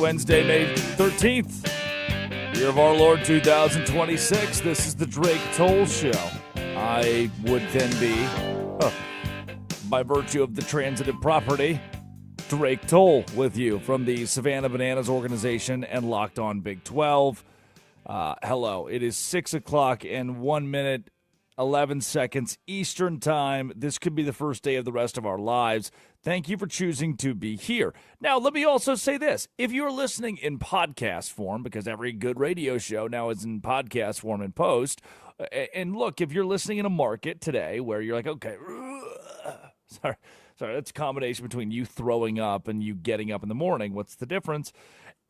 Wednesday, May 13th, year of our Lord 2026. This is the Drake Toll Show. I would then be, by virtue of the transitive property, Drake Toll with you from the Savannah Bananas organization and Locked On Big 12. Hello, it is 6 o'clock and 1 minute, 11 seconds Eastern time. This could be the first day of the rest of our lives. Thank you for choosing to be here. Now, let me also say this. If you're listening in podcast form, because every good radio show now is in podcast form and post, and look, if you're listening in a market today where you're like, okay, sorry, that's a combination between you throwing up and you getting up in the morning. What's the difference?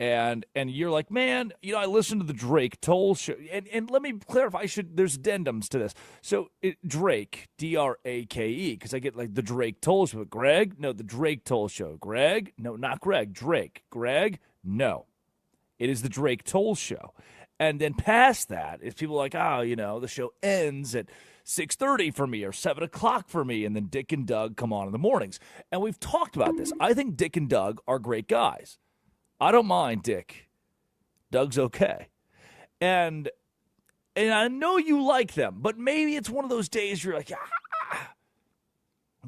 And you're like, man, I listened to the Drake Toll Show. And let me clarify, there's addendums to this. So Drake, D-R-A-K-E, because I get like the Drake Toll Show. Greg? No, the Drake Toll Show. Greg? No, not Greg. Drake. Greg? No. It is the Drake Toll Show. And then past that, if people are like, the show ends at 6:30 for me or 7 o'clock for me, and then Dick and Doug come on in the mornings. And we've talked about this. I think Dick and Doug are great guys. I don't mind Dick. Doug's okay. And I know you like them, but maybe it's one of those days you're like,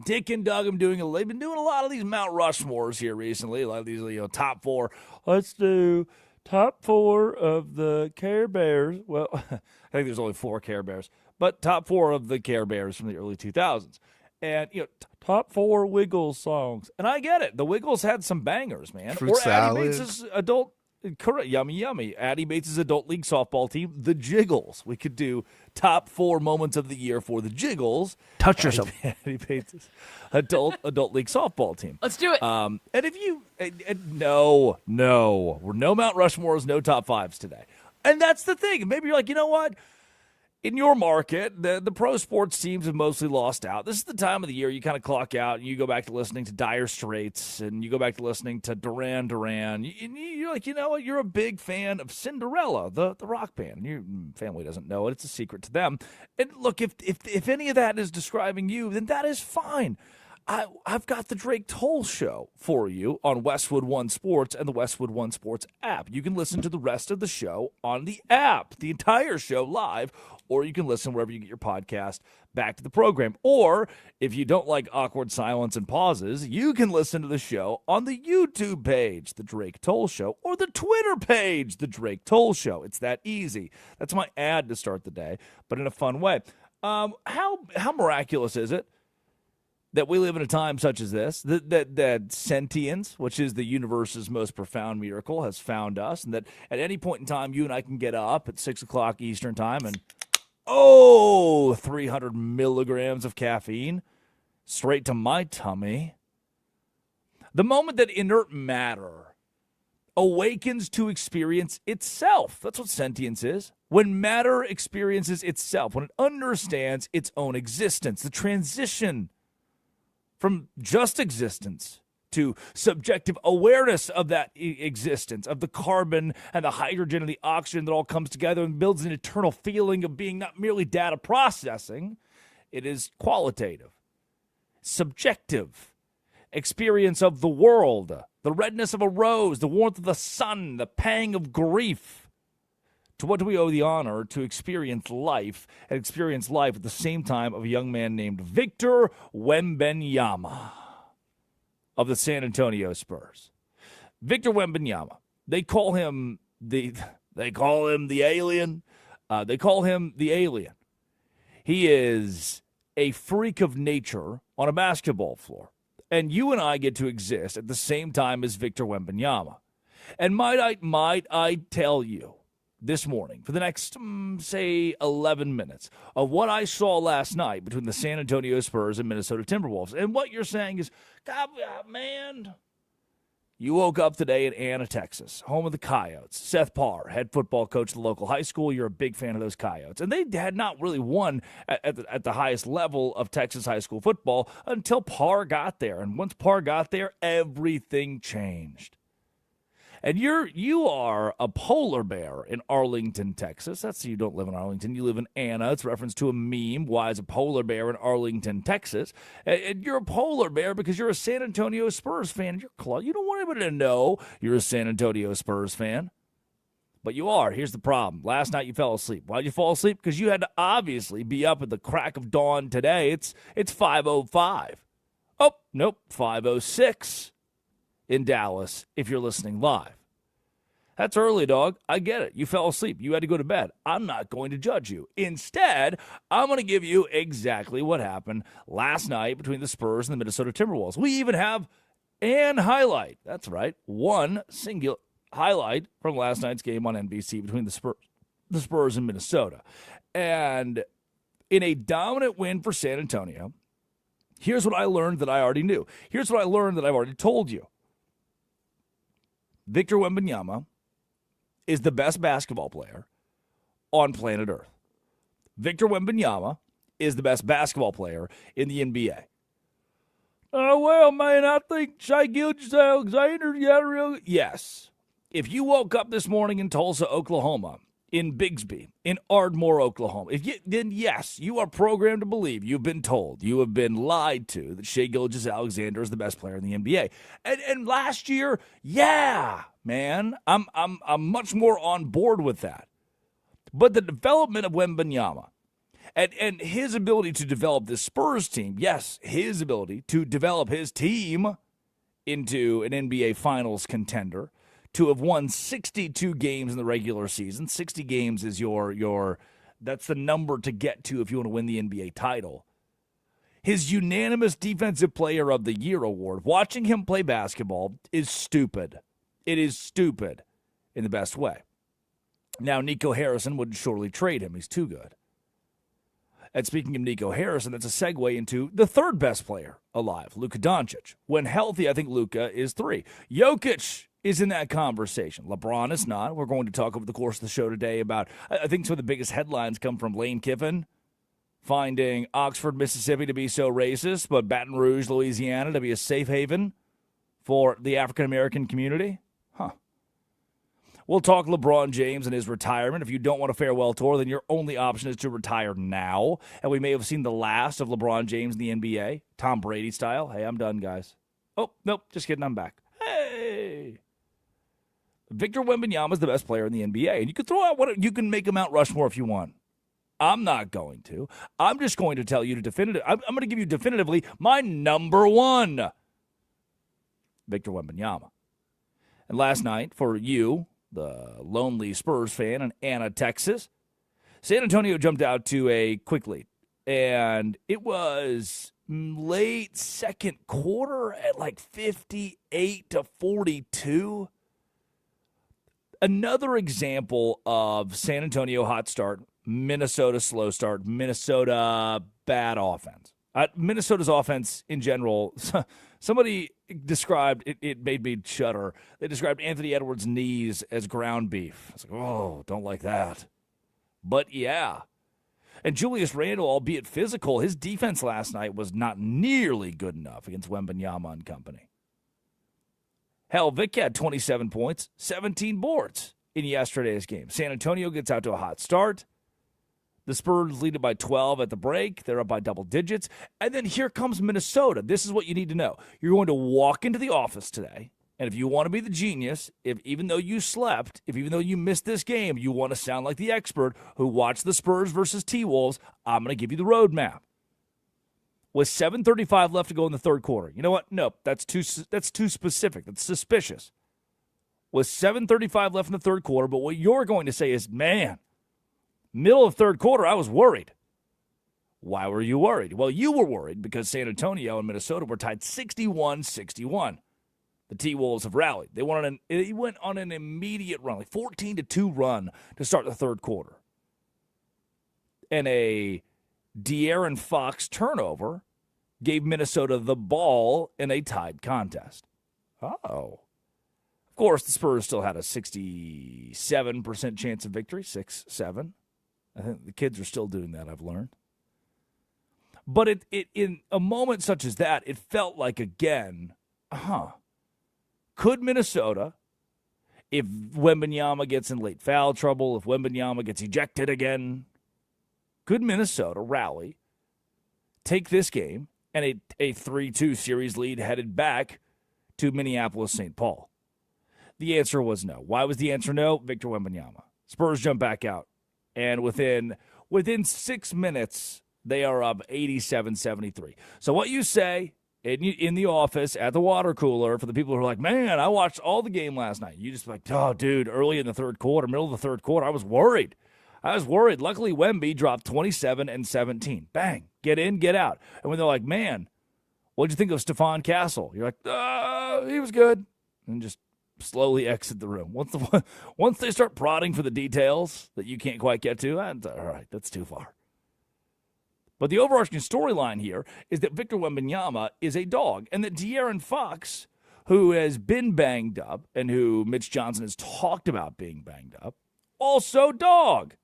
Dick and Doug, they've been doing a lot of these Mount Rushmores here recently, a lot of these top four. Let's do top four of the Care Bears. Well, I think there's only 4 Care Bears, but top 4 of the Care Bears from the early 2000s. And, top 4 Wiggles songs. And I get it. The Wiggles had some bangers, man. Fruit salad. Addie Bates' adult, correct, yummy. Addie Bates' adult league softball team, the Jiggles. We could do top 4 moments of the year for the Jiggles. Touch yourself. Addie Bates' adult league softball team. Let's do it. And if you, no Mount Rushmores, no top 5s today. And that's the thing. Maybe you're like, you know what? In your market, the pro sports teams have mostly lost out. This is the time of the year you kind of clock out and you go back to listening to Dire Straits and you go back to listening to Duran Duran. You're like, you know what? You're a big fan of Cinderella, the rock band. Your family doesn't know it. It's a secret to them. And look, if any of that is describing you, then that is fine. I've got the Drake Toll Show for you on Westwood One Sports and the Westwood One Sports app. You can listen to the rest of the show on the app, the entire show live, or you can listen wherever you get your podcast back to the program. Or if you don't like awkward silence and pauses, you can listen to the show on the YouTube page, The Drake Toll Show, or the Twitter page, The Drake Toll Show. It's that easy. That's my ad to start the day, but in a fun way. How miraculous is it that we live in a time such as this, that sentience, which is the universe's most profound miracle, has found us, and that at any point in time, you and I can get up at 6 o'clock Eastern time and, 300 milligrams of caffeine straight to my tummy. The moment that inert matter awakens to experience itself. That's what sentience is. When matter experiences itself, when it understands its own existence, the transition from just existence to subjective awareness of that existence, of the carbon and the hydrogen and the oxygen that all comes together and builds an eternal feeling of being not merely data processing, it is qualitative, subjective experience of the world, the redness of a rose, the warmth of the sun, the pang of grief. To what do we owe the honor to experience life and experience life at the same time of a young man named Victor Wembanyama of the San Antonio Spurs? Victor Wembanyama. They call him the alien. They call him the alien. He is a freak of nature on a basketball floor. And you and I get to exist at the same time as Victor Wembanyama. And might I tell you, this morning, for the next, 11 minutes, of what I saw last night between the San Antonio Spurs and Minnesota Timberwolves. And what you're saying is, God, man, you woke up today in Anna, Texas, home of the Coyotes. Seth Parr, head football coach at the local high school. You're a big fan of those Coyotes. And they had not really won at the highest level of Texas high school football until Parr got there. And once Parr got there, everything changed. And you are a polar bear in Arlington, Texas. That's you don't live in Arlington. You live in Anna. It's a reference to a meme. Why is a polar bear in Arlington, Texas? And you're a polar bear because you're a San Antonio Spurs fan. You don't want anybody to know you're a San Antonio Spurs fan. But you are. Here's the problem. Last night you fell asleep. Why'd you fall asleep? Because you had to obviously be up at the crack of dawn today. It's 5:05. Oh, nope, 5:06 in Dallas if you're listening live. That's early, dog. I get it. You fell asleep. You had to go to bed. I'm not going to judge you. Instead, I'm going to give you exactly what happened last night between the Spurs and the Minnesota Timberwolves. We even have an highlight. That's right. One singular highlight from last night's game on NBC between the Spurs and Minnesota. And in a dominant win for San Antonio, here's what I learned that I already knew. Here's what I learned that I've already told you. Victor Wembanyama is the best basketball player on planet Earth. Victor Wembanyama is the best basketball player in the NBA. Oh, well, man, I think Shai Gilgeous-Alexander got real. Yes. If you woke up this morning in Tulsa, Oklahoma, in Bigsby, in Ardmore, Oklahoma, then yes, you are programmed to believe, you've been told, you have been lied to that Shai Gilgeous-Alexander is the best player in the NBA. And last year, yeah, man, I'm much more on board with that. But the development of Wembanyama and his ability to develop this Spurs team, yes, his ability to develop his team into an NBA Finals contender, to have won 62 games in the regular season. 60 games is that's the number to get to if you want to win the NBA title. His unanimous Defensive Player of the Year award, watching him play basketball is stupid. It is stupid in the best way. Now, Nico Harrison would surely trade him. He's too good. And speaking of Nico Harrison, that's a segue into the third best player alive, Luka Doncic. When healthy, I think Luka is 3. Jokic is in that conversation. LeBron is not. We're going to talk over the course of the show today about, I think some of the biggest headlines come from Lane Kiffin finding Oxford, Mississippi to be so racist, but Baton Rouge, Louisiana to be a safe haven for the African-American community. We'll talk LeBron James and his retirement. If you don't want a farewell tour, then your only option is to retire now. And we may have seen the last of LeBron James in the NBA, Tom Brady style. Hey, I'm done, guys. Oh, nope, just kidding, I'm back. Hey! Victor Wembanyama is the best player in the NBA, and you can throw out you can make a Mount Rushmore if you want. I'm not going to. I'm just going to tell you I'm going to give you definitively my number one, Victor Wembanyama. And last night, for you, the lonely Spurs fan in Anna, Texas, San Antonio jumped out to a quick lead, and it was late second quarter at like 58-42. Another example of San Antonio hot start, Minnesota slow start, Minnesota bad offense. Minnesota's offense in general, somebody described, it made me shudder. They described Anthony Edwards' knees as ground beef. I was like, oh, don't like that. But yeah. And Julius Randle, albeit physical, his defense last night was not nearly good enough against Wembanyama and company. Hell, Vic had 27 points, 17 boards in yesterday's game. San Antonio gets out to a hot start. The Spurs lead it by 12 at the break. They're up by double digits. And then here comes Minnesota. This is what you need to know. You're going to walk into the office today, and if you want to be the genius, even though you slept, even though you missed this game, you want to sound like the expert who watched the Spurs versus T-Wolves, I'm going to give you the roadmap. With 7:35 left to go in the third quarter. You know what? Nope, that's too specific. That's suspicious. With 7:35 left in the third quarter, but what you're going to say is, man, middle of third quarter, I was worried. Why were you worried? Well, you were worried because San Antonio and Minnesota were tied 61-61. The T-Wolves have rallied. They went on an immediate run, like 14-2 run to start the third quarter. And a De'Aaron Fox turnover gave Minnesota the ball in a tied contest. Oh. Of course, the Spurs still had a 67% chance of victory, 6-7. I think the kids are still doing that, I've learned. But it in a moment such as that, it felt like, again, could Minnesota, if Wembanyama gets in late foul trouble, if Wembanyama gets ejected again, could Minnesota rally, take this game, and a 3-2 series lead headed back to Minneapolis-St. Paul? The answer was no. Why was the answer no? Victor Wembanyama. Spurs jump back out, and within 6 minutes, they are up 87-73. So what you say in the office at the water cooler for the people who are like, man, I watched all the game last night. You just like, oh, dude, early in the third quarter, middle of the third quarter, I was worried. Luckily, Wemby dropped 27 and 17. Bang. Get in, get out. And when they're like, man, what'd you think of Stephon Castle? You're like, he was good. And just slowly exit the room. Once they start prodding for the details that you can't quite get to, all right, that's too far. But the overarching storyline here is that Victor Wembanyama is a dog, and that De'Aaron Fox, who has been banged up and who Mitch Johnson has talked about being banged up, also dog.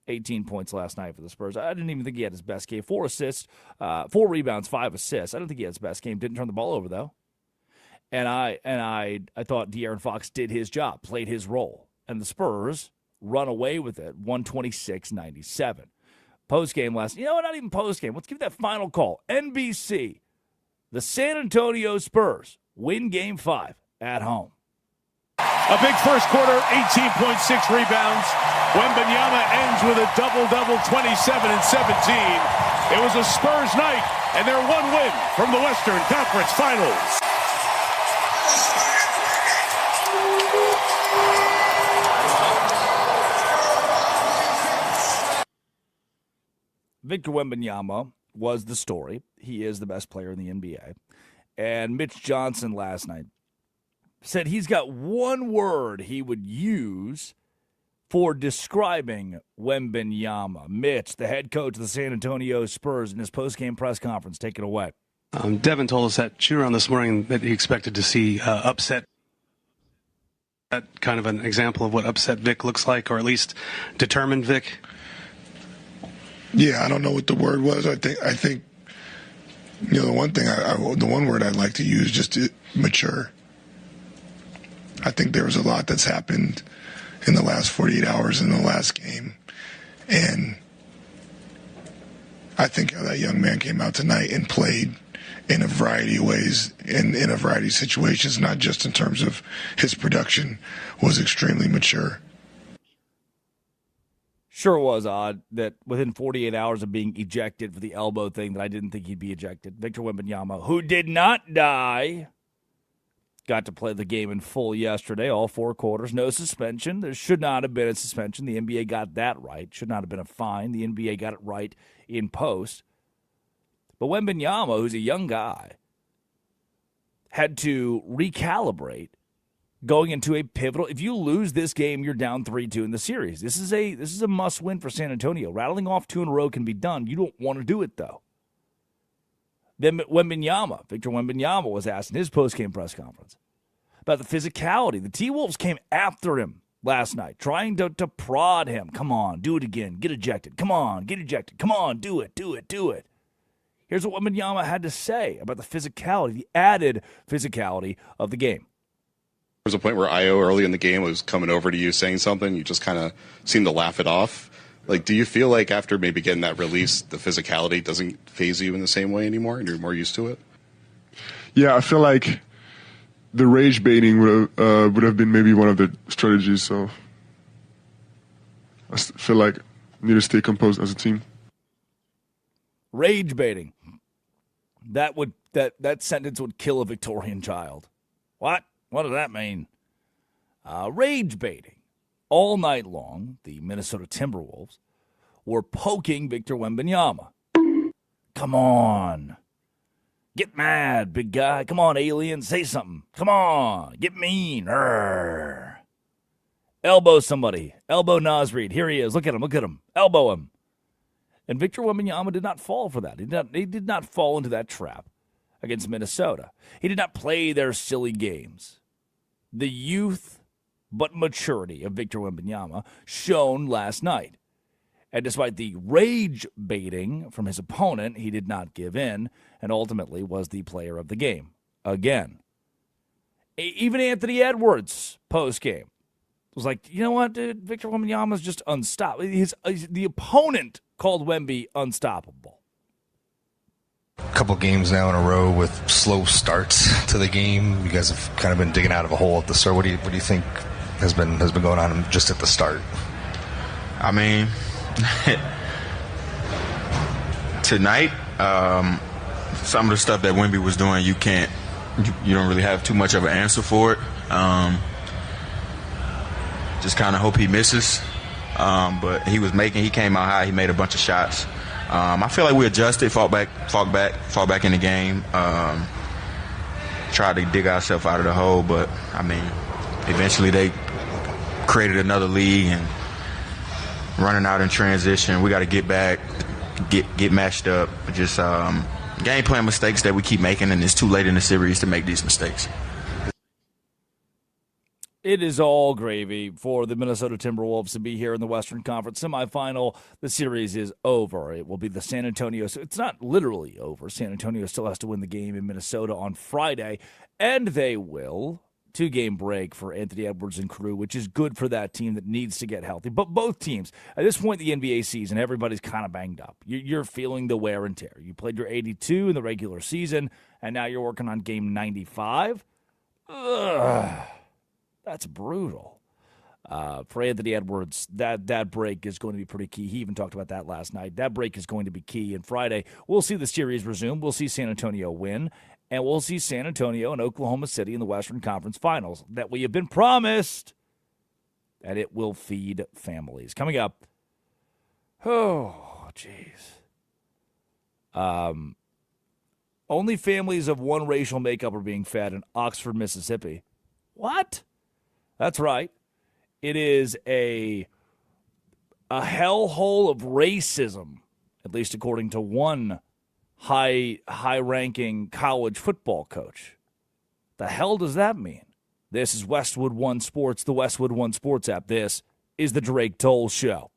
18 points last night for the Spurs. I didn't even think he had his best game. 4 assists, 4 rebounds, 5 assists. I don't think he had his best game. Didn't turn the ball over, though. And I thought De'Aaron Fox did his job, played his role. And the Spurs run away with it, 126-97. Post-game last night. You know what? Not even post-game. Let's give that final call. NBC, the San Antonio Spurs win Game 5 at home. A big first quarter, 18.6 rebounds. Wembanyama ends with a double-double, 27 and 17. It was a Spurs night, and their one win from the Western Conference Finals. Victor Wembanyama was the story. He is the best player in the NBA. And Mitch Johnson last night said he's got one word he would use for describing Wembanyama. Mitch, the head coach of the San Antonio Spurs, in his postgame press conference. Take it away. Devin told us at shoot-around this morning that he expected to see upset. That kind of an example of what upset Vic looks like, or at least determined Vic. Yeah, I don't know what the word was. I think you know, the one thing the one word I'd like to use just mature. I think there was a lot that's happened in the last 48 hours in the last game, and I think how that young man came out tonight and played in a variety of ways, in a variety of situations, not just in terms of his production, was extremely mature. Sure was odd that within 48 hours of being ejected for the elbow thing that I didn't think he'd be ejected. Victor Wembanyama, who did not die, got to play the game in full yesterday, all 4 quarters. No suspension. There should not have been a suspension. The NBA got that right. Should not have been a fine. The NBA got it right in post. But Wembanyama, who's a young guy, had to recalibrate going into a pivotal. If you lose this game, you're down 3-2 in the series. This is a must-win for San Antonio. Rattling off 2 in a row can be done. You don't want to do it, though. Then Victor Wembanyama was asked in his post-game press conference about the physicality. The T-Wolves came after him last night, trying to prod him. Come on, do it again. Get ejected. Come on, get ejected. Come on, do it. Here's what Wembanyama had to say about the physicality, the added physicality of the game. There was a point where Io early in the game was coming over to you saying something. You just kind of seemed to laugh it off. Like, do you feel like after maybe getting that release, the physicality doesn't faze you in the same way anymore and you're more used to it? Yeah, I feel like the rage baiting would have been maybe one of the strategies. So I feel like we need to stay composed as a team. Rage baiting. That sentence would kill a Victorian child. What? What does that mean? Rage baiting. All night long, the Minnesota Timberwolves were poking Victor Wembanyama. Come on. Get mad, big guy. Come on, alien. Say something. Come on. Get mean. Urgh. Elbow somebody. Elbow Nasreed. Here he is. Look at him. Elbow him. And Victor Wembanyama did not fall for that. He did not fall into that trap against Minnesota. He did not play their silly games. The youth but maturity of Victor Wembanyama shown last night. And despite the rage baiting from his opponent, he did not give in and ultimately was the player of the game. Again. Even Anthony Edwards, post-game, was like, you know what, dude? Victor Wembanyama is just unstoppable. The opponent called Wemby unstoppable. A couple games now in a row with slow starts to the game. You guys have kind of been digging out of a hole at the start. What do you think has been going on just at the start? I mean, tonight, some of the stuff that Wemby was doing, you don't really have too much of an answer for it. Just kind of hope he misses. But he came out high. He made a bunch of shots. I feel like we adjusted, fought back in the game. Tried to dig ourselves out of the hole, but I mean, eventually they created another league and running out in transition. We got to get back, get matched up. Just game plan mistakes that we keep making, and it's too late in the series to make these mistakes. It is all gravy for the Minnesota Timberwolves to be here in the Western Conference semifinal. The series is over. It will be the San Antonio. So it's not literally over. San Antonio still has to win the game in Minnesota on Friday, and they will. 2-game break for Anthony Edwards and crew, which is good for that team that needs to get healthy. But both teams, at this point in the NBA season, everybody's kind of banged up. You're feeling the wear and tear. You played your 82 in the regular season, and now you're working on game 95. Ugh. That's brutal. For Anthony Edwards, that break is going to be pretty key. He even talked about that last night. That break is going to be key. And Friday, we'll see the series resume. We'll see San Antonio win. And we'll see San Antonio and Oklahoma City in the Western Conference Finals that we have been promised. And it will feed families. Coming up. Oh, jeez. Only families of one racial makeup are being fed in Oxford, Mississippi. What? That's right. It is a hellhole of racism, at least according to one high-ranking college football coach. The hell does that mean? This is Westwood One Sports, the Westwood One Sports app. This is the Drake Toll Show.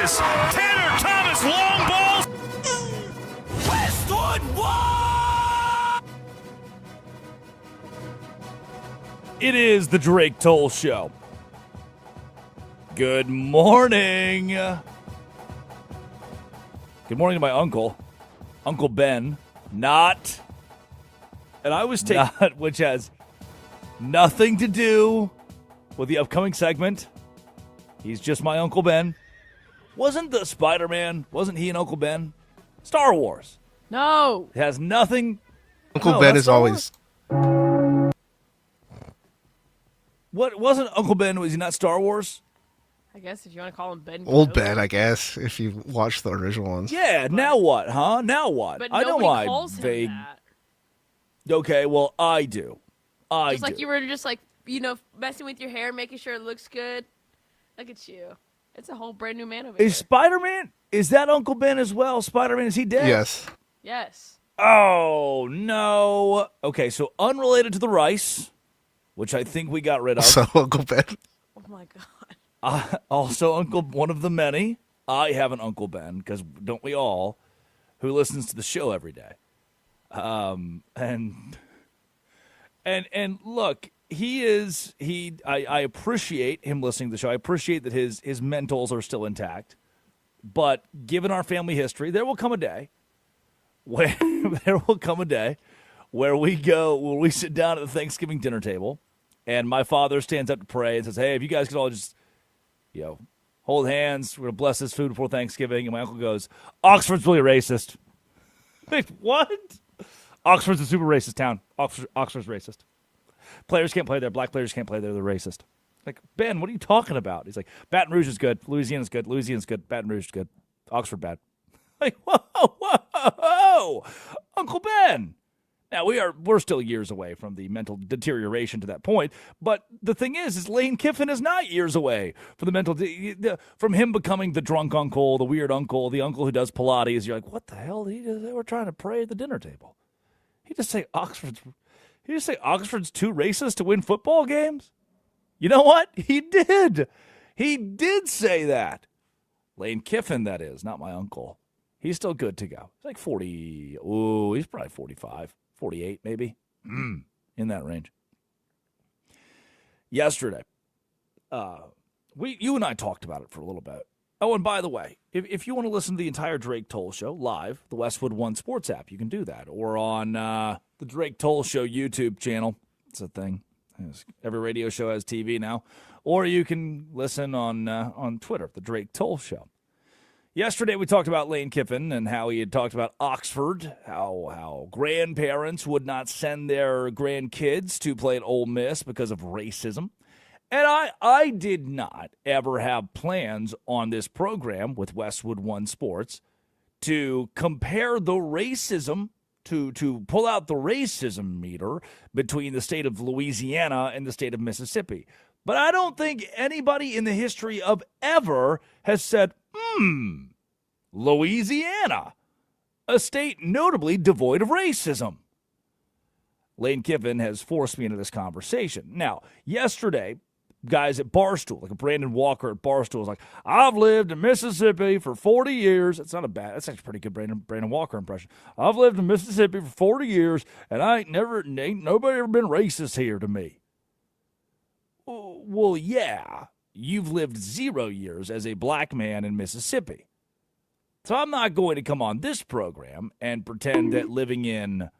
Thomas. Tanner Thomas, long ball. Westwood One! It is the Drake Toll Show. Good morning. Good morning to my uncle, Uncle Ben. Not. And I was taking not, which has nothing to do with the upcoming segment. He's just my Uncle Ben. Wasn't the Spider-Man, wasn't he an Uncle Ben? Star Wars. No. It has nothing. Uncle Ben is always. What wasn't Uncle Ben? Was he not Star Wars? I guess if you want to call him Ben. Old Ben, I guess, if you watch the original ones. Yeah, now what, huh? Now what? But I know nobody why calls vague. him that. Okay, well, I do. Just like you were just like, messing with your hair, making sure it looks good. Look at you. It's a whole brand new man over here. Is Spider-Man, is that Uncle Ben as well? Spider-Man, is he dead? Yes. Yes. Oh, no. Okay, so unrelated to the rice, which I think we got rid of. So Uncle Ben. Oh, my God. Also, one of the many. I have an Uncle Ben, because don't we all, who listens to the show every day. And look, I appreciate him listening to the show. I appreciate that his mentals are still intact. But given our family history, there will come a day where we sit down at the Thanksgiving dinner table, and my father stands up to pray and says, "Hey, if you guys could all just, hold hands, we're gonna bless this food before Thanksgiving." And my uncle goes, "Oxford's really racist." Wait, what? Oxford's a super racist town. Oxford's racist. Players can't play there. Black players can't play there. They're racist. Like, Ben, what are you talking about? He's like, Baton Rouge is good. Louisiana's good. Louisiana's good. Baton Rouge is good. Oxford bad. Like, whoa, Uncle Ben. Now, we're still years away from the mental deterioration to that point, but the thing is Lane Kiffin is not years away from from him becoming the drunk uncle, the weird uncle, the uncle who does Pilates. You're like, what the hell? They were trying to pray at the dinner table. He just say Oxford's too racist to win football games? You know what? He did. He did say that. Lane Kiffin, that is, not my uncle. He's still good to go. He's like 40. Ooh, he's probably 45, 48 maybe. In that range. Yesterday, you and I talked about it for a little bit. Oh, and by the way, if you want to listen to the entire Drake Toll Show live, the Westwood One Sports app, you can do that. Or on the Drake Toll Show YouTube channel. It's a thing. Every radio show has TV now. Or you can listen on Twitter, the Drake Toll Show. Yesterday we talked about Lane Kiffin and how he had talked about Oxford, how grandparents would not send their grandkids to play at Ole Miss because of racism. And I did not ever have plans on this program with Westwood One Sports to compare the racism, to pull out the racism meter between the state of Louisiana and the state of Mississippi. But I don't think anybody in the history of ever has said, Louisiana, a state notably devoid of racism. Lane Kiffin has forced me into this conversation. Now, yesterday, guys at Barstool, like a Brandon Walker at Barstool, was like, I've lived in Mississippi for 40 years. That's actually a pretty good Brandon Walker impression. I've lived in Mississippi for 40 years, and ain't nobody ever been racist here to me. Well, yeah, you've lived 0 years as a black man in Mississippi. So I'm not going to come on this program and pretend that living in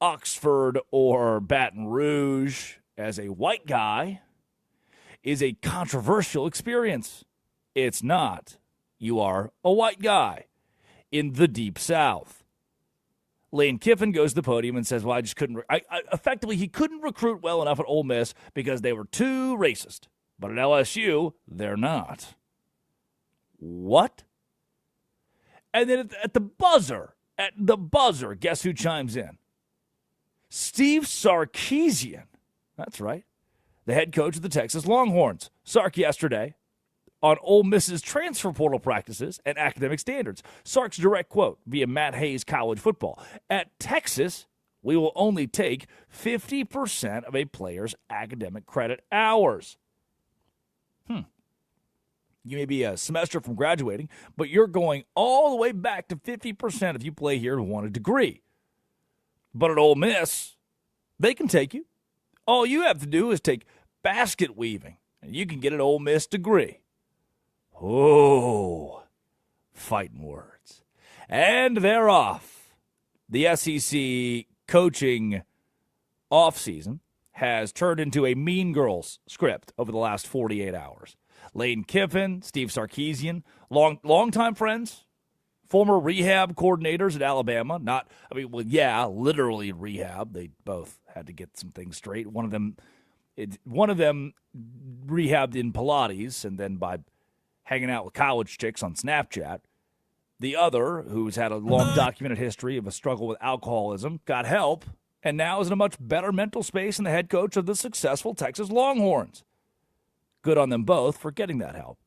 Oxford or Baton Rouge as a white guy is a controversial experience. It's not. You are a white guy in the Deep South. Lane Kiffin goes to the podium and says, well, I just couldn't. Effectively, he couldn't recruit well enough at Ole Miss because they were too racist. But at LSU, they're not. What? And then at the buzzer, guess who chimes in? Steve Sarkisian. That's right. The head coach of the Texas Longhorns. Sark yesterday on Ole Miss's transfer portal practices and academic standards. Sark's direct quote via Matt Hayes College Football. At Texas, we will only take 50% of a player's academic credit hours. You may be a semester from graduating, but you're going all the way back to 50% if you play here and want a degree. But at Ole Miss, they can take you. All you have to do is take basket weaving, and you can get an Ole Miss degree. Oh, fighting words. And they're off. The SEC coaching offseason has turned into a Mean Girls script over the last 48 hours. Lane Kiffin, Steve Sarkisian, longtime friends, former rehab coordinators at Alabama. Literally rehab. They both had to get some things straight. One of them rehabbed in Pilates and then by hanging out with college chicks on Snapchat. The other, who's had a long documented history of a struggle with alcoholism, got help and now is in a much better mental space than the head coach of the successful Texas Longhorns. Good on them both for getting that help.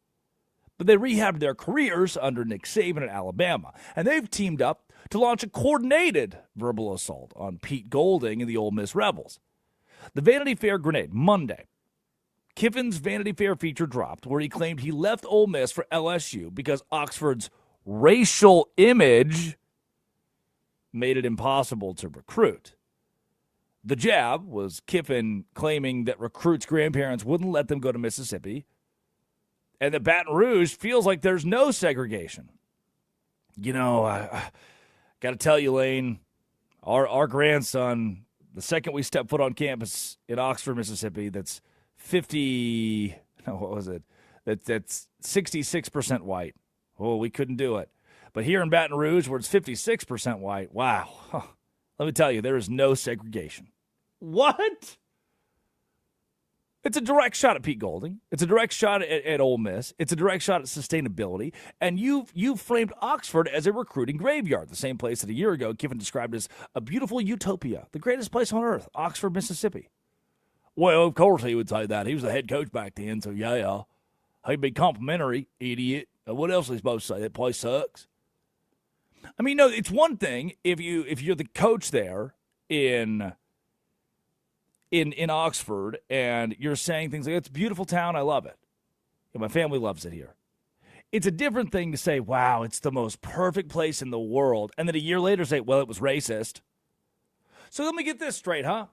But they rehabbed their careers under Nick Saban at Alabama, and they've teamed up to launch a coordinated verbal assault on Pete Golding and the Ole Miss Rebels. The Vanity Fair grenade, Monday. Kiffin's Vanity Fair feature dropped where he claimed he left Ole Miss for LSU because Oxford's racial image made it impossible to recruit. The jab was Kiffin claiming that recruits' grandparents wouldn't let them go to Mississippi and that Baton Rouge feels like there's no segregation. You know, I got to tell you, Lane, our grandson, the second we step foot on campus in Oxford, Mississippi, that's 66% white. Oh, we couldn't do it. But here in Baton Rouge, where it's 56% white, wow. Huh. Let me tell you, there is no segregation. What? It's a direct shot at Pete Golding. It's a direct shot at Ole Miss. It's a direct shot at sustainability. And you've framed Oxford as a recruiting graveyard, the same place that a year ago Kiffin described as a beautiful utopia, the greatest place on earth, Oxford, Mississippi. Well, of course he would say that. He was the head coach back then, so yeah. He'd be complimentary, idiot. What else is he supposed to say? That place sucks. I mean, no, it's one thing if you're the coach there in Oxford and you're saying things like, it's a beautiful town, I love it. And my family loves it here. It's a different thing to say, wow, it's the most perfect place in the world, and then a year later say, well, it was racist. So let me get this straight, huh?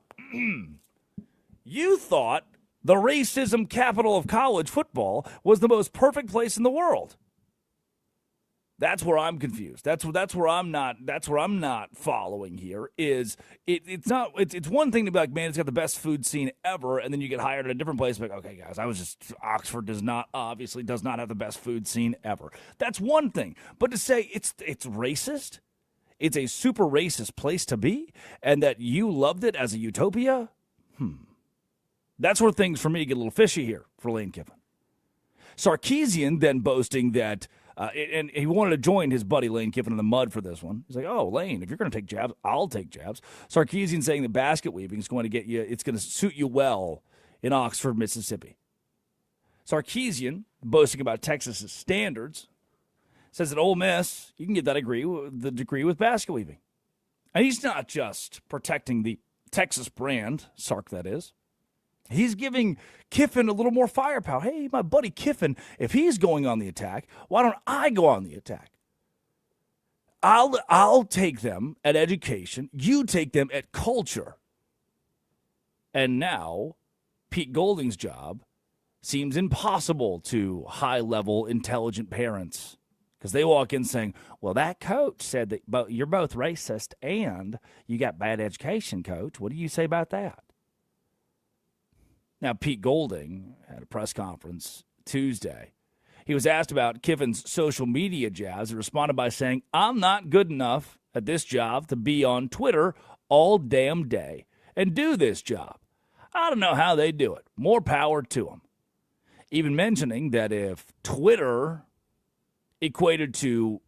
You thought the racism capital of college football was the most perfect place in the world. That's where I'm confused. That's where I'm not following here. It's one thing to be like, man, it's got the best food scene ever, and then you get hired at a different place. Like, okay, guys, Oxford does not have the best food scene ever. That's one thing. But to say it's racist, it's a super racist place to be, and that you loved it as a utopia, that's where things for me get a little fishy here for Lane Kiffin. Sarkisian then boasting that. And he wanted to join his buddy Lane Kiffin in the mud for this one. He's like, oh, Lane, if you're going to take jabs, I'll take jabs. Sarkisian saying that basket weaving is going to it's going to suit you well in Oxford, Mississippi. Sarkisian, boasting about Texas's standards, says that Ole Miss, you can get that degree with basket weaving. And he's not just protecting the Texas brand, Sark that is. He's giving Kiffin a little more firepower. Hey, my buddy Kiffin, if he's going on the attack, why don't I go on the attack? I'll take them at education. You take them at culture. And now, Pete Golding's job seems impossible to high-level, intelligent parents because they walk in saying, well, that coach said that you're both racist and you got bad education, coach. What do you say about that? Now, Pete Golding had a press conference Tuesday. He was asked about Kiffin's social media jabs and responded by saying, I'm not good enough at this job to be on Twitter all damn day and do this job. I don't know how they do it. More power to them. Even mentioning that if Twitter equated to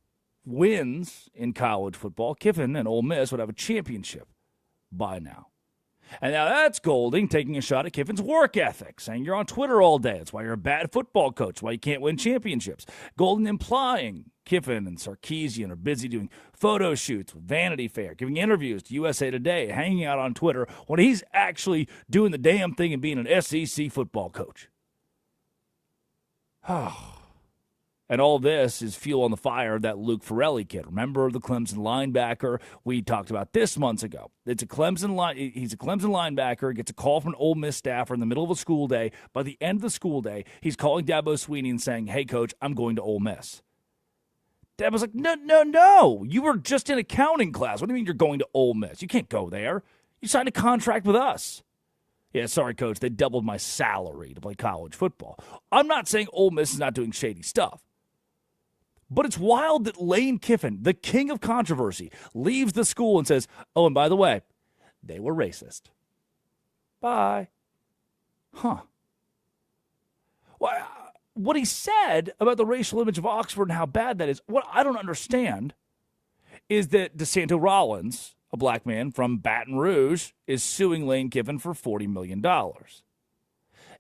wins in college football, Kiffin and Ole Miss would have a championship by now. And now that's Golding taking a shot at Kiffin's work ethic, saying you're on Twitter all day. That's why you're a bad football coach, why you can't win championships. Golding implying Kiffin and Sarkisian are busy doing photo shoots with Vanity Fair, giving interviews to USA Today, hanging out on Twitter, when he's actually doing the damn thing and being an SEC football coach. And all this is fuel on the fire of that Luke Ferrelli kid. Remember the Clemson linebacker we talked about this months ago? He's a Clemson linebacker, gets a call from an Ole Miss staffer in the middle of a school day. By the end of the school day, he's calling Dabo Swinney and saying, "Hey, coach, I'm going to Ole Miss." Dabo's like, no. You were just in accounting class. What do you mean you're going to Ole Miss? You can't go there. You signed a contract with us. Yeah, sorry, coach. They doubled my salary to play college football. I'm not saying Ole Miss is not doing shady stuff. But it's wild that Lane Kiffin, the king of controversy, leaves the school and says, "Oh, and by the way, they were racist." Bye. Huh. Well, what he said about the racial image of Oxford and how bad that is, what I don't understand is that DeSanto Rollins, a black man from Baton Rouge, is suing Lane Kiffin for $40 million.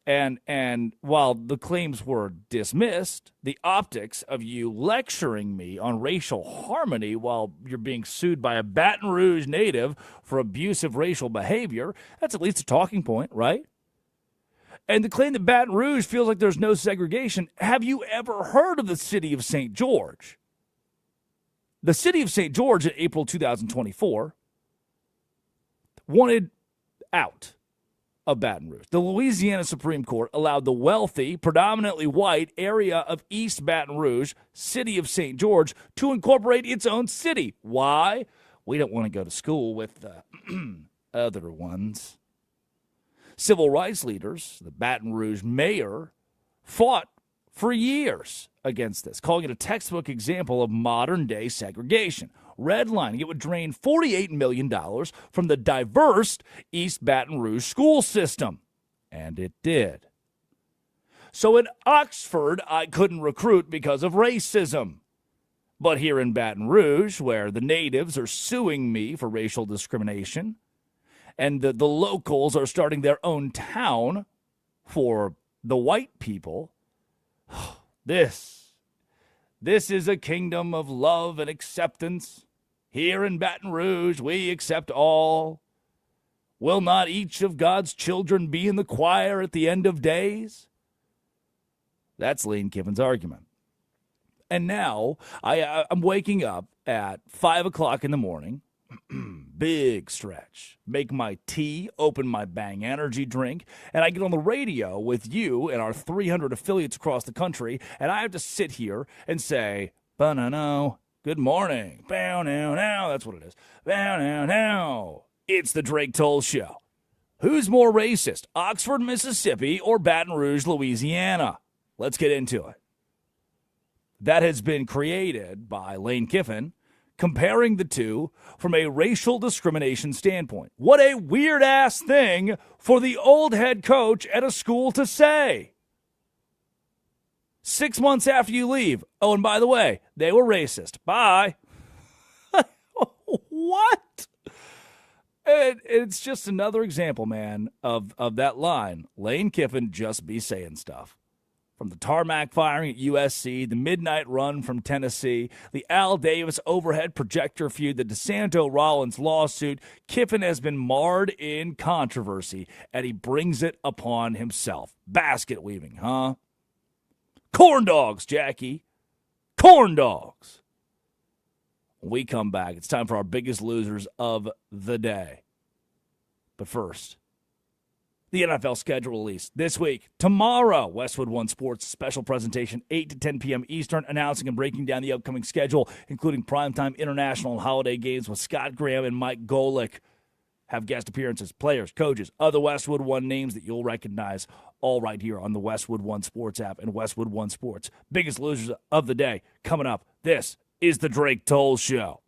And while the claims were dismissed, the optics of you lecturing me on racial harmony while you're being sued by a Baton Rouge native for abusive racial behavior, that's at least a talking point, right? And the claim that Baton Rouge feels like there's no segregation, have you ever heard of the city of St. George? The city of St. George in April 2024 wanted out of Baton Rouge. The Louisiana Supreme Court allowed the wealthy, predominantly white area of East Baton Rouge, city of St. George, to incorporate its own city. Why? We don't want to go to school with the other ones. Civil rights leaders, the Baton Rouge mayor, fought for years against this, calling it a textbook example of modern-day segregation. Redlining it would drain $48 million from the diverse East Baton Rouge school system. And it did. So in Oxford, I couldn't recruit because of racism. But here in Baton Rouge, where the natives are suing me for racial discrimination, and the locals are starting their own town for the white people, this is a kingdom of love and acceptance. Here in Baton Rouge, we accept all. Will not each of God's children be in the choir at the end of days? That's Lane Kiffin's argument. And now I'm waking up at 5 o'clock in the morning, big stretch, make my tea, open my Bang Energy drink, and I get on the radio with you and our 300 affiliates across the country, and I have to sit here and say, "Banana, good morning. Bow now now." That's what it is. Bow now now. It's the Drake Toll Show. Who's more racist, Oxford, Mississippi, or Baton Rouge, Louisiana? Let's get into it. That has been created by Lane Kiffin, comparing the two from a racial discrimination standpoint. What a weird-ass thing for the old head coach at a school to say. 6 months after you leave, "Oh, and by the way, they were racist. Bye." What? It's just another example, man, of that line. Lane Kiffin just be saying stuff. From the tarmac firing at USC, the midnight run from Tennessee, the Al Davis overhead projector feud, the DeSanto Rollins lawsuit, Kiffin has been marred in controversy, and he brings it upon himself. Basket weaving, huh? Corn dogs, Jackie. Corn dogs. When we come back, it's time for our biggest losers of the day. But first, the NFL schedule release this week. Tomorrow, Westwood One Sports special presentation, 8 to 10 p.m. Eastern, announcing and breaking down the upcoming schedule, including primetime international and holiday games with Scott Graham and Mike Golick. Have guest appearances, players, coaches, other Westwood One names that you'll recognize, all right here on the Westwood One Sports app and Westwood One Sports. Biggest losers of the day coming up. This is the Drake Toll Show.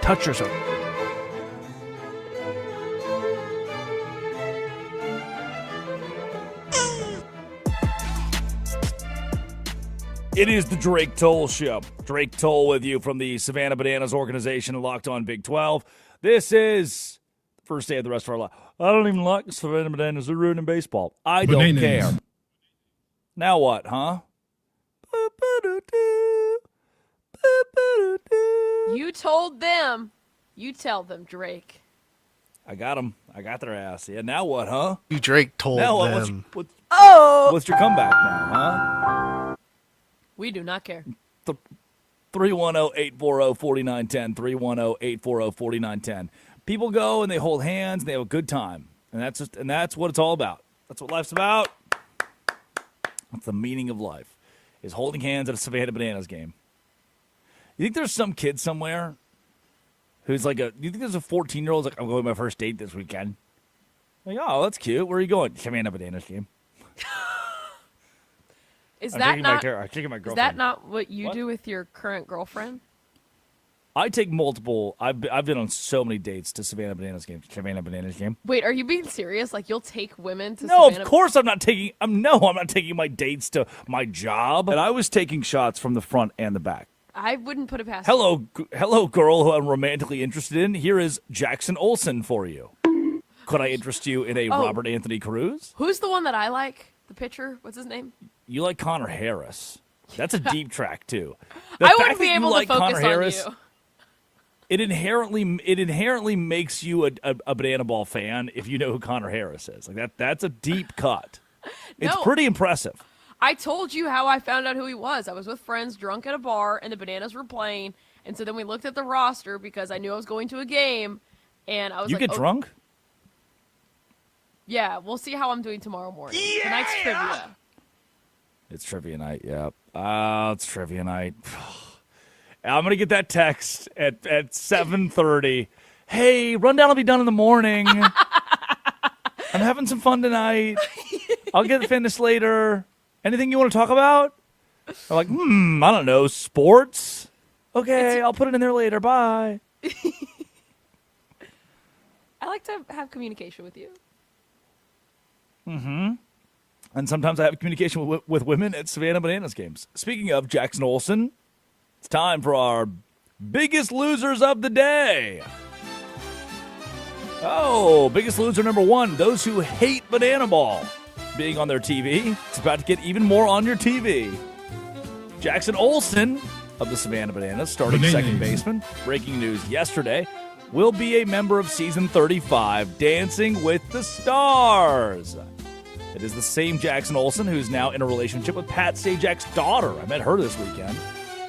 touch yourself. It is the Drake Toll Show. Drake Toll with you from the Savannah Bananas organization and Locked On Big 12. This is the first day of the rest of our life. I don't even like the Savannah Bananas. They're ruining baseball. I don't care. Now what, huh? You told them. You tell them, Drake. I got them. I got their ass. Yeah, now what, huh? You Drake told now them. What's your comeback now, huh? We do not care. 310-840-4910. 310-840-4910. People go and they hold hands and they have a good time. And that's what it's all about. That's what life's about. That's the meaning of life, is holding hands at a Savannah Bananas game. You think there's some kid somewhere who's like you think there's a 14-year-old like, I'm going to my first date this weekend? Like, oh, that's cute. Where are you going? Savannah Bananas game. Is that not what you What? do with your current girlfriend? I take multiple. I've been on so many dates to Savannah Bananas game. Savannah Bananas game. Wait, are you being serious? Like you'll take women to No, Savannah? of course I'm not taking. I'm not taking my dates to my job. And I was taking shots from the front and the back. I wouldn't put it past Hello, girl who I'm romantically interested in. Here is Jackson Olsen for you. Could I interest you in a Robert Anthony Cruz? Who's the one that I like? The pitcher? What's his name? You like Connor Harris. That's a deep track too. I wouldn't be able to focus on you. It inherently makes you a banana ball fan if you know who Connor Harris is. Like that's a deep cut. It's pretty impressive. I told you how I found out who he was. I was with friends drunk at a bar and the Bananas were playing, and so then we looked at the roster because I knew I was going to a game, and I was You like, get drunk? Yeah, we'll see how I'm doing tomorrow morning. Tonight's trivia. It's trivia night, yeah. It's trivia night. I'm going to get that text at 7:30. Hey, rundown will be done in the morning. I'm having some fun tonight. I'll get finished later. Anything you want to talk about? I'm like, I don't know, sports? Okay, I'll put it in there later. Bye. I like to have communication with you. And sometimes I have communication with women at Savannah Bananas games. Speaking of Jackson Olsen, it's time for our biggest losers of the day. Oh, biggest loser number one, those who hate banana ball being on their TV. It's about to get even more on your TV. Jackson Olsen of the Savannah Bananas, starting second baseman. Breaking news yesterday, will be a member of season 35, Dancing with the Stars. It is the same Jackson Olsen who's now in a relationship with Pat Sajak's daughter. I met her this weekend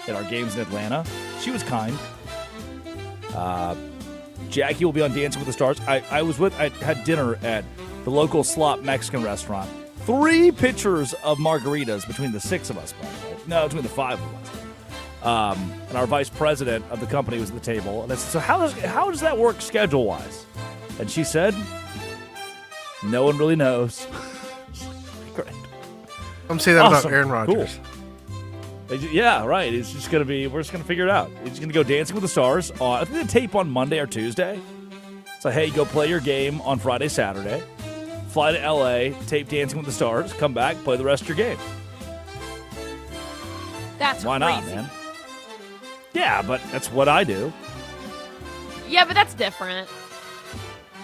at our games in Atlanta. She was kind. Jackie will be on Dancing with the Stars. I had dinner at the local slot Mexican restaurant. 3 pitchers of margaritas between the 6 of us, by the way. No, between the 5 of us. And our vice president of the company was at the table. And I said, so how does that work schedule-wise? And she said, no one really knows. Great. Come say that about Aaron Rodgers. Cool. Yeah, right. It's just going to be, we're just going to figure it out. It's just going to go Dancing with the Stars. I think they tape on Monday or Tuesday. So, hey, go play your game on Friday, Saturday. Fly to L.A., tape Dancing with the Stars, come back, play the rest of your game. That's Why crazy. not, man? Yeah, but that's what I do. Yeah, but that's different.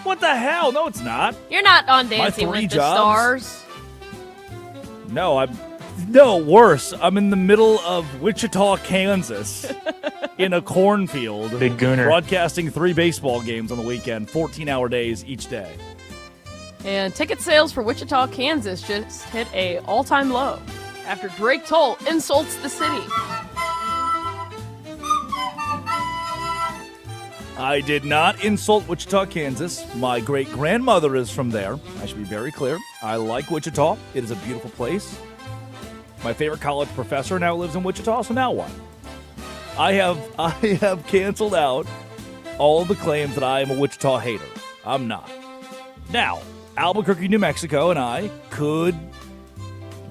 What the hell? No, it's not. You're not on Dancing with the Stars. No, worse. I'm in the middle of Wichita, Kansas, in a cornfield. Big gooner. Broadcasting 3 baseball games on the weekend, 14-hour days each day. And ticket sales for Wichita, Kansas just hit a all-time low after Drake Toll insults the city. I did not insult Wichita, Kansas. My great-grandmother is from there. I should be very clear. I like Wichita. It is a beautiful place. My favorite college professor now lives in Wichita, so now what? I have canceled out all the claims that I am a Wichita hater. I'm not. Now, Albuquerque, New Mexico, and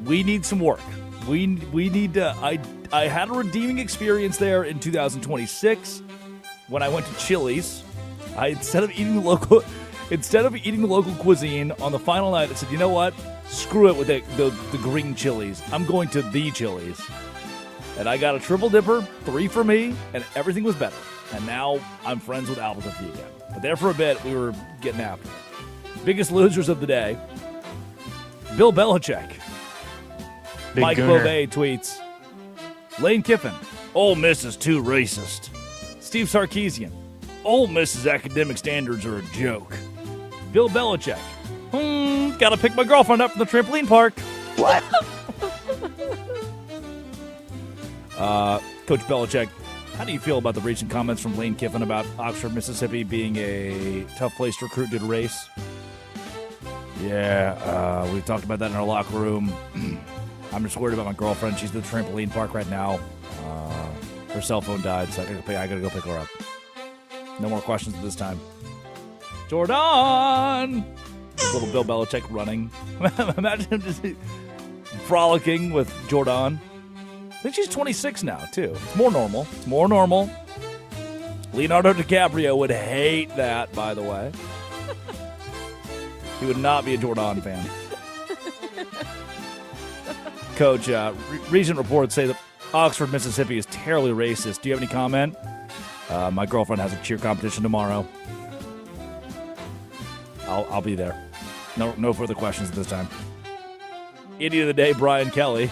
we need some work. We need to. I had a redeeming experience there in 2026. when I went to Chili's, instead of eating the local cuisine on the final night, I said, you know what? Screw it with the green Chili's. I'm going to the Chili's. And I got a triple dipper, 3 for me, and everything was better. And now I'm friends with Albuquerque again. But there for a bit, we were getting after it. Biggest losers of the day, Bill Belichick. Big Mike gooner. Bobet tweets, Lane Kiffin, Ole Miss is too racist. Steve Sarkisian, Ole Miss's academic standards are a joke. Bill Belichick, gotta pick my girlfriend up from the trampoline park. What? Coach Belichick, how do you feel about the recent comments from Lane Kiffin about Oxford, Mississippi being a tough place to recruit due to race? Yeah, we've talked about that in our locker room. I'm just worried about my girlfriend. She's at the trampoline park right now. Her cell phone died, so I gotta go pick her up. No more questions at this time. Jordan! Little Bill Belichick running. Imagine him just frolicking with Jordan. I think she's 26 now, too. It's more normal. Leonardo DiCaprio would hate that, by the way. He would not be a Jordan fan. Coach, recent reports say that Oxford, Mississippi is terribly racist. Do you have any comment? My girlfriend has a cheer competition tomorrow. I'll be there. No further questions at this time. Idiot of the day, Brian Kelly.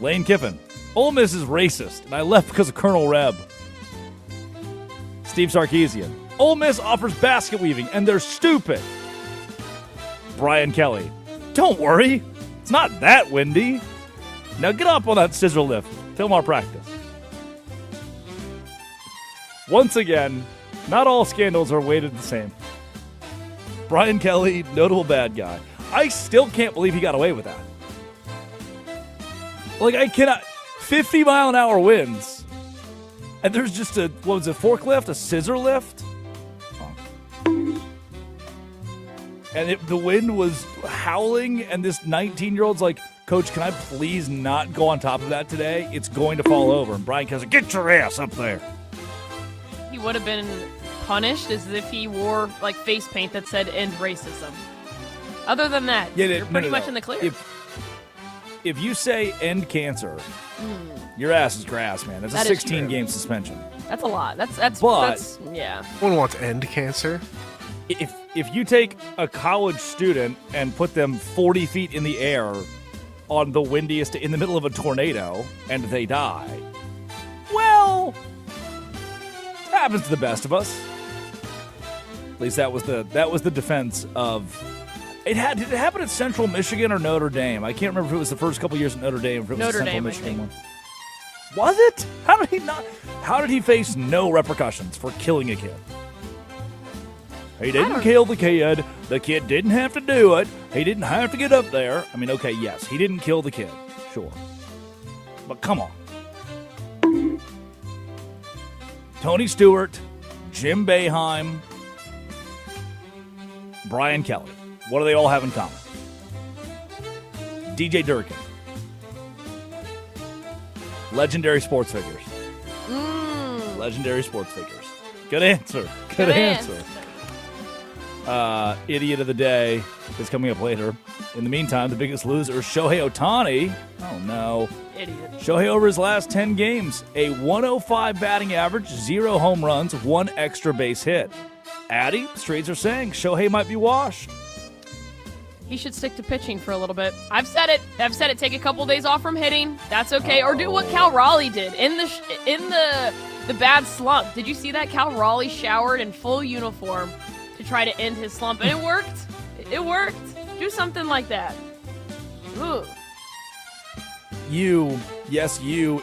Lane Kiffin. Ole Miss is racist, and I left because of Colonel Reb. Steve Sarkisian. Ole Miss offers basket weaving, and they're stupid. Brian Kelly. Don't worry. It's not that windy. Now get up on that scissor lift. Film our practice. Once again, not all scandals are weighted the same. Brian Kelly, notable bad guy. I still can't believe he got away with that. Like, I cannot. 50-mile-an-hour winds. And there's just forklift? A scissor lift? Oh. And the wind was howling, and this 19-year-old's like, Coach, can I please not go on top of that today? It's going to fall over. And Brian Kelly's like, get your ass up there. He would have been punished as if he wore, like, face paint that said end racism. Other than that, you're pretty much in the clear. If you say end cancer, your ass is grass, man. That's a 16-game suspension. That's a lot. That's yeah. No one wants end cancer. If you take a college student and put them 40 feet in the air on the windiest, in the middle of a tornado, and they die, well, it happens to the best of us. At least that was the defense of. Did it happen at Central Michigan or Notre Dame? I can't remember if it was the first couple years at Notre Dame or if it was Notre Central Dame, Michigan one. Was it? How did he face no repercussions for killing a kid? He didn't kill the kid. The kid didn't have to do it. He didn't have to get up there. I mean, okay, yes, he didn't kill the kid. Sure. But come on. Tony Stewart, Jim Boeheim, Brian Kelly. What do they all have in common? DJ Durkin. Legendary sports figures. Legendary sports figures. Good answer. Good answer. Idiot of the day is coming up later. In the meantime, the biggest loser, Shohei Ohtani. Oh, no. Idiot. Shohei over his last 10 games, a 105 batting average, 0 home runs, 1 extra base hit. Addy, streets are saying Shohei might be washed. He should stick to pitching for a little bit. I've said it. Take a couple days off from hitting. That's okay. Or do what Cal Raleigh did in the bad slump. Did you see that? Cal Raleigh showered in full uniform to try to end his slump, and it worked. It worked. Do something like that. Ooh. You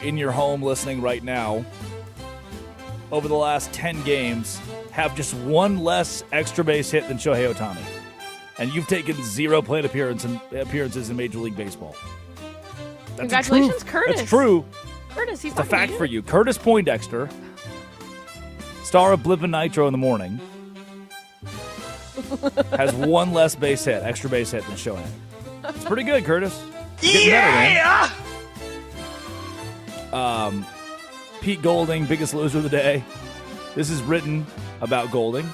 in your home listening right now, over the last 10 games, have just 1 less extra base hit than Shohei Ohtani. And you've taken 0 plate appearances in Major League Baseball. That's Congratulations, Curtis. That's true. Curtis, he's a fact for you. Curtis Poindexter, star of Blip and Nitro in the morning, has 1 less extra base hit than Shohei. It's pretty good, Curtis. You're getting better, man. Pete Golding, biggest loser of the day. This is written about Golding.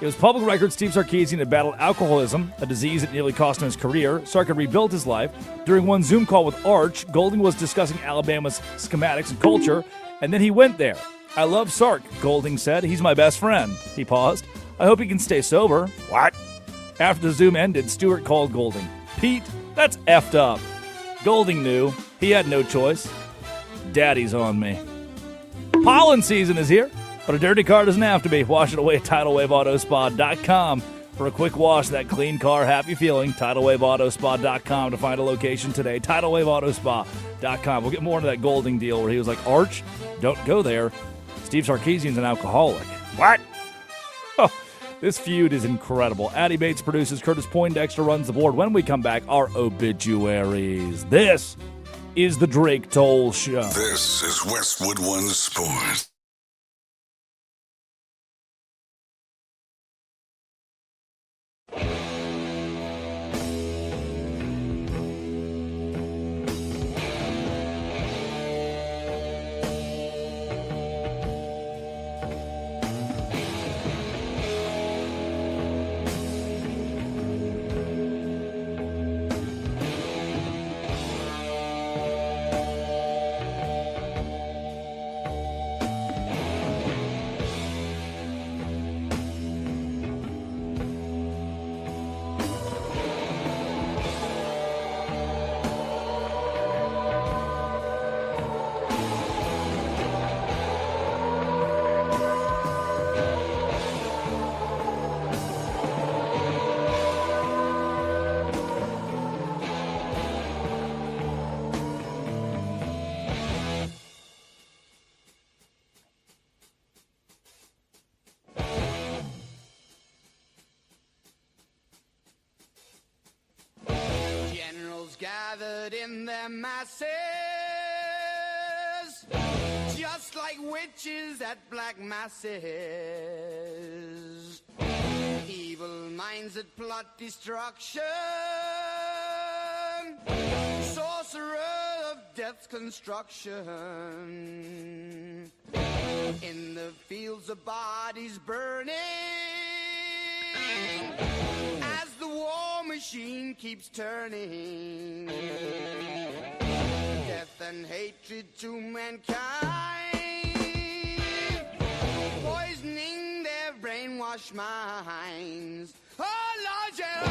It was public record Steve Sarkisian had battled alcoholism, a disease that nearly cost him his career. Sark had rebuilt his life. During one Zoom call with Arch, Golding was discussing Alabama's schematics and culture, and then he went there. I love Sark, Golding said. He's my best friend. He paused. I hope he can stay sober. What? After the Zoom ended, Stewart called Golding. Pete, that's effed up. Golding knew. He had no choice. Daddy's on me. Pollen season is here, but a dirty car doesn't have to be. Wash it away at TidalWaveAutoSpa.com. For a quick wash of that clean car, happy feeling, TidalWaveAutoSpa.com to find a location today. TidalWaveAutoSpa.com. We'll get more into that Golding deal where he was like, Arch, don't go there. Steve Sarkisian's an alcoholic. What? Oh, this feud is incredible. Addie Bates produces, Curtis Poindexter runs the board. When we come back, our obituaries. This is the Drake Toll Show. This is Westwood One Sports. Gathered in their masses, just like witches at black masses. Evil minds that plot destruction, sorcerer of death's construction. In the fields of bodies burning, as the war machine keeps turning, death and hatred to mankind, poisoning their brainwashed minds. Oh Lord, yeah.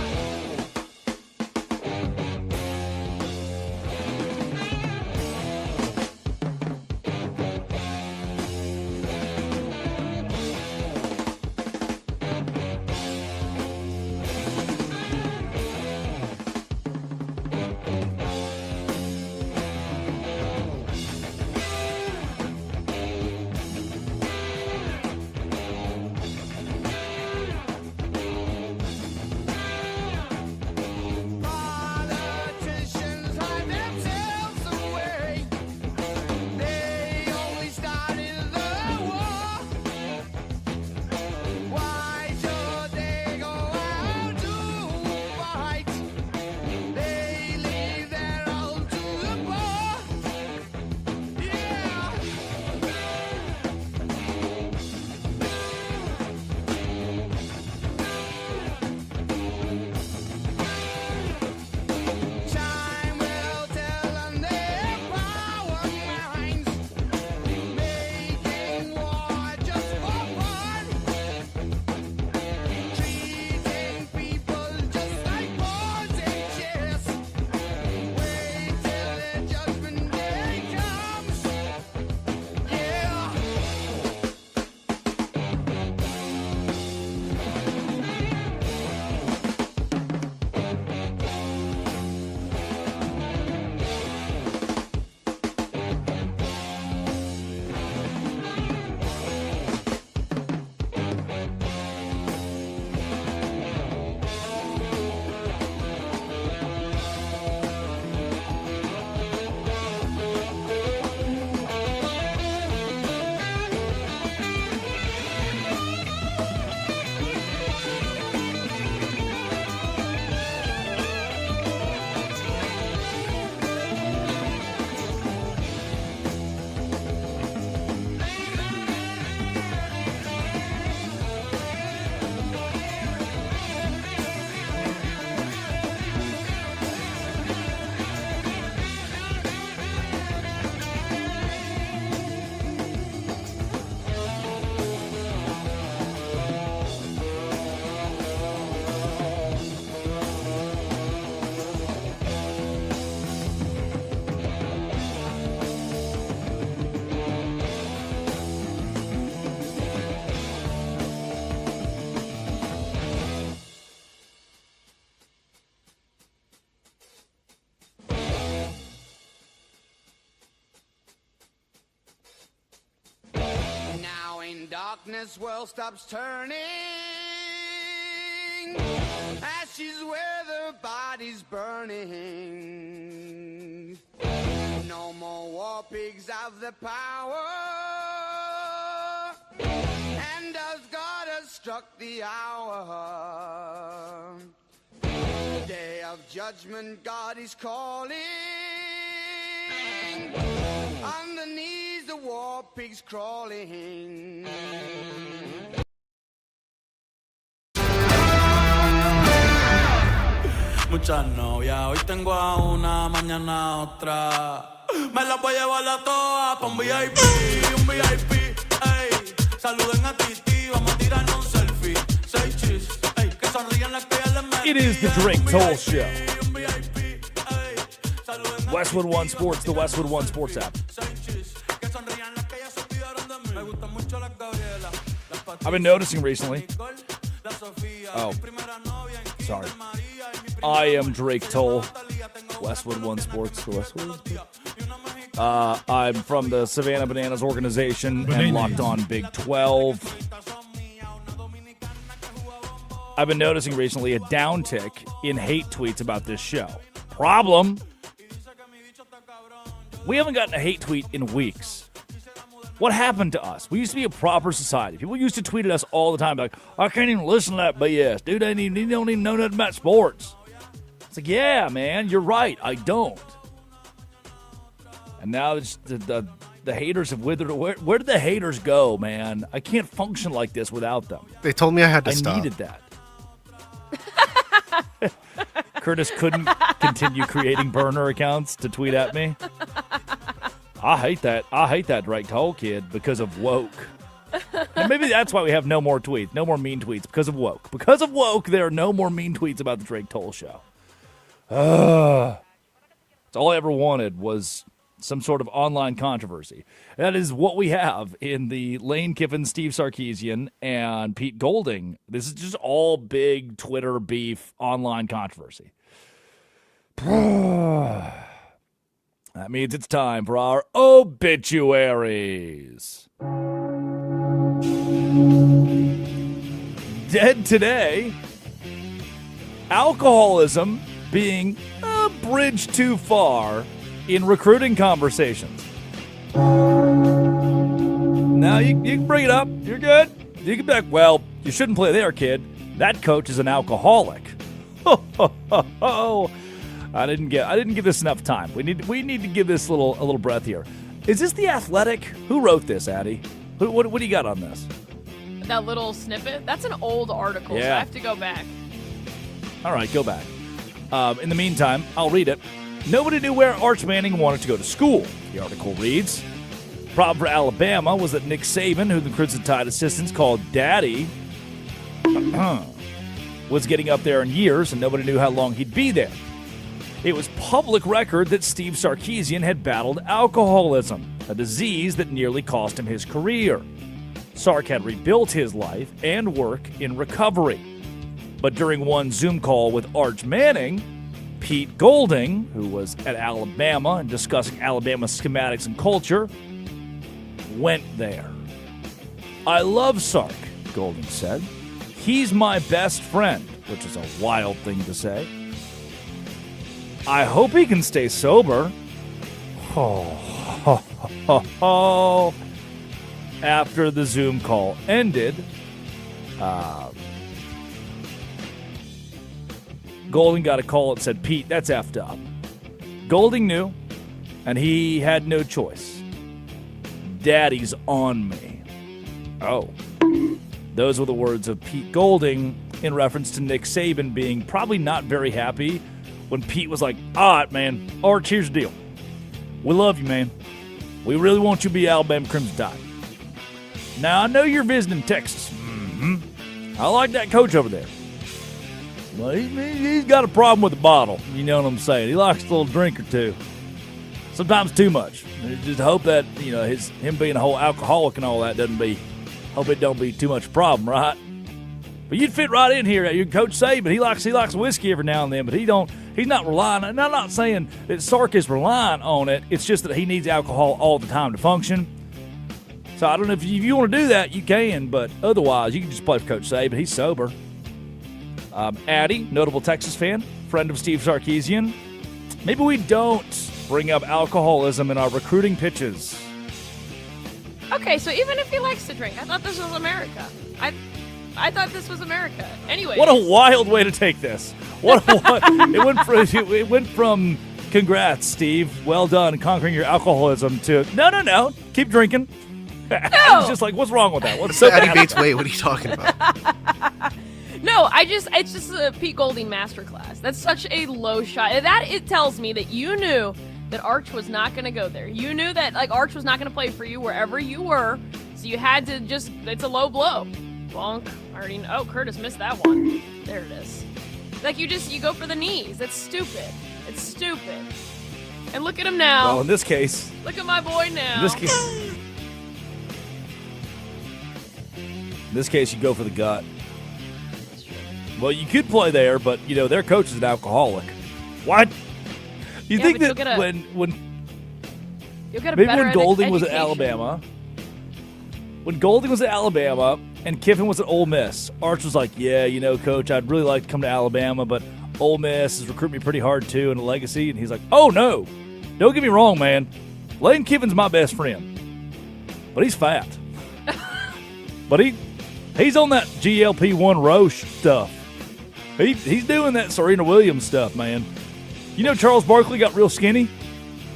When darkness world stops turning, ashes where the body's burning. No more war pigs have the power, and as God has struck the hour, day of judgment God is calling. On the knees the war pigs crawling. Muchas novias, hoy tengo a una, mañana a otra. Me las voy a llevar a todas pa' un VIP, ey. Saluden a Titi, vamos a tirarnos un selfie. Say cheese, ey. Que sonrían las que ya les metí. It is the Drake Toll Show. Westwood One Sports, the Westwood One Sports app. I've been noticing recently. Oh, sorry. I am Drake Toll. Westwood One Sports, the Westwood One Sports. I'm from the Savannah Bananas organization and locked on Big 12. I've been noticing recently a downtick in hate tweets about this show. Problem: we haven't gotten a hate tweet in weeks. What happened to us? We used to be a proper society. People used to tweet at us all the time, like, I can't even listen to that BS. Dude, they don't even know nothing about sports. It's like, yeah, man, you're right. I don't. And now it's the haters have withered. Where did the haters go, man? I can't function like this without them. They told me I had to stop. I needed that. Curtis couldn't continue creating burner accounts to tweet at me. I hate that. I hate that Drake Toll kid because of woke. And maybe that's why we have no more tweets, no more mean tweets, because of woke. Because of woke, there are no more mean tweets about the Drake Toll show. That's all I ever wanted was some sort of online controversy. That is what we have in the Lane Kiffin, Steve Sarkisian, and Pete Golding. This is just all big Twitter beef, online controversy. That means it's time for our obituaries. Dead today, alcoholism being a bridge too far in recruiting conversations. Now you can bring it up. You're good. You can be like, well, you shouldn't play there, kid. That coach is an alcoholic. I didn't give this enough time. We need to give this a little breath here. Is this The Athletic? Who wrote this, Addie? What do you got on this? That little snippet? That's an old article, so I have to go back. All right, go back. In the meantime, I'll read it. Nobody knew where Arch Manning wanted to go to school. The article reads, problem for Alabama was that Nick Saban, who the Crimson Tide assistants called Daddy, was getting up there in years, and nobody knew how long he'd be there. It was public record that Steve Sarkisian had battled alcoholism, a disease that nearly cost him his career. Sark had rebuilt his life and work in recovery. But during one Zoom call with Arch Manning, Pete Golding, who was at Alabama and discussing Alabama schematics and culture, went there. I love Sark, Golding said. He's my best friend, which is a wild thing to say. I hope he can stay sober. After the Zoom call ended, Golding got a call that said, Pete, that's effed up. Golding knew, and he had no choice. Daddy's on me. Oh. Those were the words of Pete Golding in reference to Nick Saban being probably not very happy when Pete was like, all right, man, Arch, here's the deal. We love you, man. We really want you to be Alabama Crimson Tide. Now, I know you're visiting Texas. I like that coach over there. Well, he's got a problem with the bottle. You know what I'm saying? He likes a little drink or two. Sometimes too much. I just hope that, him being a whole alcoholic and all that hope it don't be too much of a problem, right? But you'd fit right in here. Your coach Saban, he likes whiskey every now and then, but he's not relying. And I'm not saying that Sark is relying on it. It's just that he needs alcohol all the time to function. So I don't know if you want to do that, you can, but otherwise you can just play for Coach Saban. He's sober. Addie, notable Texas fan, friend of Steve Sarkisian. Maybe we don't bring up alcoholism in our recruiting pitches. Okay, so even if he likes to drink, I thought this was America. I thought this was America. Anyway. What a wild way to take this. It went from congrats, Steve, well done conquering your alcoholism to no, keep drinking. I was just like, what's wrong with that? What's so Addie bad? Bates, wait, what are you talking about? No, it's just a Pete Golding masterclass. That's such a low shot. It tells me that you knew that Arch was not going to go there. You knew that Arch was not going to play for you wherever you were, so you had to it's a low blow. Bonk. I already know. Oh, Curtis missed that one. There it is. You go for the knees. That's stupid. It's stupid. And look at him now. Well, in this case. Look at my boy now. In this case, you go for the gut. Well, you could play there, but, their coach is an alcoholic. What? You think that when you'll get a maybe better when Golding was at education. Alabama, and Kiffin was at Ole Miss, Arch was like, yeah, Coach, I'd really like to come to Alabama, but Ole Miss is recruiting me pretty hard, too, in a legacy. And he's like, oh, no. Don't get me wrong, man. Lane Kiffin's my best friend. But he's fat. But he's on that GLP-1 Roche stuff. He's doing that Serena Williams stuff, man. Charles Barkley got real skinny?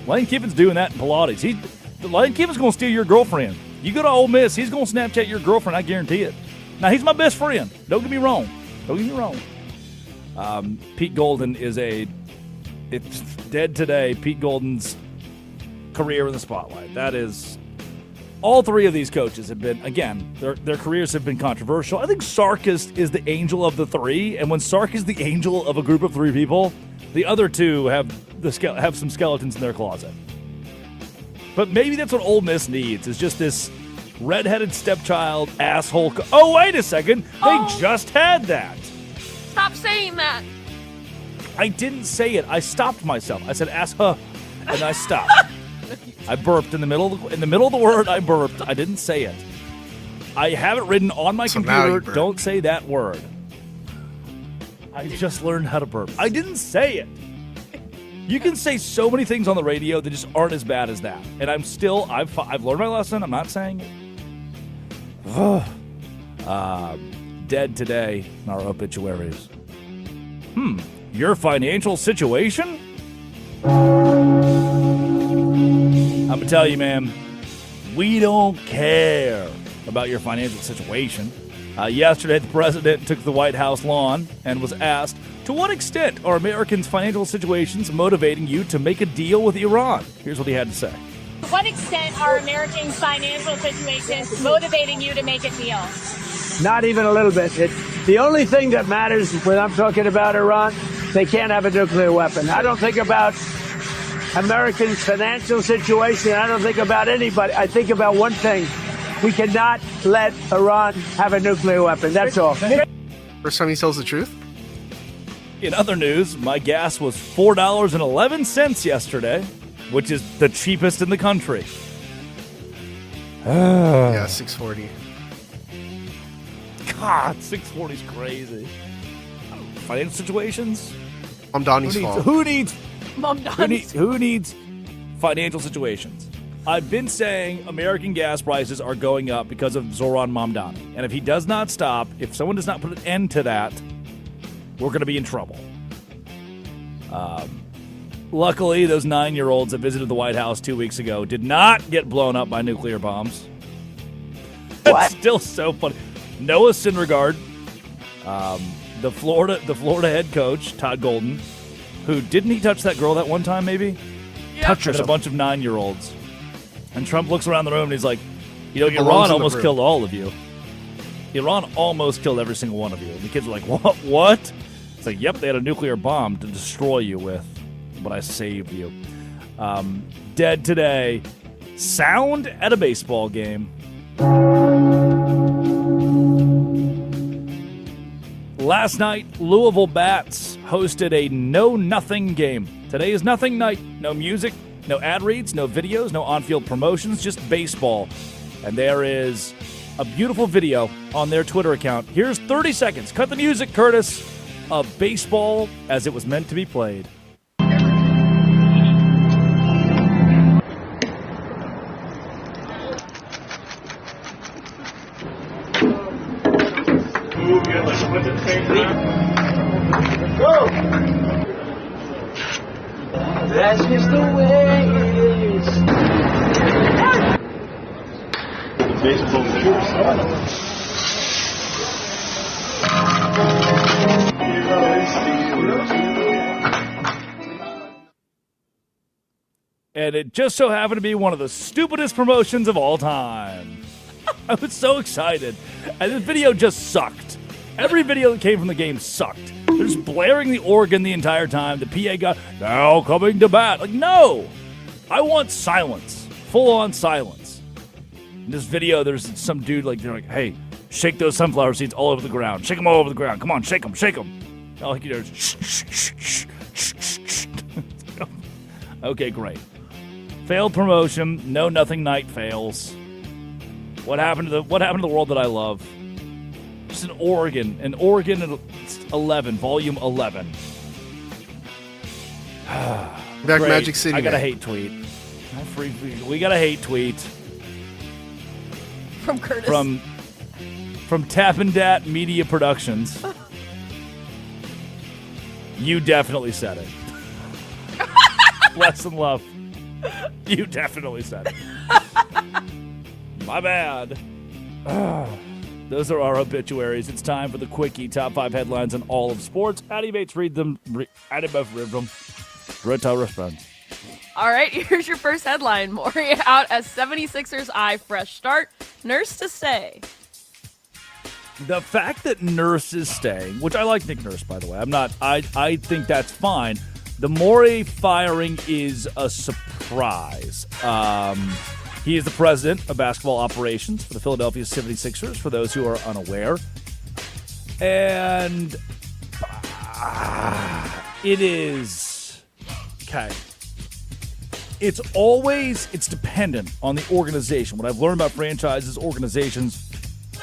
Lane Kiffin's doing that in Pilates. Lane Kiffin's going to steal your girlfriend. You go to Ole Miss, he's going to Snapchat your girlfriend, I guarantee it. Now, he's my best friend. Don't get me wrong. Pete Golden it's dead today. Pete Golden's career in the spotlight. That is, all three of these coaches have been, again, their careers have been controversial. I think Sark is the angel of the three, and when Sark is the angel of a group of three people, the other two have some skeletons in their closet. But maybe that's what Ole Miss needs, is just this redheaded stepchild asshole. Oh, wait a second. They just had that. Stop saying that. I didn't say it. I stopped myself. I said and I stopped. I burped in the middle of the word. I burped. I didn't say it. I have it written on my computer. Don't say that word. I just learned how to burp. I didn't say it. You can say so many things on the radio that just aren't as bad as that. And I've learned my lesson. I'm not saying it. Dead today in our obituaries. Your financial situation? I'm going to tell you, man, we don't care about your financial situation. Yesterday, the president took the White House lawn and was asked, to what extent are Americans' financial situations motivating you to make a deal with Iran? Here's what he had to say. To what extent are Americans' financial situations motivating you to make a deal? Not even a little bit. The only thing that matters when I'm talking about Iran, they can't have a nuclear weapon. I don't think about Americans' financial situation. I don't think about anybody. I think about one thing. We cannot let Iran have a nuclear weapon. That's all. First time he tells the truth? In other news, my gas was $4.11 yesterday, which is the cheapest in the country. Yeah, $6.40. God, $6.40 is crazy. Financial situations? Mom Donnie's fault. Who needs Mom Donnie's who needs financial situations? I've been saying American gas prices are going up because of Zoran Mamdani. And if he does not stop, if someone does not put an end to that, we're going to be in trouble. Luckily, those 9-year-olds that visited the White House 2 weeks ago did not get blown up by nuclear bombs. That's still so funny. Noah Syndergaard, the Florida head coach, Todd Golden, who didn't he touch that girl that one time maybe? Yep. Touched a bunch of 9-year-olds. And Trump looks around the room and he's like, Iran almost killed all of you. Iran almost killed every single one of you. And the kids are like, what? It's like, yep, they had a nuclear bomb to destroy you with, but I saved you. Dead today. Sound at a baseball game. Last night, Louisville Bats hosted a no-nothing game. Today is nothing night. No music, no ad reads, no videos, no on-field promotions, just baseball. And there is a beautiful video on their Twitter account. Here's 30 seconds. Cut the music, Curtis, of baseball as it was meant to be played. Go! That's just the way it is. And it just so happened to be one of the stupidest promotions of all time. I was so excited. And this video just sucked. Every video that came from the game sucked. They're just blaring the organ the entire time. The PA guy, now coming to bat. Like, no. I want silence. Full-on silence. In this video, there's some dude, like, they're like, hey, shake those sunflower seeds all over the ground. Shake them all over the ground. Come on, shake them, shake them. All you do is shh, shh, shh, shh, shh, shh. Okay, great. Failed promotion. No nothing night fails. What happened to the world that I love? Just an Oregon 11, volume 11. Back Great. Magic City. I got a man. hate tweet. We got a hate tweet From Curtis. From Tappendat Media Productions. You definitely said it. Less than love. You definitely said it. My bad. Those are our obituaries. It's time for the quickie top 5 headlines in all of sports. Addy Bates, read them. Addy Buff, read them. Rita responds. All right, here's your first headline. Morey out as 76ers eye fresh start. Nurse to stay. The fact that Nurse is staying, which I like Nick Nurse, by the way. I think that's fine. The Morey firing is a surprise. He is the president of basketball operations for the Philadelphia 76ers, for those who are unaware. And it is... Okay. It's dependent on the organization. What I've learned about franchises, organizations,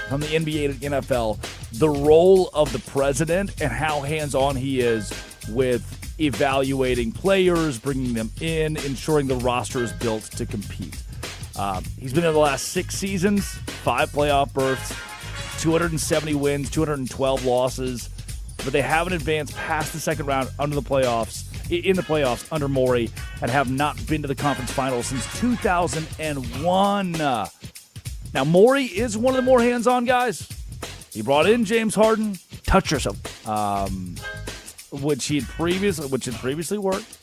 from the NBA to the NFL, the role of the president and how hands-on he is with evaluating players, bringing them in, ensuring the roster is built to compete. He's been in the last 6 seasons, 5 playoff berths, 270 wins, 212 losses, but they haven't advanced past the second round in the playoffs under Morey, and have not been to the conference finals since 2001. Now, Morey is one of the more hands-on guys. He brought in James Harden, touch yourself, which had previously worked.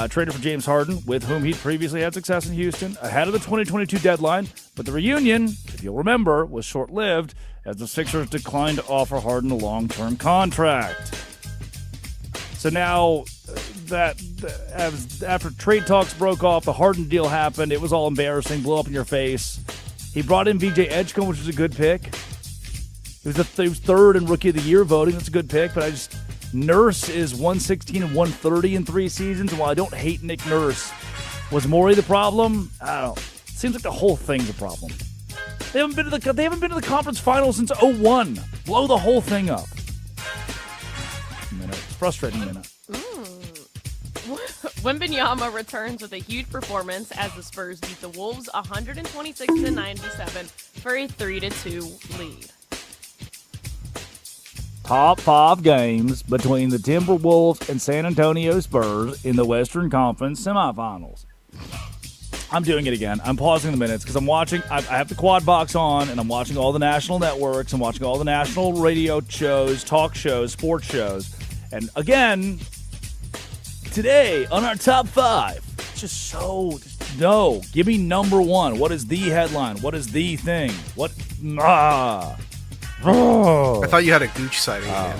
Traded for James Harden, with whom he'd previously had success in Houston, ahead of the 2022 deadline. But the reunion, if you'll remember, was short-lived as the Sixers declined to offer Harden a long-term contract. So now, after trade talks broke off, the Harden deal happened. It was all embarrassing, blew up in your face. He brought in VJ Edgecombe, which was a good pick. He was third in Rookie of the Year voting. That's a good pick, but Nurse is 116 and 130 in 3 seasons. And while I don't hate Nick Nurse, was Morey the problem? I don't know. It seems like the whole thing's a problem. They haven't been to the conference finals since 2001. Blow the whole thing up. It's frustrating minute. Wembanyama returns with a huge performance as the Spurs beat the Wolves 126-97 for a 3-2 lead. Top 5 games between the Timberwolves and San Antonio Spurs in the Western Conference semifinals. I'm doing it again. I'm pausing the minutes because I'm watching. I have the quad box on, and I'm watching all the national networks. I'm watching all the national radio shows, talk shows, sports shows. And again, today on our top 5, give me number 1. What is the headline? What is the thing? What? I thought you had a Gooch sighting again.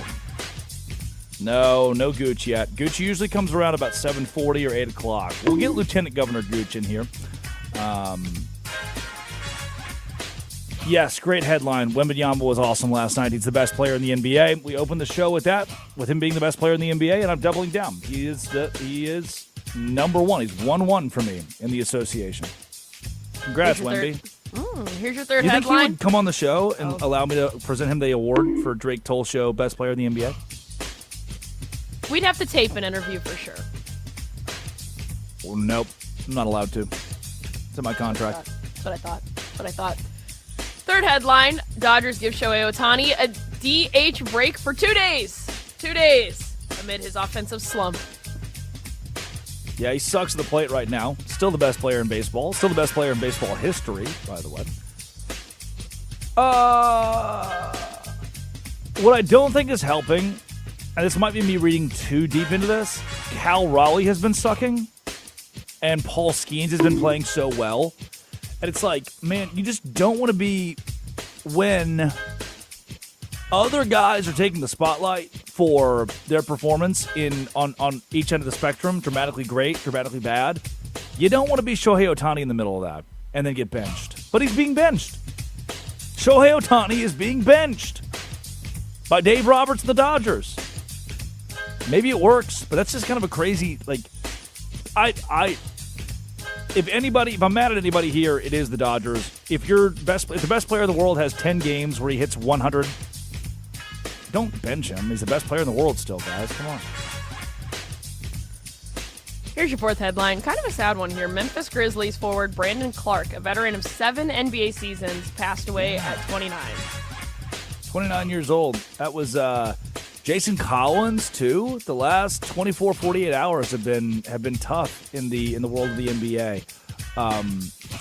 No Gooch yet. Gooch usually comes around about 7:40 or 8 o'clock. We'll get Lieutenant Governor Gooch in here. Yes, great headline. Wembanyama was awesome last night. He's the best player in the NBA. We opened the show with that, with him being the best player in the NBA, and I'm doubling down. He is number 1. He's 1-1 for me in the association. Congrats, Wemby. Here's your third You think he headline. would come on the show and allow me to present him the award for Drake Toll Show Best Player in the NBA? We'd have to tape an interview for sure. Well, nope. I'm not allowed to. It's in my contract. That's what I thought. Third headline, Dodgers give Shohei Ohtani a DH break for 2 days. 2 days amid his offensive slump. Yeah, he sucks at the plate right now. Still the best player in baseball. Still the best player in baseball history, by the way. What I don't think is helping, and this might be me reading too deep into this, Cal Raleigh has been sucking, and Paul Skeens has been playing so well. And it's like, man, you just don't want to be when other guys are taking the spotlight for their performance on each end of the spectrum, dramatically great, dramatically bad. You don't want to be Shohei Ohtani in the middle of that and then get benched. But he's being benched. Shohei Ohtani is being benched by Dave Roberts and the Dodgers. Maybe it works, but that's just kind of a crazy, like, if I'm mad at anybody here, it is the Dodgers. If the best player in the world has 10 games where he hits 100, don't bench him. He's the best player in the world still, guys. Come on. Here's your fourth headline. Kind of a sad one here. Memphis Grizzlies forward Brandon Clark, a veteran of 7 NBA seasons, passed away at 29. 29 years old. That was Jason Collins, too. The last 24, 48 hours have been tough in the world of the NBA.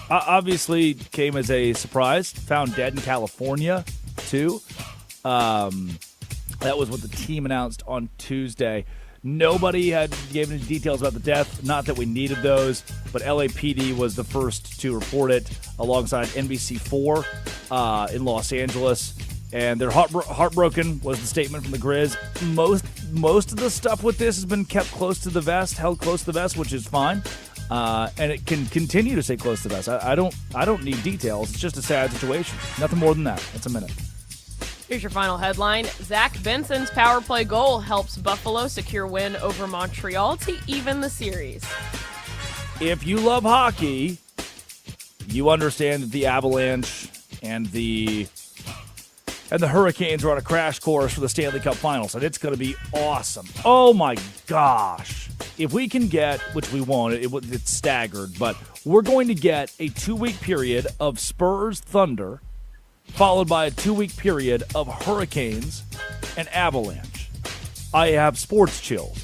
Obviously came as a surprise. Found dead in California, too. That was what the team announced on Tuesday. Nobody had given any details about the death. Not that we needed those, but LAPD was the first to report it alongside NBC4 in Los Angeles. And they're heartbroken was the statement from the Grizz. Most of the stuff with this has been kept close to the vest, held close to the vest, which is fine. And it can continue to stay close to the vest. I don't need details. It's just a sad situation. Nothing more than that. That's a minute. Here's your final headline. Zach Benson's power play goal helps Buffalo secure win over Montreal to even the series. If you love hockey, you understand that the Avalanche and the Hurricanes are on a crash course for the Stanley Cup Finals, and it's going to be awesome. Oh, my gosh. If we can get, which we won't, it's staggered, but we're going to get a 2-week period of Spurs Thunder, followed by a 2-week period of Hurricanes and Avalanche. I have sports chills.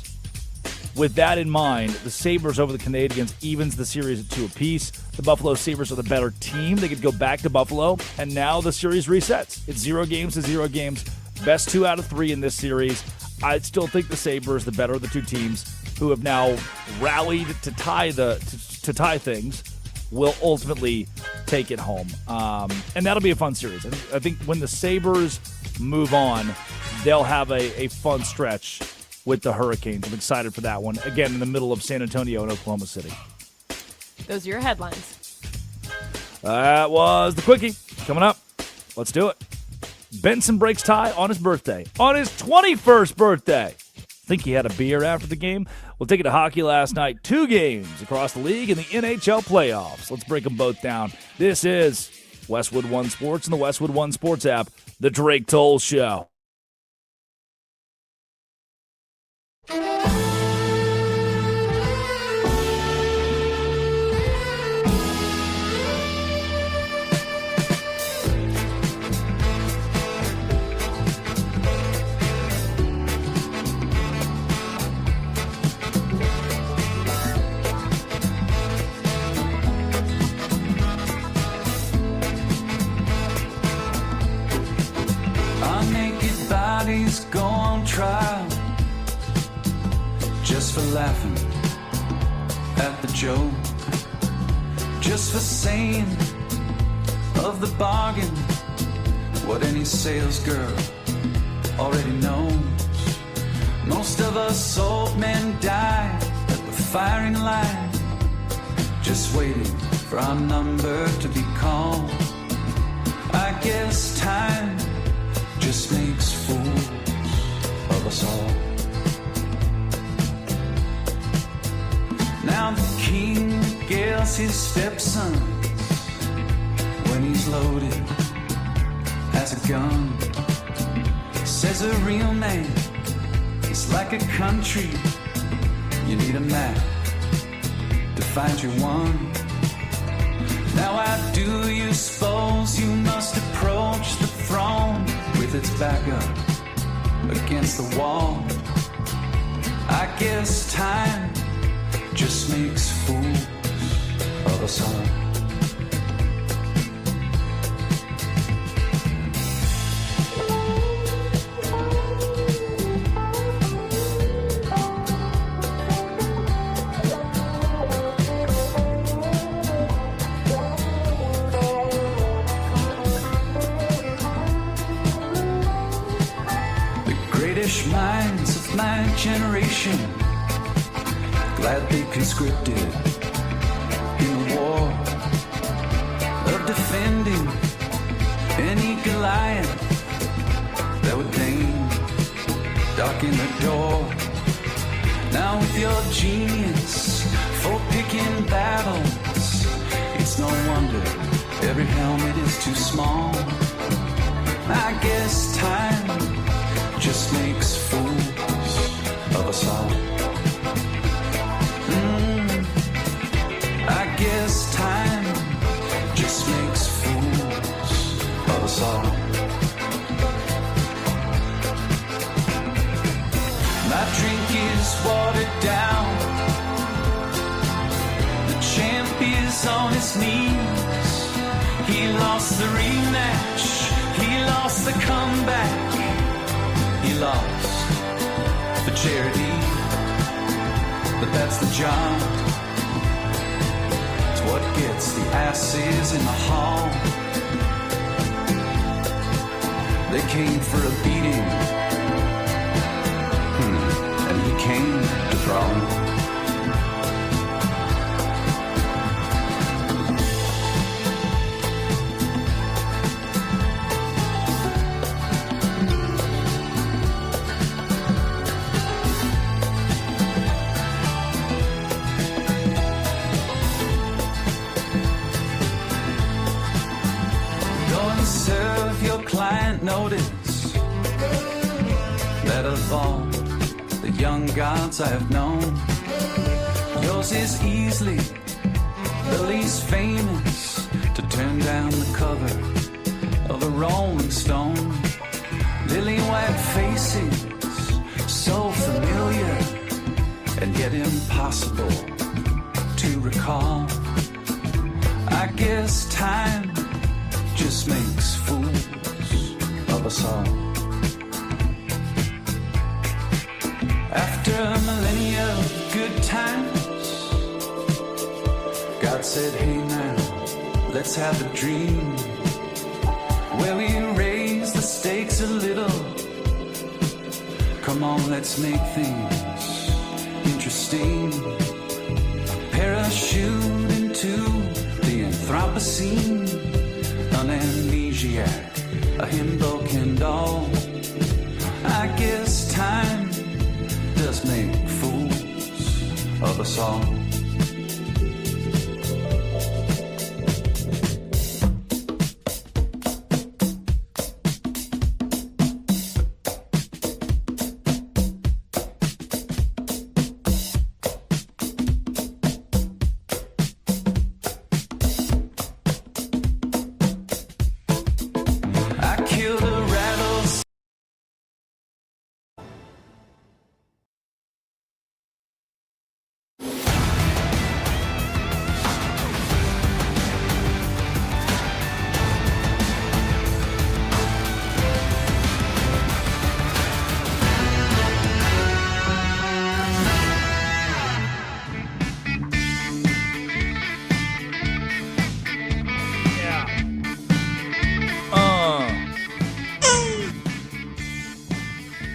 With that in mind, the Sabres over the Canadiens evens the series at 2 apiece. The Buffalo Sabres are the better team. They could go back to Buffalo, and now the series resets. It's 0 games to 0 games. Best 2 out of 3 in this series. I still think the Sabres, the better of the two teams, who have now rallied to tie things, will ultimately take it home. And that'll be a fun series. I think when the Sabres move on, they'll have a fun stretch with the Hurricanes. I'm excited for that one. Again, in the middle of San Antonio and Oklahoma City. Those are your headlines. That was the Quickie. Coming up, let's do it. Benson breaks tie on his birthday. On his 21st birthday. Think he had a beer after the game? We'll take it to hockey last night. 2 games across the league in the NHL playoffs. Let's break them both down. This is Westwood One Sports and the Westwood One Sports app, The Drake Toll Show. Go on trial just for laughing at the joke, just for saying of the bargain what any sales girl already knows. Most of us old men die at the firing line, just waiting for our number to be called. I guess time just makes fools of us all. Now the king regales his stepson when loaded as a gun. Says a real man is like a country. You need a map to find your one. Now I do you suppose you must approach the throne with its back up against the wall. I guess time just makes fools of us all. Minds of my generation gladly conscripted in the war of defending any Goliath that would deign darken the door. Now with your genius for picking battles, it's no wonder every helmet is too small. I guess time just makes fools of us all. I guess time just makes fools of us all. My drink is watered down. The champ is on his knees. He lost the rematch. He lost the comeback. He lost for charity, but that's the job. It's what gets the asses in the hall. They came for a beating, and he came to brawl. Notice that of all the young gods I have known, yours is easily the least famous to turn down the cover of a Rolling Stone. Lily white faces, so familiar and yet impossible to recall. I guess time just makes fools of us all. After a millennia of good times, God said, hey now, let's have a dream where we raise the stakes a little. Come on, let's make things interesting. Parachute into the Anthropocene, an amnesiac, a himbo can doll. I guess time does make fools of us all.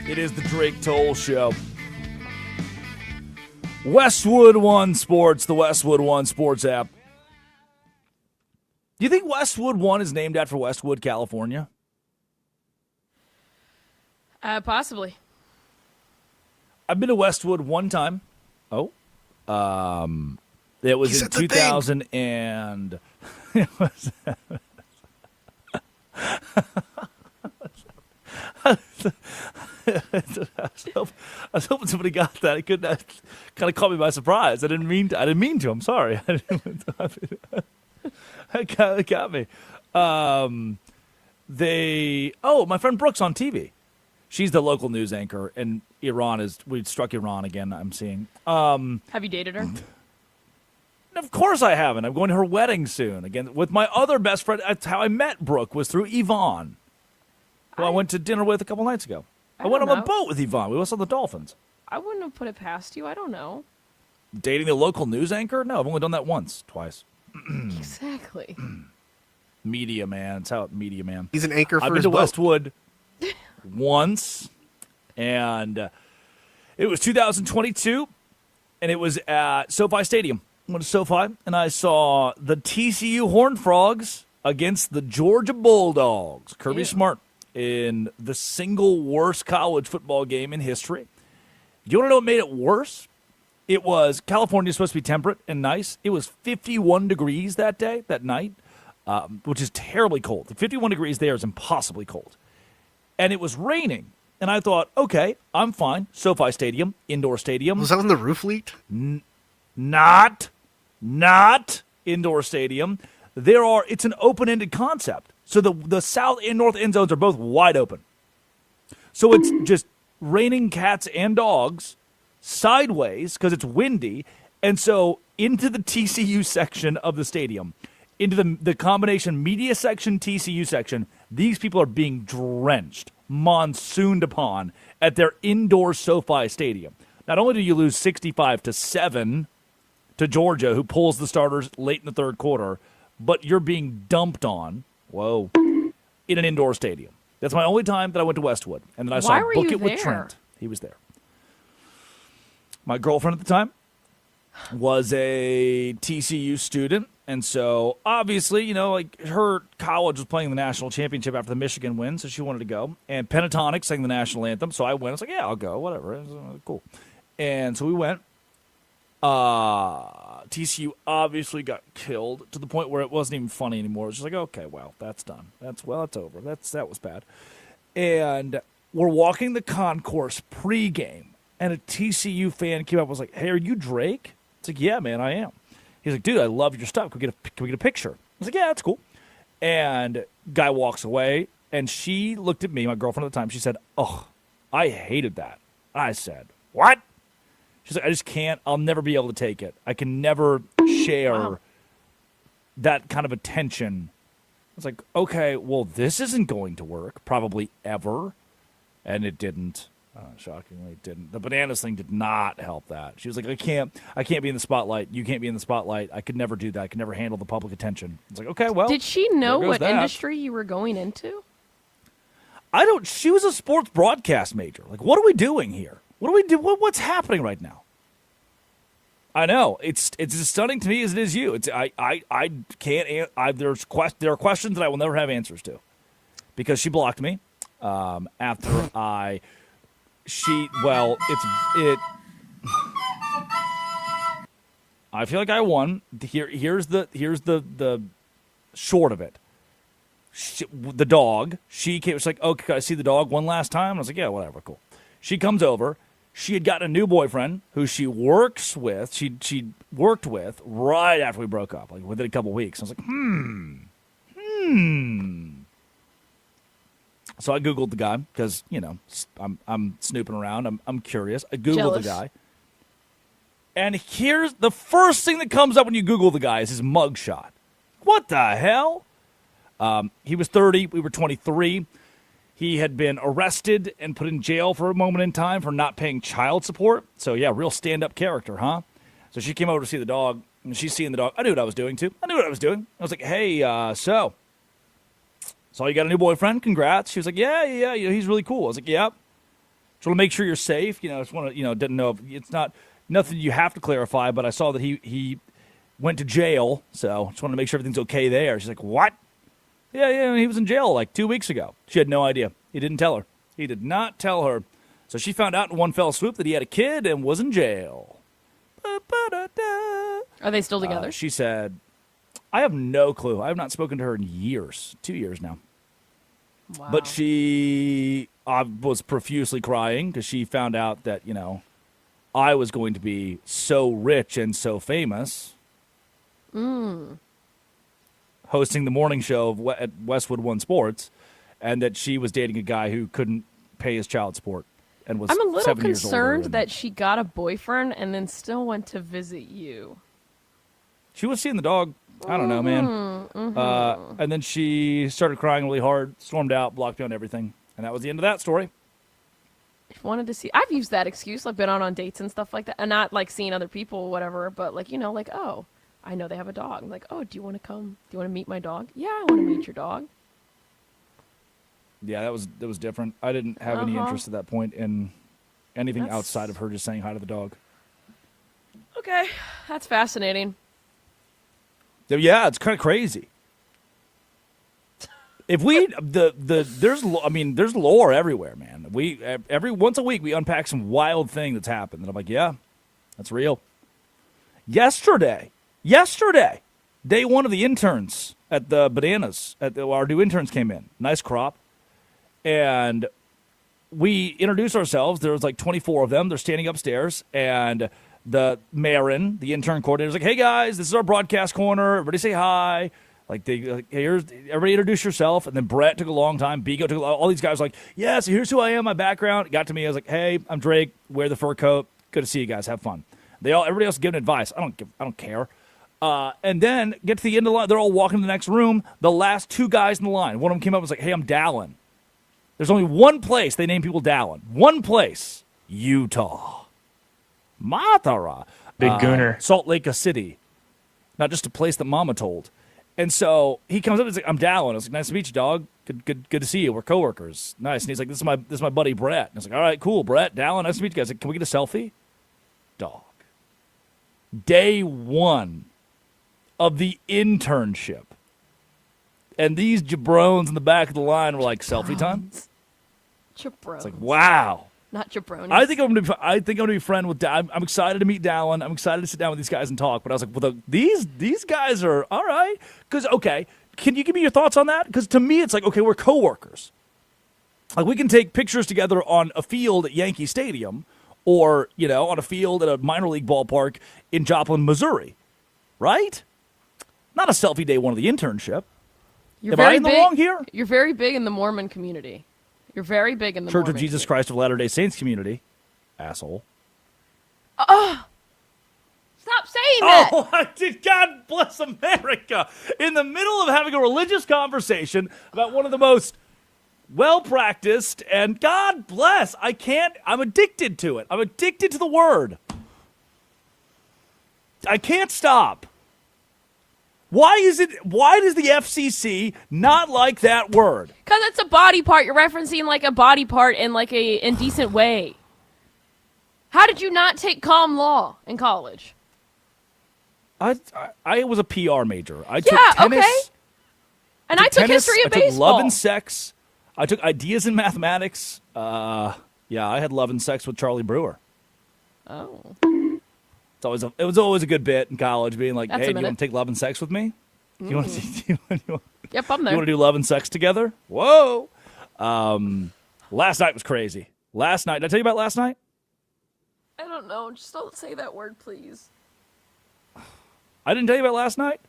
It is the Drake Toll Show. Westwood One Sports, the Westwood One Sports app. Do you think Westwood One is named after Westwood, California? Possibly. I've been to Westwood one time. Oh. It was in 2000 and... I was hoping somebody got that. It could kind of caught me by surprise. I didn't mean to. I'm sorry. It got me. My friend Brooke's on TV. She's the local news anchor, and we struck Iran again, I'm seeing. Have you dated her? Of course I haven't. I'm going to her wedding soon. Again, with my other best friend. That's how I met Brooke, was through Yvonne, who I went to dinner with a couple nights ago. I went on a boat with Yvonne. We saw the dolphins. I wouldn't have put it past you. I don't know. Dating the local news anchor? No, I've only done that twice. Exactly. Media man. It's how media man. He's an anchor for I've been his to boat. Westwood once, and it was 2022, and it was at SoFi Stadium. I went to SoFi, and I saw the TCU Horned Frogs against the Georgia Bulldogs. Kirby Smart in the single worst college football game in history. Do you want to know what made it worse? It was California's supposed to be temperate and nice. It was 51 degrees that night, which is terribly cold. 51 degrees there is impossibly cold. And it was raining. And I thought, okay, I'm fine. SoFi Stadium, indoor stadium. Was that when the roof leaked? Not indoor stadium. It's an open-ended concept. So the south and north end zones are both wide open. So it's just raining cats and dogs sideways because it's windy. And so into the TCU section of the stadium, into the combination media section, TCU section, these people are being drenched, monsooned upon at their indoor SoFi Stadium. Not only do you lose 65-7 to Georgia, who pulls the starters late in the third quarter, but you're being dumped on, in an indoor stadium. That's my only time that I went to Westwood. And then I saw Book It with Trent. He was there. My girlfriend at the time was a TCU student. And so, obviously, her college was playing the national championship after the Michigan win, so she wanted to go. And Pentatonic sang the national anthem, so I went. I was like, yeah, I'll go, whatever. It was, cool. And so we went. TCU obviously got killed to the point where it wasn't even funny anymore. It was just like, okay, well, that's done. That's over. That was bad. And we're walking the concourse pregame, and a TCU fan came up and was like, hey, are you Drake? It's like, yeah, man, I am. He's like, dude, I love your stuff. Can we get a picture? I was like, yeah, that's cool. And guy walks away, and she looked at me, my girlfriend at the time. She said, oh, I hated that. I said, what? She's like, I just can't. I'll never be able to take it. I can never share that kind of attention. I was like, okay, well, this isn't going to work, probably ever. And it didn't. Shockingly, it didn't. The bananas thing did not help that. She was like, I can't be in the spotlight. You can't be in the spotlight. I could never do that. I could never handle the public attention. It's like, okay, well. Did she know what industry you were going into? She was a sports broadcast major. Like, what are we doing here? What do we do? What's happening right now? I know it's as stunning to me as it is you. I can't. There are questions that I will never have answers to, because she blocked me after I. I feel like I won. Here's the short of it. The dog. She came. It's like, okay, can I see the dog one last time? I was like, yeah, whatever, cool. She comes over. She had gotten a new boyfriend who she works with. She worked with right after we broke up, like within a couple weeks. I was like, So I Googled the guy because, I'm snooping around. I'm curious. I Googled the guy. And here's the first thing that comes up when you Google the guy is his mugshot. What the hell? He was 30. We were 23. He had been arrested and put in jail for a moment in time for not paying child support. So, yeah, real stand-up character, huh? So she came over to see the dog, and she's seeing the dog. I knew what I was doing, too. I was like, hey, so you got a new boyfriend? Congrats. She was like, yeah, he's really cool. I was like, yep. Just want to make sure you're safe. Just want to, didn't know if it's not nothing you have to clarify, but I saw that he went to jail, so just wanted to make sure everything's okay there. She's like, what? Yeah, he was in jail like 2 weeks ago. She had no idea. He didn't tell her. He did not tell her. So she found out in one fell swoop that he had a kid and was in jail. Are they still together? She said, I have no clue. I have not spoken to her in years. 2 years now. Wow. But she was profusely crying because she found out that, I was going to be so rich and so famous. Hosting the morning show at Westwood One Sports, and that she was dating a guy who couldn't pay his child support and was I'm a little 7 years older concerned and that she got a boyfriend and then still went to visit you. she was seeing the dog. I don't know, man. And then she started crying really hard, stormed out, blocked me on everything, and that was the end of that story. If you wanted to see, I've used that excuse, like been on dates and stuff like that, and not like seeing other people or whatever, but like, oh, I know they have a dog. I'm like, oh, do you want to come? Do you want to meet my dog? Yeah, I want to meet your dog. Yeah, that was different. I didn't have any interest at that point in anything outside of her just saying hi to the dog. Okay, that's fascinating. Yeah, it's kind of crazy. If we there's lore everywhere, man. Every once a week we unpack some wild thing that's happened, and I'm like, yeah, that's real. Yesterday, day one of the interns at the Bananas, our new interns came in. Nice crop. And we introduced ourselves. There was like 24 of them. They're standing upstairs. And the Marin, the intern coordinator, was like, hey, guys, this is our broadcast corner. Everybody say hi. Here's everybody introduce yourself. And then Brett took a long time. Bigo took all these guys were like, yeah, so here's who I am, my background. It got to me. I was like, hey, I'm Drake. Wear the fur coat. Good to see you guys. Have fun. Everybody else giving advice. I don't care. And then get to the end of the line. They're all walking to the next room. The last two guys in the line. One of them came up and was like, hey, I'm Dallin. There's only one place they name people Dallin. One place. Utah. Matara. Big Gooner. Salt Lake City. Not just a place that Mama told. And so he comes up and he's like, I'm Dallin. I was like, nice to meet you, dog. Good to see you. We're coworkers. Nice. And he's like, this is my buddy Brett. And I was like, all right, cool, Brett, Dallin, nice to meet you guys. Like, can we get a selfie? Dog. Day one of the internship. And these jabrones in the back of the line were like, selfie time? Jabrones. It's like, wow. Not jabrones. I think I'm gonna be friend with Dallin. I'm excited to meet Dallin. I'm excited to sit down with these guys and talk. But I was like, well, these guys are all right. Because, okay, can you give me your thoughts on that? Because to me, it's like, okay, we're coworkers. Like, we can take pictures together on a field at Yankee Stadium or, on a field at a minor league ballpark in Joplin, Missouri. Right? Not a selfie day one of the internship. Am I in the wrong here? You're very big in the Mormon community. You're very big in the Church Mormon of Jesus community. Christ of Latter-day Saints community. Asshole. Stop saying that. Oh, I did. God bless America. In the middle of having a religious conversation about one of the most well-practiced, and God bless, I'm addicted to it. I'm addicted to the word. I can't stop. Why does the FCC not like that word? Because it's a body part. You're referencing like a body part in like a indecent way. How did you not take common law in college? I was a PR major. I took tennis. Okay. And I took history of baseball. I took love and sex. I took ideas in mathematics. I had love and sex with Charlie Brewer. Oh. It was always a good bit in college, being like, That's hey, a do you want minute. to take love and sex with me? Do you want to? Yep, I'm there. You want to do love and sex together? Whoa! Last night was crazy. Last night, did I tell you about last night? I don't know. Just don't say that word, please. I didn't tell you about last night?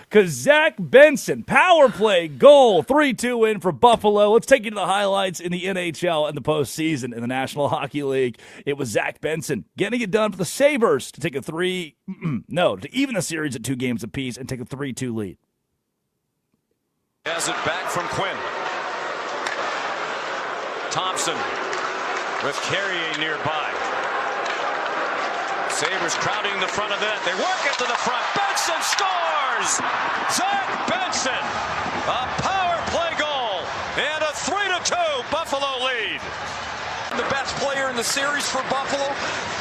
Because Zach Benson, power play goal, 3-2 win for Buffalo. Let's take you to the highlights in the NHL and the postseason in the National Hockey League. It was Zach Benson getting it done for the Sabres to take to even the series at 2 games apiece and take a 3-2 lead. Has it back from Quinn. Thompson with Carrier nearby. Sabres crowding the front of the net. They work it to the front. Benson scores! Zach Benson! A power play goal! And a 3-2 Buffalo lead. The best player in the series for Buffalo,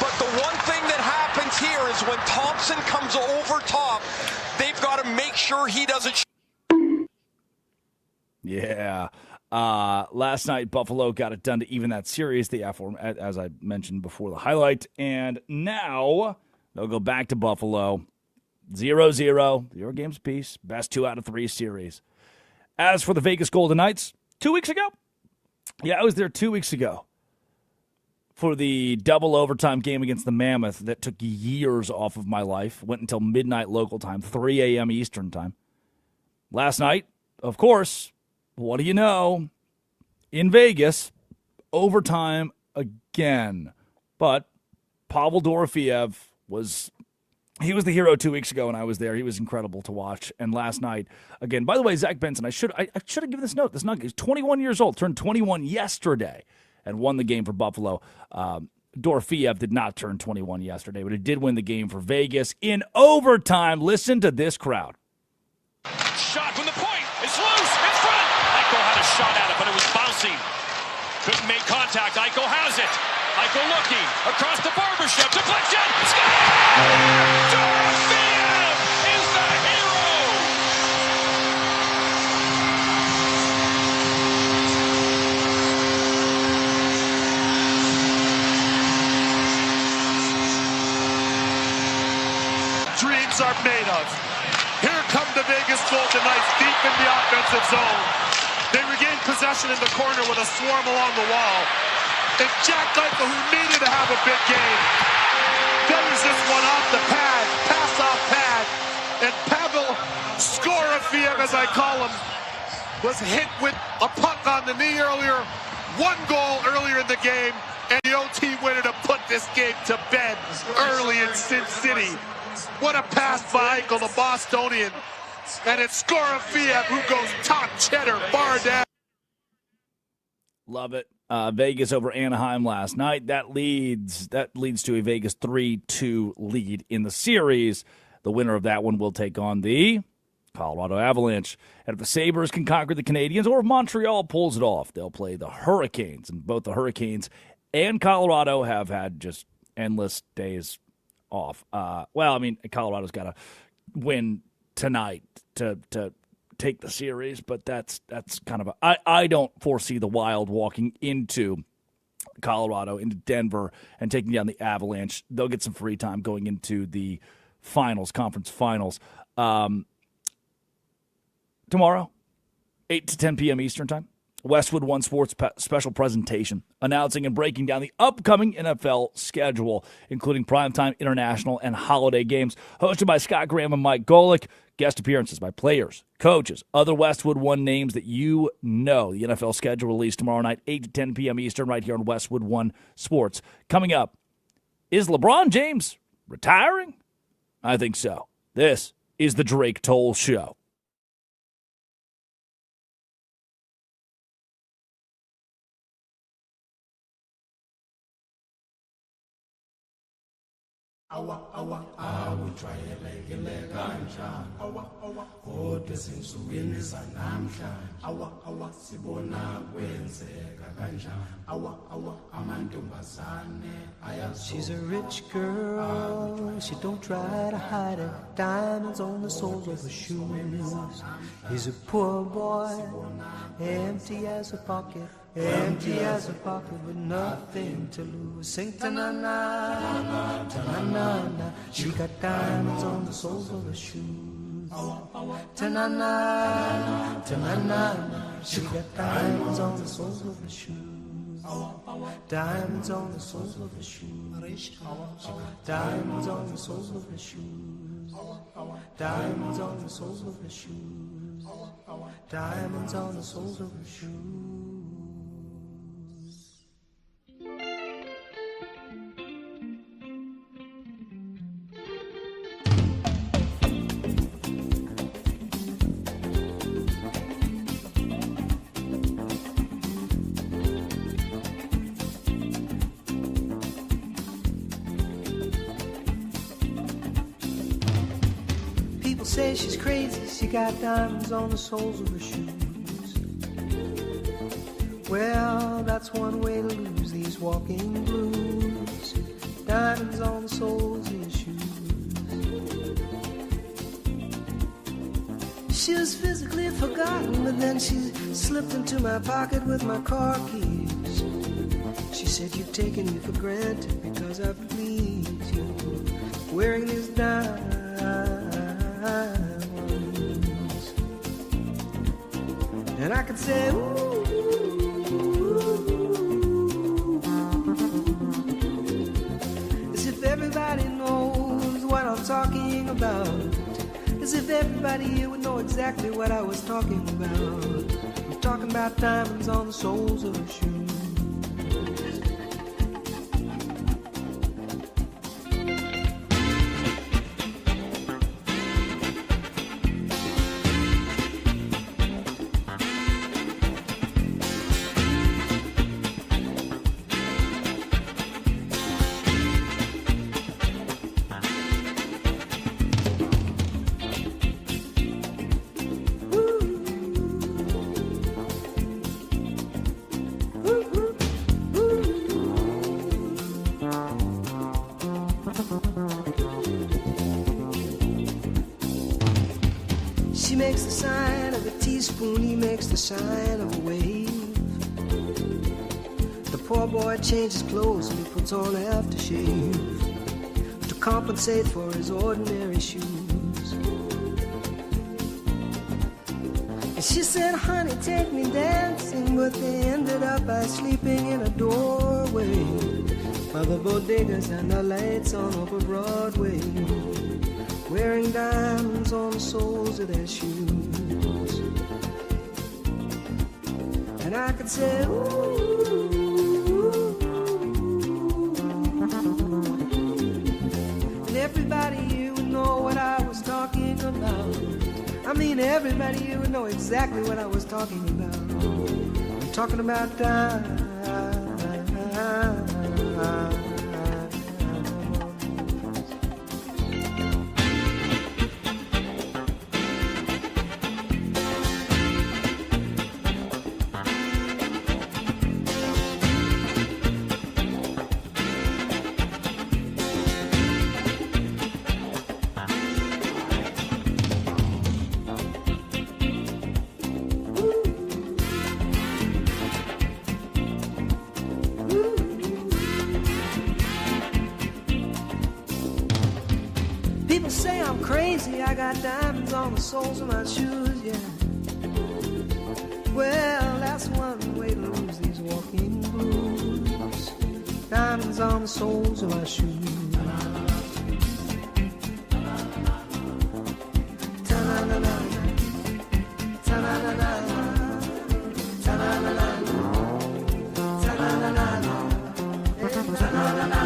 but the one thing that happens here is when Thompson comes over top, they've got to make sure he doesn't... Yeah. Last night, Buffalo got it done to even that series, as I mentioned before the highlight. And now they'll go back to Buffalo. 0-0. 0 games apiece. Best 2 out of 3 series. As for the Vegas Golden Knights, 2 weeks ago? Yeah, I was there 2 weeks ago for the double overtime game against the Mammoth that took years off of my life. Went until midnight local time, 3 a.m. Eastern time. Last night, of course, what do you know? In Vegas, overtime again. But Pavel Dorofeev was the hero 2 weeks ago, and I was there. He was incredible to watch. And last night, again, by the way, Zach Benson, I should have given this note. He's 21 years old, turned 21 yesterday, and won the game for Buffalo. Dorofeev did not turn 21 yesterday, but he did win the game for Vegas in overtime. Listen to this crowd. Shot from the point. It's loose. It's front. Eichel had a shot at it, but it was bouncing. Couldn't make contact. Eichel has it. Eichel looking across the barbershop. Deflection. Score! Dorofeev is the hero. Dreams are made of. Here come the Vegas Golden Knights deep in the offensive zone. They regain possession in the corner with a swarm along the wall. And Jack Eichel, who needed to have a big game, fires this one off the pad, pass off pad. And Pavel Dorofeev, as I call him, was hit with a puck on the knee earlier. 1 goal earlier in the game, and the OT winner to put this game to bed early in Sin City. What a pass by Eichel, the Bostonian. And it's Dorofeev who goes top cheddar, bar down. Love it. Vegas over Anaheim last night. That leads to a Vegas 3-2 lead in the series. The winner of that one will take on the Colorado Avalanche. And if the Sabres can conquer the Canadiens, or if Montreal pulls it off, they'll play the Hurricanes. And both the Hurricanes and Colorado have had just endless days off. Colorado's got to win tonight to take the series, but that's kind of I don't foresee the Wild walking into Colorado, into Denver, and taking down the Avalanche. They'll get some free time going into the conference finals. Tomorrow, 8 to 10 p.m. Eastern time, Westwood One Sports special presentation announcing and breaking down the upcoming NFL schedule, including primetime, international, and holiday games, hosted by Scott Graham and Mike Golick. Guest appearances by players, coaches, other Westwood One names that you know. The NFL schedule released tomorrow night, 8 to 10 p.m. Eastern, right here on Westwood One Sports. Coming up, is LeBron James retiring? I think so. This is the Drake Toll Show. She's a rich girl, she don't try to hide it. Diamonds on the soles of her shoes. He's a poor boy, empty as a pocket. Empty as a pocket with nothing to lose. Sing ta-na-na, ta-na-na-na. She got diamonds on the soles of her shoes. Ta-na-na, ta-na-na-na. She got diamonds on the soles of her shoes. Diamonds on the soles of her shoes. Diamonds on the soles of her shoes. Diamonds on the soles of her shoes. Diamonds on the soles of her shoes. Say she's crazy, she got diamonds on the soles of her shoes. Well, that's one way to lose these walking blues. Diamonds on the soles of your shoes. She was physically forgotten, but then she slipped into my pocket with my car keys. She said, you've taken me for granted because I please you. Wearing these diamonds. And I could say, ooh, everybody here would know exactly what I was talking about. I'm talking about diamonds on the soles of her shoes. She makes the sign of a teaspoon, he makes the sign of a wave. The poor boy changes clothes and he puts on aftershave to compensate for his ordinary shoes. And she said, honey, take me dancing, but they ended up by sleeping in a doorway by the bodegas and the lights on over Broadway, wearing diamonds on the soles of their shoes. And I could say, ooh, and everybody here would know what I was talking about. I mean, everybody here would know exactly what I was talking about. I'm talking about diamonds. People say I'm crazy, I got diamonds on the soles of my shoes, yeah. Well, that's one way to lose these walking blues. Diamonds on the soles of my shoes. Ta-na-na-na, ta-na-na-na, ta-na-na-na, ta-na-na-na, ta-na-na-na.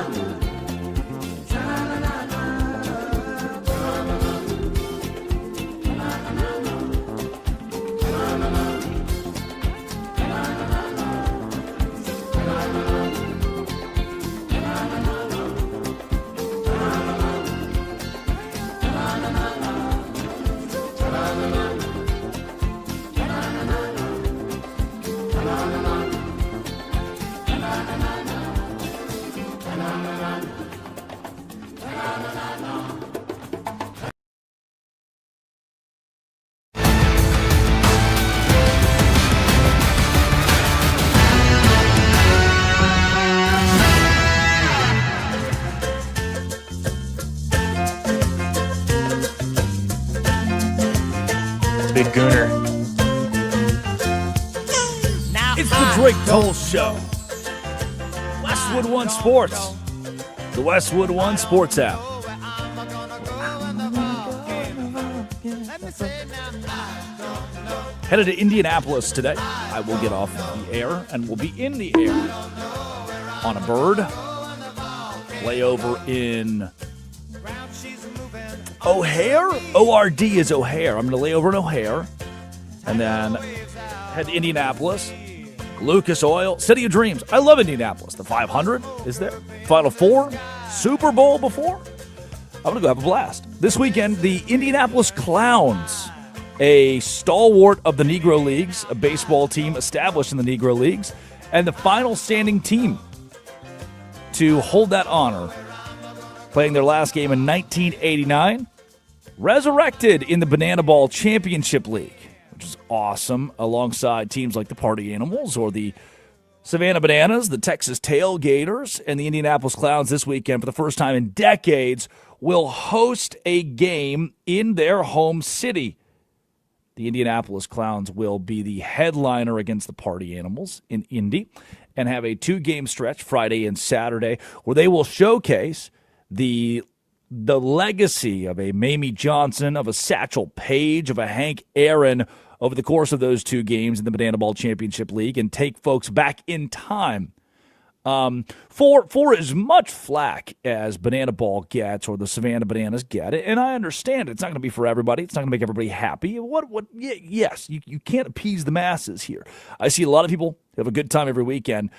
Big Gooner. It's the Drake Toll Show. Westwood One Sports. The Westwood One Sports app. Headed to Indianapolis today. I will get off the air and will be in the air on a bird. Layover in O'Hare? ORD is O'Hare. I'm going to lay over in O'Hare and then head to Indianapolis. Lucas Oil, City of Dreams. I love Indianapolis. The 500 is there. Final Four, Super Bowl before. I'm going to go have a blast. This weekend, the Indianapolis Clowns, a stalwart of the Negro Leagues, a baseball team established in the Negro Leagues, and the final standing team to hold that honor, playing their last game in 1989, resurrected in the Banana Ball Championship League, which is awesome, alongside teams like the Party Animals or the Savannah Bananas, the Texas Tailgaters, and the Indianapolis Clowns this weekend, for the first time in decades, will host a game in their home city. The Indianapolis Clowns will be the headliner against the Party Animals in Indy and have a 2-game stretch, Friday and Saturday, where they will showcase the the legacy of a Mamie Johnson, of a Satchel Paige, of a Hank Aaron over the course of those two games in the Banana Ball Championship League and take folks back in time. For as much flack as Banana Ball gets or the Savannah Bananas get, and I understand it's not going to be for everybody. It's not going to make everybody happy. Yes, you can't appease the masses here. I see a lot of people have a good time every weekend.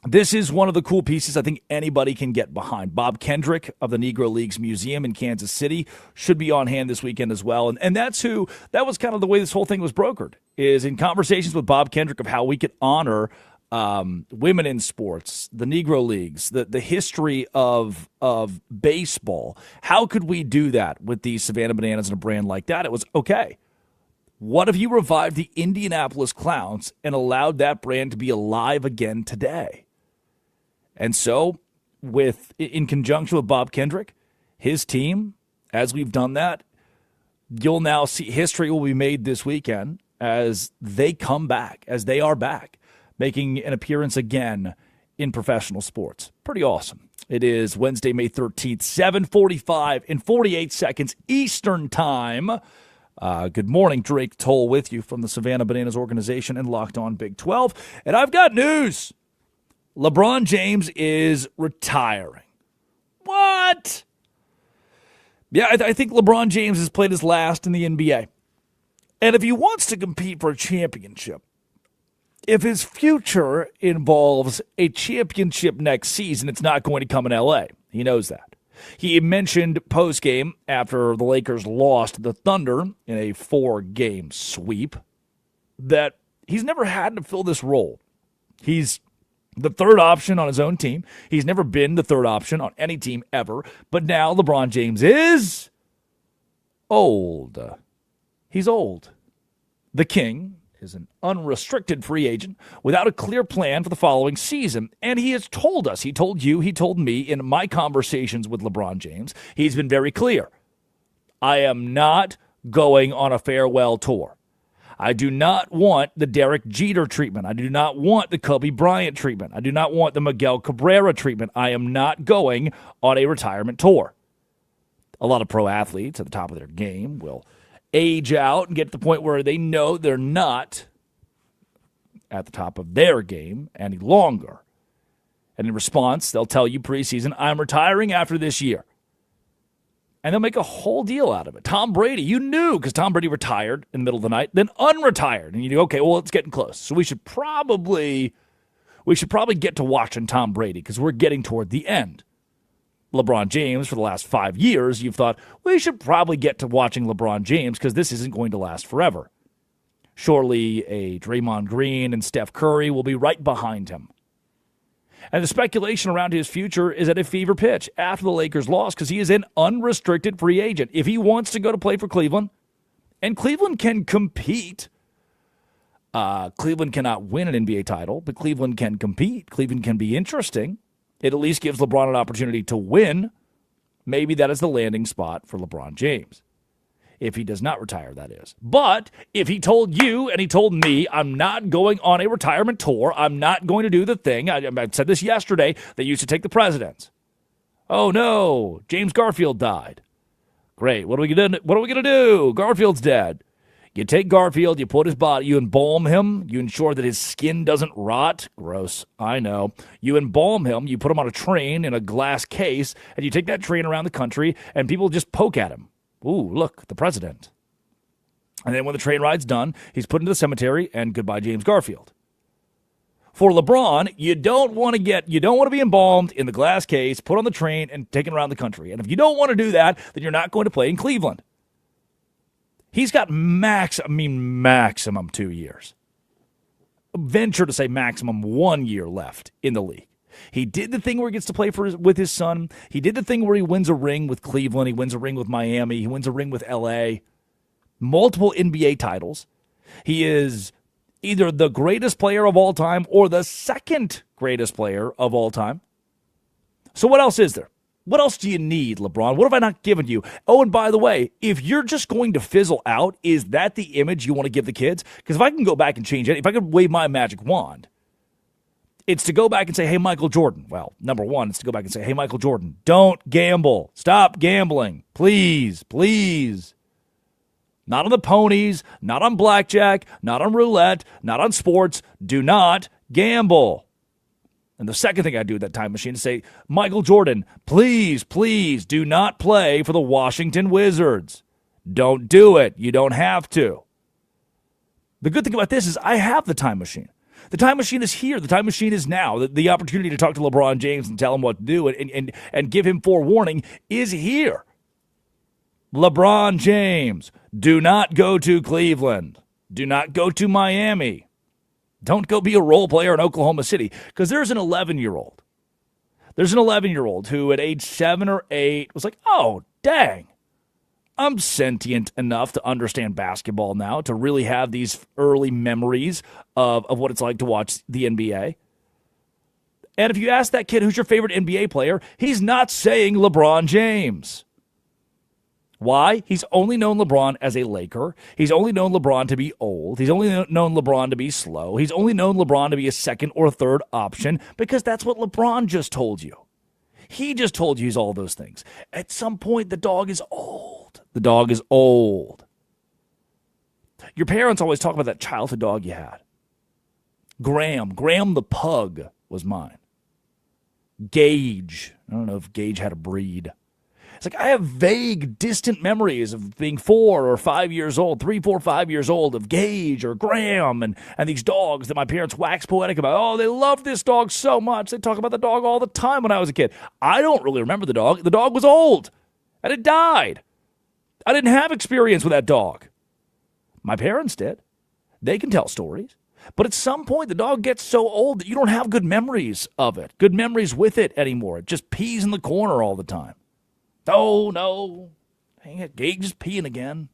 This is one of the cool pieces I think anybody can get behind. Bob Kendrick of the Negro Leagues Museum in Kansas City should be on hand this weekend as well. And that was kind of the way this whole thing was brokered, is in conversations with Bob Kendrick of how we could honor women in sports, the Negro Leagues, the history of baseball. How could we do that with the Savannah Bananas and a brand like that? It was okay. What if you revived the Indianapolis Clowns and allowed that brand to be alive again today? And so, in conjunction with Bob Kendrick, his team, as we've done that, you'll now see history will be made this weekend as they come back, as they are back, making an appearance again in professional sports. Pretty awesome. It is Wednesday, May 13th, 7:45 in 48 seconds Eastern Time. Good morning, Drake Toll with you from the Savannah Bananas organization and Locked On Big 12. And I've got news. LeBron James is retiring. What? Yeah, I think LeBron James has played his last in the NBA. And if he wants to compete for a championship, if his future involves a championship next season, it's not going to come in L.A. He knows that. He mentioned post-game after the Lakers lost the Thunder in a 4-game sweep that he's never had to fill this role. He's the third option on his own team. He's never been the third option on any team ever. But now LeBron James is old. He's old. The King is an unrestricted free agent without a clear plan for the following season. And he has told us, he told you, he told me in my conversations with LeBron James, he's been very clear. I am not going on a farewell tour. I do not want the Derek Jeter treatment. I do not want the Kobe Bryant treatment. I do not want the Miguel Cabrera treatment. I am not going on a retirement tour. A lot of pro athletes at the top of their game will age out and get to the point where they know they're not at the top of their game any longer. And in response, they'll tell you preseason, I'm retiring after this year. And they'll make a whole deal out of it. Tom Brady, you knew because Tom Brady retired in the middle of the night, then unretired. And you go, okay, well, it's getting close. So we should probably get to watching Tom Brady because we're getting toward the end. LeBron James, for the last 5 years, you've thought, we should probably get to watching LeBron James because this isn't going to last forever. Surely a Draymond Green and Steph Curry will be right behind him. And the speculation around his future is at a fever pitch after the Lakers lost because he is an unrestricted free agent. If he wants to go to play for Cleveland, and Cleveland can compete, Cleveland cannot win an NBA title, but Cleveland can compete. Cleveland can be interesting. It at least gives LeBron an opportunity to win. Maybe that is the landing spot for LeBron James. If he does not retire, that is. But if he told you and he told me, I'm not going on a retirement tour, I'm not going to do the thing, I said this yesterday, they used to take the presidents. Oh no, James Garfield died. Great, what are we gonna do? Garfield's dead. You take Garfield, you put his body, you embalm him, you ensure that his skin doesn't rot. Gross, I know. You embalm him, you put him on a train in a glass case, and you take that train around the country, and people just poke at him. Ooh, look, the president. And then when the train ride's done, he's put into the cemetery, and goodbye, James Garfield. For LeBron, you don't want to be embalmed in the glass case, put on the train, and taken around the country. And if you don't want to do that, then you're not going to play in Cleveland. He's got maximum 2 years. Venture to say maximum 1 year left in the league. He did the thing where he gets to play with his son. He did the thing where he wins a ring with Cleveland. He wins a ring with Miami. He wins a ring with L.A. Multiple NBA titles. He is either the greatest player of all time or the second greatest player of all time. So what else is there? What else do you need, LeBron? What have I not given you? Oh, and by the way, if you're just going to fizzle out, is that the image you want to give the kids? Because if I can go back and change it, if I could wave my magic wand, It's to go back and say, hey, Michael Jordan. Well, number one, it's to go back and say, hey, Michael Jordan, don't gamble. Stop gambling. Please, please. Not on the ponies, not on blackjack, not on roulette, not on sports. Do not gamble. And the second thing I do with that time machine is say, Michael Jordan, please, please do not play for the Washington Wizards. Don't do it. You don't have to. The good thing about this is I have the time machine. The time machine is here. The time machine is now. The opportunity to talk to LeBron James and tell him what to do and give him forewarning is here. LeBron James, do not go to Cleveland. Do not go to Miami. Don't go be a role player in Oklahoma City. Because there's an 11-year-old. There's an 11-year-old who at age 7 or 8 was like, oh, dang. I'm sentient enough to understand basketball now, to really have these early memories of what it's like to watch the NBA. And if you ask that kid, who's your favorite NBA player, he's not saying LeBron James. Why? He's only known LeBron as a Laker. He's only known LeBron to be old. He's only known LeBron to be slow. He's only known LeBron to be a second or third option because that's what LeBron just told you. He just told you he's all those things. At some point, the dog is old. The dog is old. Your parents always talk about that childhood dog you had. Graham the pug was mine. Gage. I don't know if Gage had a breed. It's like I have vague, distant memories of being 4 or 5 years old, 3, 4, 5 years old, of Gage or Graham and these dogs that my parents wax poetic about. Oh, they love this dog so much. They talk about the dog all the time when I was a kid. I don't really remember the dog. The dog was old, and it died. I didn't have experience with that dog. My parents did. They can tell stories. But at some point, the dog gets so old that you don't have good memories of it, good memories with it anymore. It just pees in the corner all the time. Oh, no. Dang it, Gage is peeing again.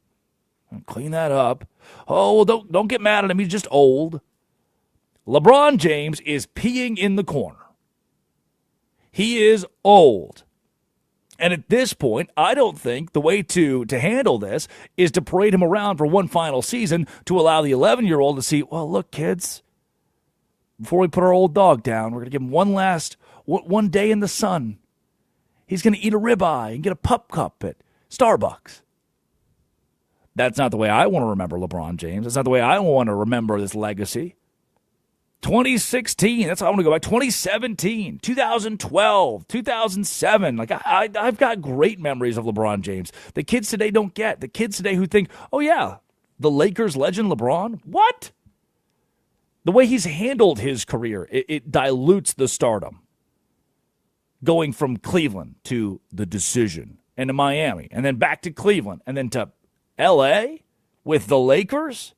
Clean that up. Oh, well, don't get mad at him. He's just old. LeBron James is peeing in the corner. He is old. And at this point, I don't think the way to handle this is to parade him around for one final season to allow the 11-year-old to see, well, look, kids, before we put our old dog down, we're going to give him one day in the sun. He's going to eat a ribeye and get a pup cup at Starbucks. That's not the way I want to remember LeBron James. That's not the way I want to remember this legacy. 2016, that's how I want to go back. 2017, 2012, 2007. Like I've got great memories of LeBron James. The kids today don't get. The kids today who think, oh yeah, the Lakers legend LeBron? What? The way he's handled his career, it dilutes the stardom. Going from Cleveland to the decision and to Miami and then back to Cleveland and then to L.A. with the Lakers.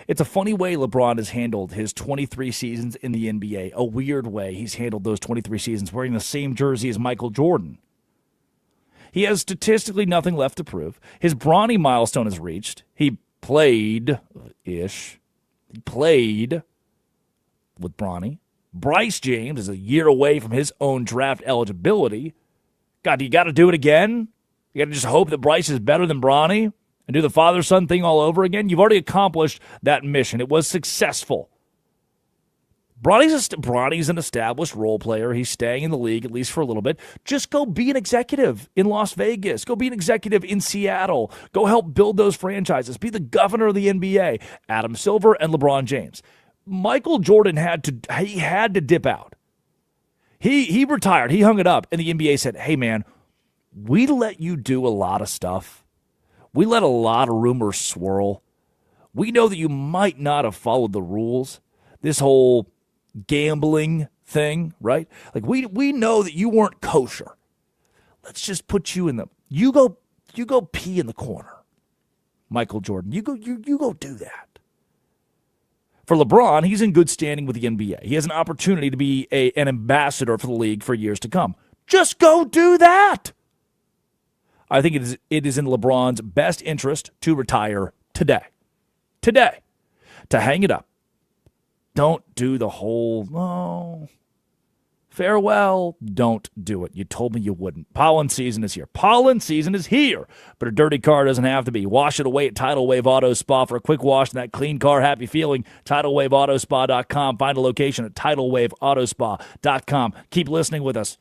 It's a funny way LeBron has handled his 23 seasons in the NBA, a weird way he's handled those 23 seasons wearing the same jersey as Michael Jordan. He has statistically nothing left to prove. His Bronny milestone is reached. He played-ish. He played with Bronny. Bryce James is a year away from his own draft eligibility. God, you got to do it again? You got to just hope that Bryce is better than Bronny and do the father-son thing all over again? You've already accomplished that mission. It was successful. Bronny's an established role player. He's staying in the league, at least for a little bit. Just go be an executive in Las Vegas. Go be an executive in Seattle. Go help build those franchises. Be the governor of the NBA. Adam Silver and LeBron James. Michael Jordan had to dip out. He retired. He hung it up. And the NBA said, hey, man, we let you do a lot of stuff. We let a lot of rumors swirl. We know that you might not have followed the rules. This whole gambling thing, right? Like we know that you weren't kosher. Let's just put you in the you go pee in the corner. Michael Jordan, you go do that. For LeBron, he's in good standing with the NBA. He has an opportunity to be an ambassador for the league for years to come. Just go do that. I think it is in LeBron's best interest to retire today. Today. To hang it up. Don't do the whole, Farewell, don't do it. You told me you wouldn't. Pollen season is here. Pollen season is here. But a dirty car doesn't have to be. Wash it away at Tidal Wave Auto Spa for a quick wash and that clean car happy feeling. TidalWaveAutoSpa.com. Find a location at TidalWaveAutoSpa.com. Keep listening with us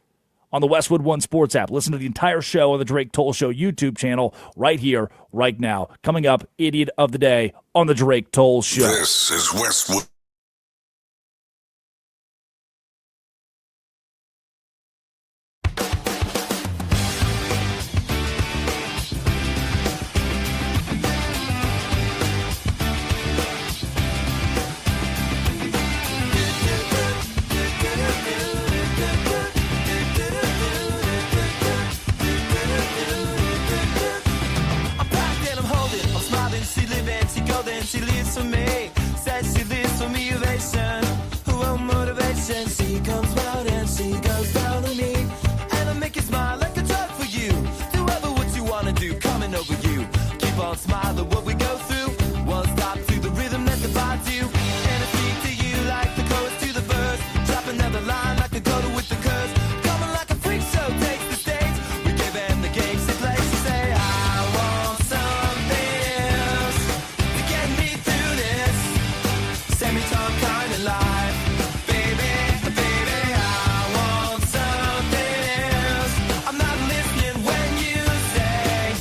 on the Westwood One Sports app. Listen to the entire show on the Drake Toll Show YouTube channel right here, right now. Coming up, Idiot of the Day on the Drake Toll Show. This is Westwood. She lives for me, says she lives for me, ovation. Who will motivation? She comes round and she goes down on me. And I make you smile like a drug for you. Do ever what you wanna do, coming over you. Keep on smiling what we go through. One stop to the rhythm that divides you. And I speak to you like the chorus to the verse. Drop another line like a coda with the curse. Coming like a freak show, takes the stage. We give them the game, she plays. She say, I want something else to get me through this semi-time kind of life. Baby, baby, I want something else. I'm not listening when you say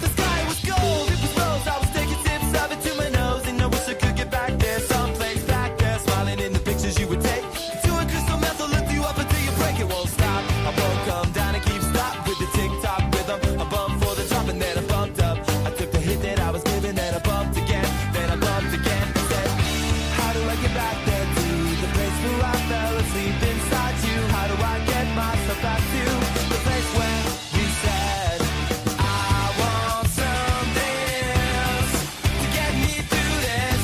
the sky was gold, it was rose. I was taking sips of it to my nose, and I wish I could get back there, someplace back there, smiling in the pictures you would take. To a crystal meth, I'll lift you up until you break. It won't stop. I won't come down and keep stop with the tick-tock rhythm. I bumped for the drop and then I bumped up. I took the hit that I was giving, then I bumped again, then I bumped again. I said, how do I get back there to the place where I fell asleep inside you? How do I get myself back to the place where we said, I want something else to get me through this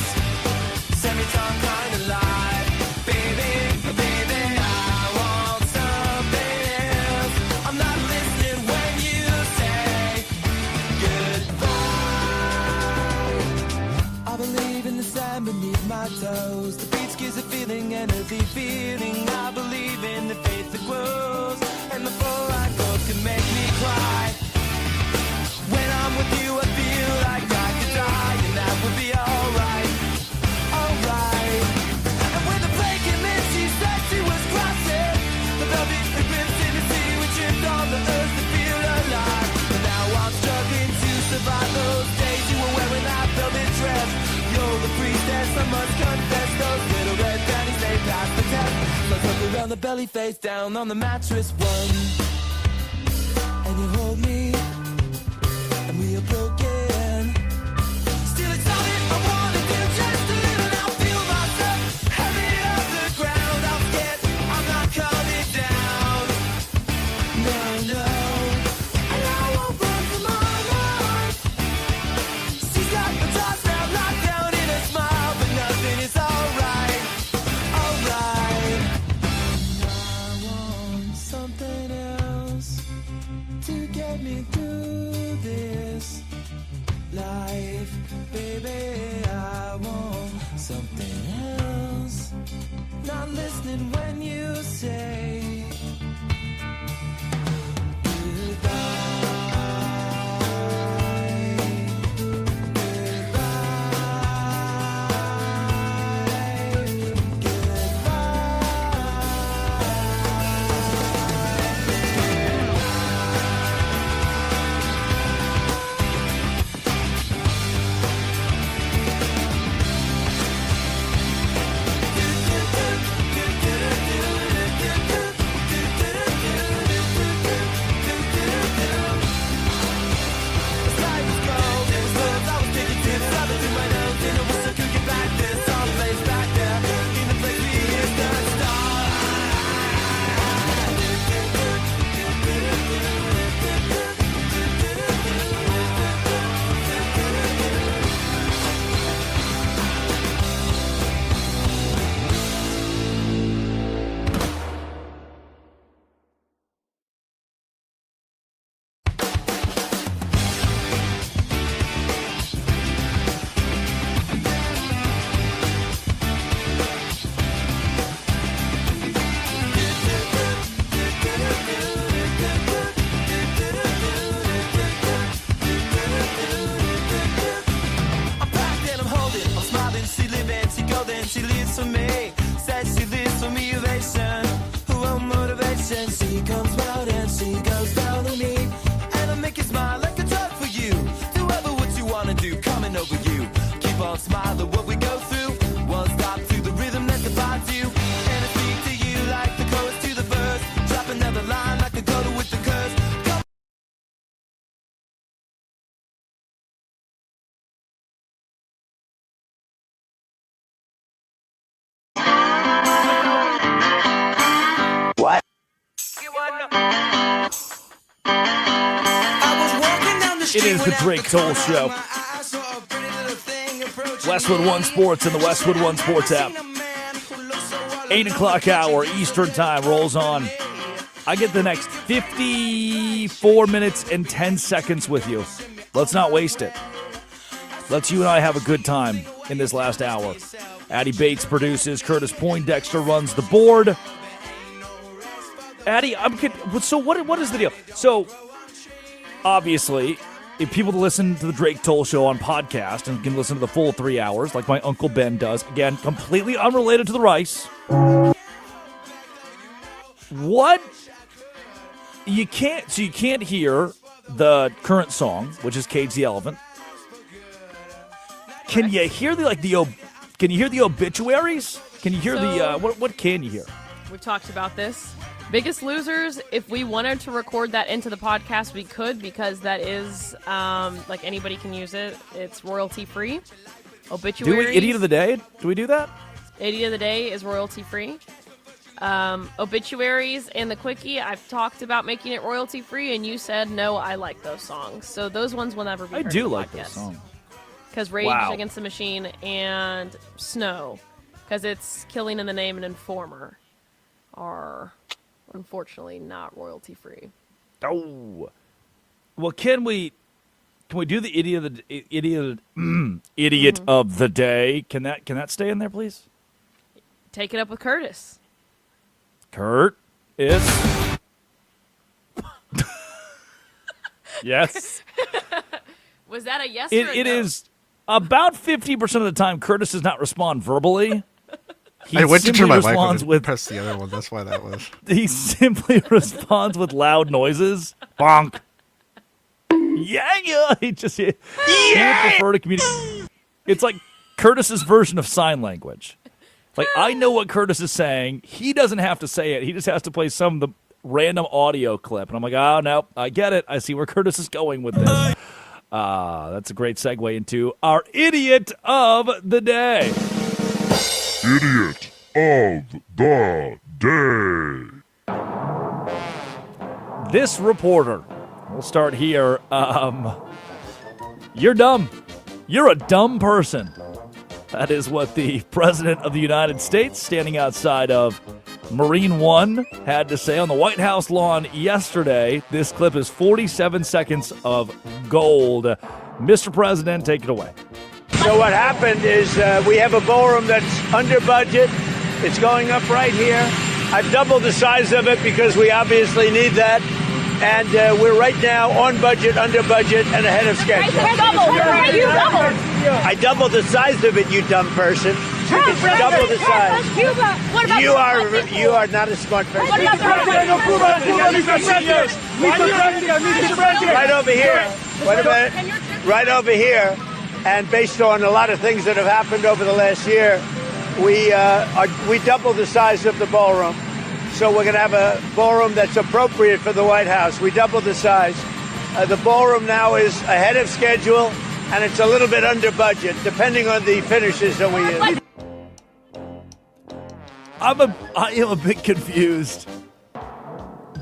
semi-time kind of life. Baby, baby, I want something else. I'm not listening when you say goodbye. I believe in the sand beneath my toes. The beach gives a feeling, energy feeling. I believe in the faith that grows, and the full I go can make me cry. When I'm with you, I feel like I could die, and that would be alright, alright. And when the plane came in, she said she was crossing the velvet ribbons in the sea. We tripped on the earth to feel alive, and now I'm struggling to survive those days you were wearing that velvet dress. You're the priestess, I must confess. Those little red panties, they passed the test. Let's look around the belly, face down on the mattress one. And you hold me, and we are broken. Still it's all that I wanna do, just a little. Now feel myself heavy off the ground. I'm scared, I'm not coming down. No, no, and I won't run from my life. She's got the toss now locked down in a smile, but nothing is alright, alright. And I want something else. that what we go through was stop to the rhythm that defines you. And I speak to you like the chorus to the verse, drop another line like a coda with the curse. What? It is the Drake Toll Show. Westwood One Sports and the Westwood One Sports app. 8 o'clock hour Eastern time rolls on. I get the next 54 minutes and 10 seconds with you. Let's not waste it. Let's you and I have a good time in this last hour. Addie Bates produces. Curtis Poindexter runs the board. Addie, so what is the deal? So, obviously, if people listen to the Drake Toll Show on podcast and can listen to the full 3 hours, like my Uncle Ben does, again, completely unrelated to the rice. What? You can't hear the current song, which is Cage the Elephant. Can you hear can you hear the obituaries? Can you hear what can you hear? We've talked about this. Biggest Losers, if we wanted to record that into the podcast, we could, because that is, like, anybody can use it. It's royalty-free. Obituaries. Idiot of the Day? Do we do that? Idiot of the Day is royalty-free. Obituaries and the Quickie, I've talked about making it royalty-free, and you said, no, I like those songs. So those ones will never be heard I do in the like podcast. those songs. Because Rage Wow. Against the Machine and Snow, because it's Killing in the Name and Informer, are unfortunately not royalty free. Oh, well, can we do the idiot of the day? Can that stay in there, please? Take it up with Curtis. Kurt is yes. Was that a yes or a no? It is about 50% of the time. Curtis does not respond verbally. I went to turn my mic on with press the other one. That's why that was. He simply responds with loud noises. Bonk. Yeah. He would prefer to communicate. It's like Curtis's version of sign language. Like, I know what Curtis is saying. He doesn't have to say it. He just has to play some of the random audio clip. And I'm like, oh, no, I get it. I see where Curtis is going with this. That's a great segue into our Idiot of the Day. Idiot of the Day. This reporter, we'll start here. You're dumb. You're a dumb person. That is what the President of the United States, standing outside of Marine One, had to say on the White House lawn yesterday. This clip is 47 seconds of gold. Mr. President, take it away. So what happened is we have a ballroom that's under budget. It's going up right here. I've doubled the size of it because we obviously need that. And we're right now on budget, under budget, and ahead of schedule. You doubled. I doubled the size of it, you dumb person. It's double the size. What about You are not a smart person. What about Right over here. Wait a minute. Right over here. And based on a lot of things that have happened over the last year, we doubled the size of the ballroom. So we're going to have a ballroom that's appropriate for the White House. We doubled the size. The ballroom now is ahead of schedule, and it's a little bit under budget, depending on the finishes that we use. I am a bit confused.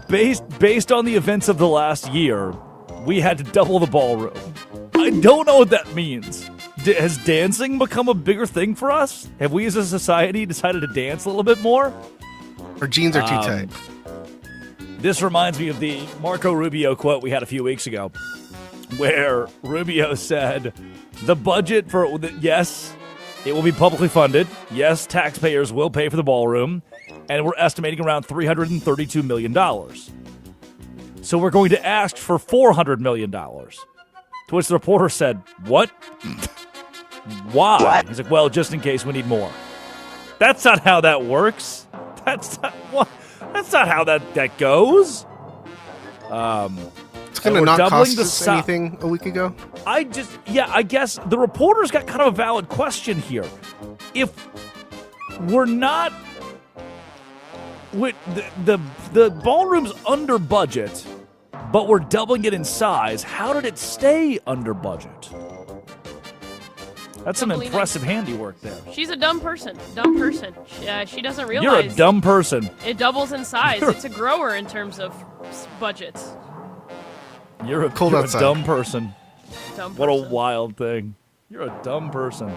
Based on the events of the last year, we had to double the ballroom. I don't know what that means. Has dancing become a bigger thing for us? Have we as a society decided to dance a little bit more? Our jeans are too tight. This reminds me of the Marco Rubio quote we had a few weeks ago, where Rubio said, the budget for, yes, it will be publicly funded. Yes, taxpayers will pay for the ballroom, and we're estimating around $332 million. So we're going to ask for $400 million. To which the reporter said, what? Why? What? He's like, well, just in case we need more. That's not how that works. That's not how that goes. It's going to not cost us anything a week ago? I guess the reporter's got kind of a valid question here. If we're not, with the ballroom's under budget, but we're doubling it in size, how did it stay under budget? That's some impressive handiwork there. She's a dumb person. She doesn't realize. You're a dumb person. It doubles in size. It's a grower in terms of budgets. You're a dumb person. What a wild thing. You're a dumb person.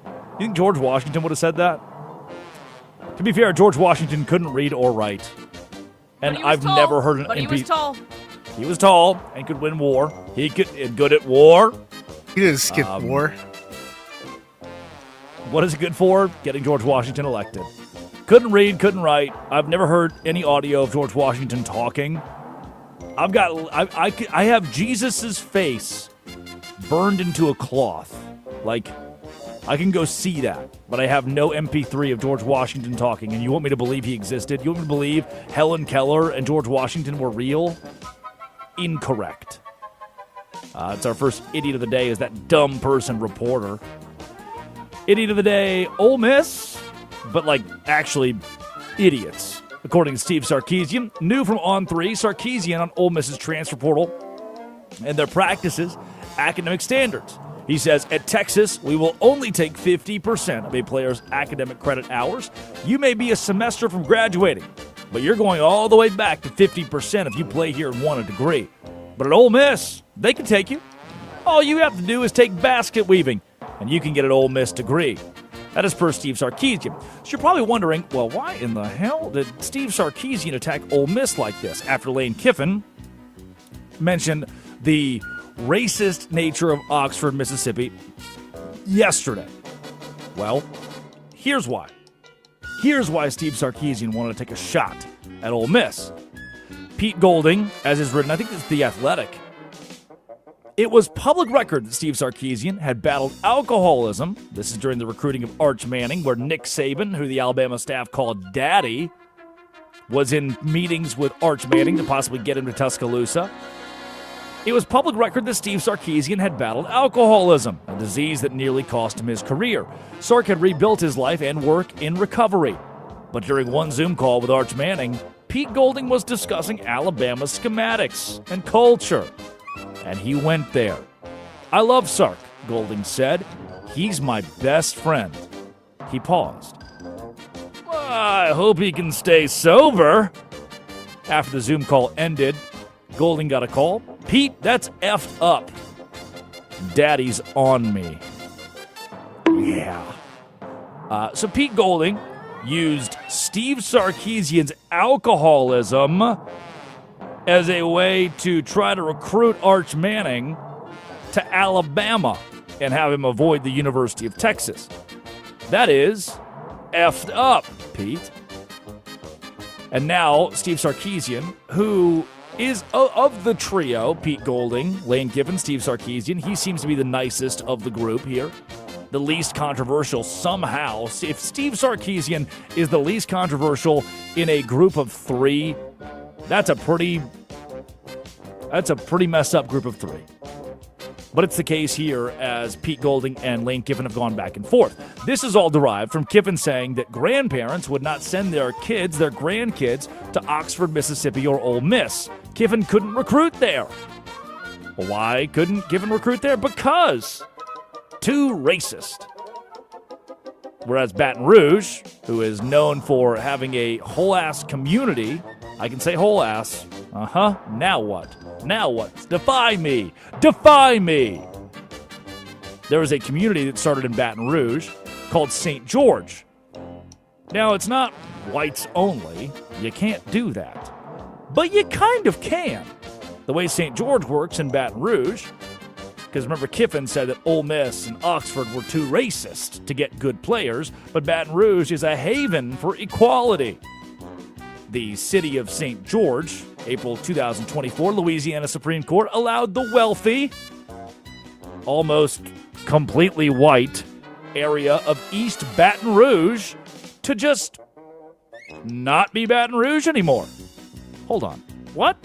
You think George Washington would have said that? To be fair, George Washington couldn't read or write. And I've never heard an But MP. he was tall. He was tall and could win war. He could good at war. He didn't skip war. What is it good for? Getting George Washington elected. Couldn't read, couldn't write. I've never heard any audio of George Washington talking. I have Jesus's face burned into a cloth. Like, I can go see that, but I have no MP3 of George Washington talking. And you want me to believe he existed? You want me to believe Helen Keller and George Washington were real? Incorrect. It's our first idiot of the day is that dumb person reporter. Idiot of the day, Ole Miss, but actually idiots. According to Steve Sarkisian, new from On3, Sarkisian on Ole Miss's transfer portal and their practices, academic standards. He says, at Texas, we will only take 50% of a player's academic credit hours. You may be a semester from graduating, but you're going all the way back to 50% if you play here and want a degree. But at Ole Miss, they can take you. All you have to do is take basket weaving, and you can get an Ole Miss degree. That is per Steve Sarkisian. So you're probably wondering, well, why in the hell did Steve Sarkisian attack Ole Miss like this after Lane Kiffin mentioned the racist nature of Oxford, Mississippi yesterday? Well, here's why. Here's why Steve Sarkisian wanted to take a shot at Ole Miss. Pete Golding, as is written, I think it's The Athletic. It was public record that Steve Sarkisian had battled alcoholism. This is during the recruiting of Arch Manning, where Nick Saban, who the Alabama staff called Daddy, was in meetings with Arch Manning to possibly get him to Tuscaloosa. It was public record that Steve Sarkisian had battled alcoholism, a disease that nearly cost him his career. Sark had rebuilt his life and work in recovery. But during one Zoom call with Arch Manning, Pete Golding was discussing Alabama's schematics and culture. And he went there. I love Sark, Golding said. He's my best friend. He paused. I hope he can stay sober. After the Zoom call ended, Golding got a call. Pete, that's effed up. Daddy's on me. Yeah. So Pete Golding used Steve Sarkisian's alcoholism as a way to try to recruit Arch Manning to Alabama and have him avoid the University of Texas. That is effed up, Pete. And now Steve Sarkisian, who is of the trio, Pete Golding, Lane Kiffin, Steve Sarkisian, he seems to be the nicest of the group here. The least controversial somehow. If Steve Sarkisian is the least controversial in a group of three, that's a pretty messed up group of three. But it's the case here as Pete Golding and Lane Kiffin have gone back and forth. This is all derived from Kiffin saying that grandparents would not send their grandkids, to Oxford, Mississippi or Ole Miss. Kiffin couldn't recruit there. Well, why couldn't Kiffin recruit there? Because too racist. Whereas Baton Rouge, who is known for having a whole-ass community, I can say whole-ass. Now what? Now what? Defy me! Defy me! There was a community that started in Baton Rouge called St. George. Now, it's not whites only. You can't do that. But you kind of can. The way St. George works in Baton Rouge, because remember Kiffin said that Ole Miss and Oxford were too racist to get good players, but Baton Rouge is a haven for equality. The city of St. George, April 2024, Louisiana Supreme Court allowed the wealthy, almost completely white area of East Baton Rouge to just not be Baton Rouge anymore. Hold on. What?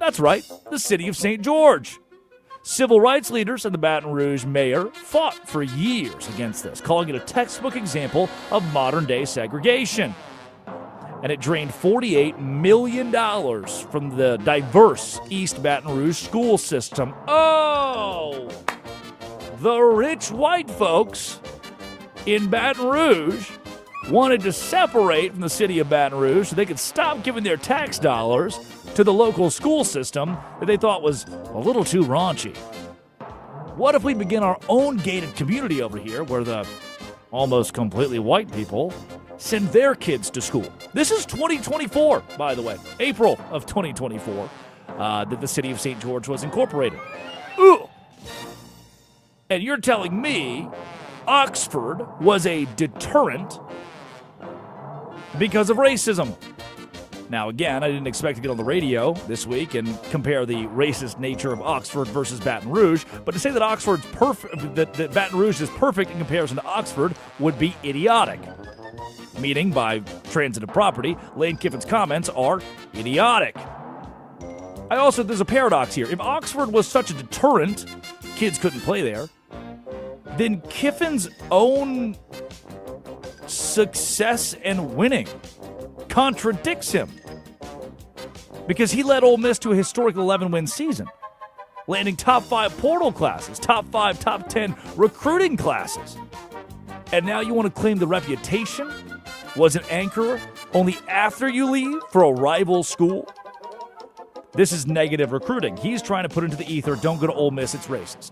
That's right, the city of St. George. Civil rights leaders and the Baton Rouge mayor fought for years against this, calling it a textbook example of modern-day segregation. And it drained $48 million from the diverse East Baton Rouge school system. Oh! The rich white folks in Baton Rouge wanted to separate from the city of Baton Rouge so they could stop giving their tax dollars to the local school system that they thought was a little too raunchy. What if we begin our own gated community over here where the almost completely white people send their kids to school? This is 2024, by the way, April of 2024, that the city of St. George was incorporated. Ooh! And you're telling me Oxford was a deterrent because of racism. Now, again, I didn't expect to get on the radio this week and compare the racist nature of Oxford versus Baton Rouge, but to say that Oxford's perfect, that Baton Rouge is perfect in comparison to Oxford would be idiotic. Meaning, by transitive property, Lane Kiffin's comments are idiotic. There's a paradox here. If Oxford was such a deterrent, kids couldn't play there, then Kiffin's own success and winning contradicts him. Because he led Ole Miss to a historic 11-win season, landing top 5 portal classes, top 5, top 10 recruiting classes. And now you want to claim the reputation was an anchor only after you leave for a rival school? This is negative recruiting. He's trying to put into the ether, don't go to Ole Miss, it's racist.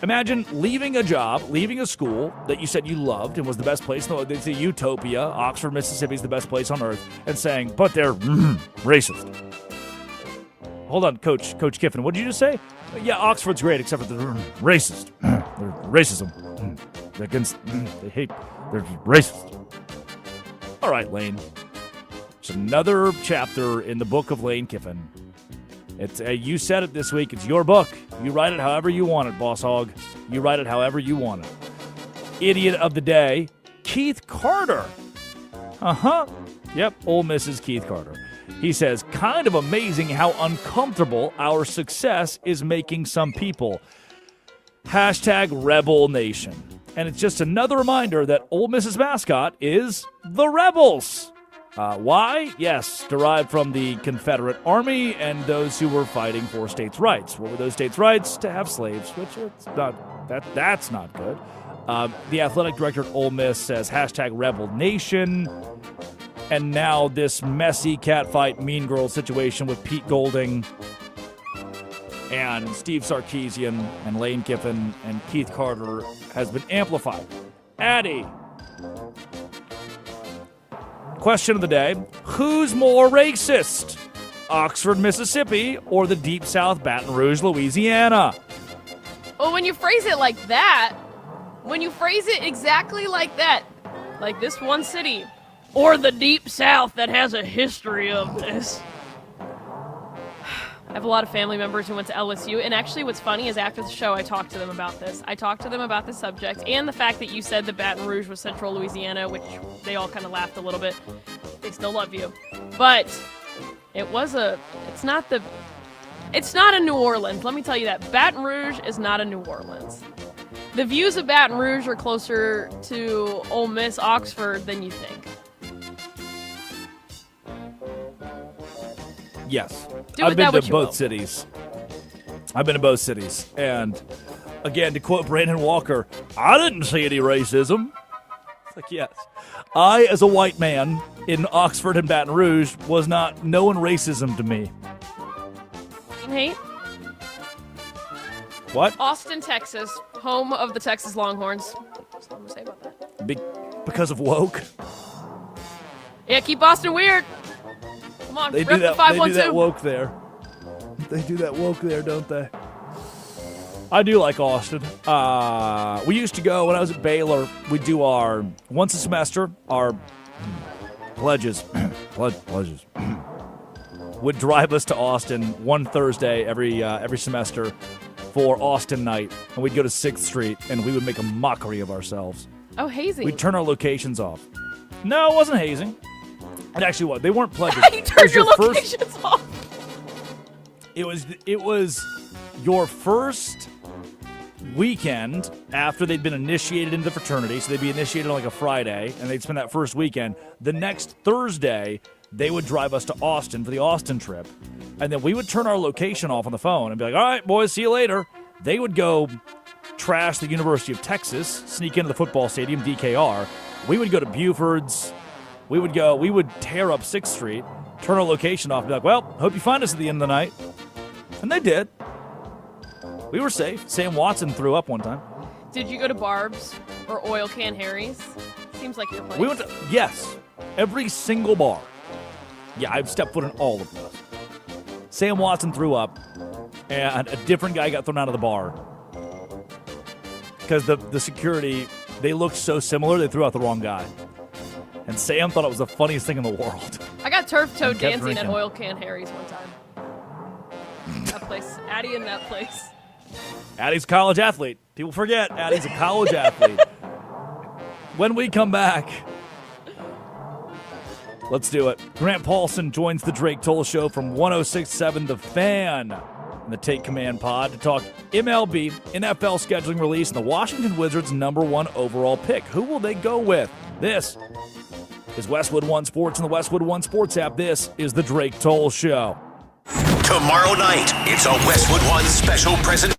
Imagine leaving a job, leaving a school that you said you loved and was the best place. No, it's a utopia. Oxford, Mississippi is the best place on earth. And saying, but they're racist. Hold on, Coach Kiffin. What did you just say? Yeah, Oxford's great, except for they're racist. They're racism. They're against. They hate. They're racist. All right, Lane. It's another chapter in the book of Lane Kiffin. It's you said it this week. It's your book. You write it however you want it, boss hog. You write it however you want it. Idiot of the day, Keith Carter. Yep, Ole Miss's Keith Carter. He says, kind of amazing how uncomfortable our success is making some people. Hashtag Rebel Nation. And it's just another reminder that Ole Miss's mascot is the Rebels. Why? Yes, derived from the Confederate Army and those who were fighting for states' rights. What were those states' rights? To have slaves, which it's not. That's not good. The athletic director at Ole Miss says hashtag Rebel Nation. And now this messy catfight mean girl situation with Pete Golding and Steve Sarkisian and Lane Kiffin and Keith Carter has been amplified. Addie. Question of the day, who's more racist? Oxford, Mississippi, or the Deep South, Baton Rouge, Louisiana? Well, when you phrase it like that, when you phrase it exactly like that, like this one city, or the Deep South that has a history of this. I have a lot of family members who went to LSU, and actually what's funny is after the show I talked to them about this. I talked to them about the subject and the fact that you said that Baton Rouge was central Louisiana, which they all kind of laughed a little bit. They still love you. But it's not a New Orleans, let me tell you that. Baton Rouge is not a New Orleans. The views of Baton Rouge are closer to Ole Miss, Oxford than you think. Yes. I've been to both cities. I've been to both cities. And again, to quote Brandon Walker, I didn't see any racism. It's like, yes. I, as a white man in Oxford and Baton Rouge, was not knowing racism to me. Hate? What? Austin, Texas, home of the Texas Longhorns. That's all I'm going to say about that. Because of woke? Yeah, keep Austin weird. Come on, They do that woke there. They do that woke there, don't they? I do like Austin. We used to go, when I was at Baylor, we'd do our, once a semester, our pledges would drive us to Austin one Thursday every semester for Austin night. And we'd go to 6th Street, and we would make a mockery of ourselves. Oh, hazing. We'd turn our locations off. No, it wasn't hazing. It actually was. They weren't pledges. You turned your locations off. It was your first weekend after they'd been initiated into the fraternity. So they'd be initiated on like a Friday, and they'd spend that first weekend. The next Thursday, they would drive us to Austin for the Austin trip. And then we would turn our location off on the phone and be like, all right, boys, see you later. They would go trash the University of Texas, sneak into the football stadium, DKR. We would go to Buford's. We would tear up 6th Street, turn our location off, and be like, well, hope you find us at the end of the night. And they did. We were safe. Sam Watson threw up one time. Did you go to Barb's or Oil Can Harry's? Seems like your place. We went to, yes, every single bar. Yeah, I've stepped foot in all of those. Sam Watson threw up, and a different guy got thrown out of the bar. Because the security, they looked so similar, they threw out the wrong guy. And Sam thought it was the funniest thing in the world. I got turf-toe dancing at Oil Can Harry's one time. That place. Addie in that place. Addie's a college athlete. People forget Addie's a college athlete. When we come back, let's do it. Grant Paulson joins the Drake Toll Show from 106.7 The Fan in the Take Command pod to talk MLB, NFL scheduling release, and the Washington Wizards' #1 overall pick. Who will they go with? This is Westwood One Sports and the Westwood One Sports app. This is the Drake Toll Show. Tomorrow night, it's a Westwood One special presentation.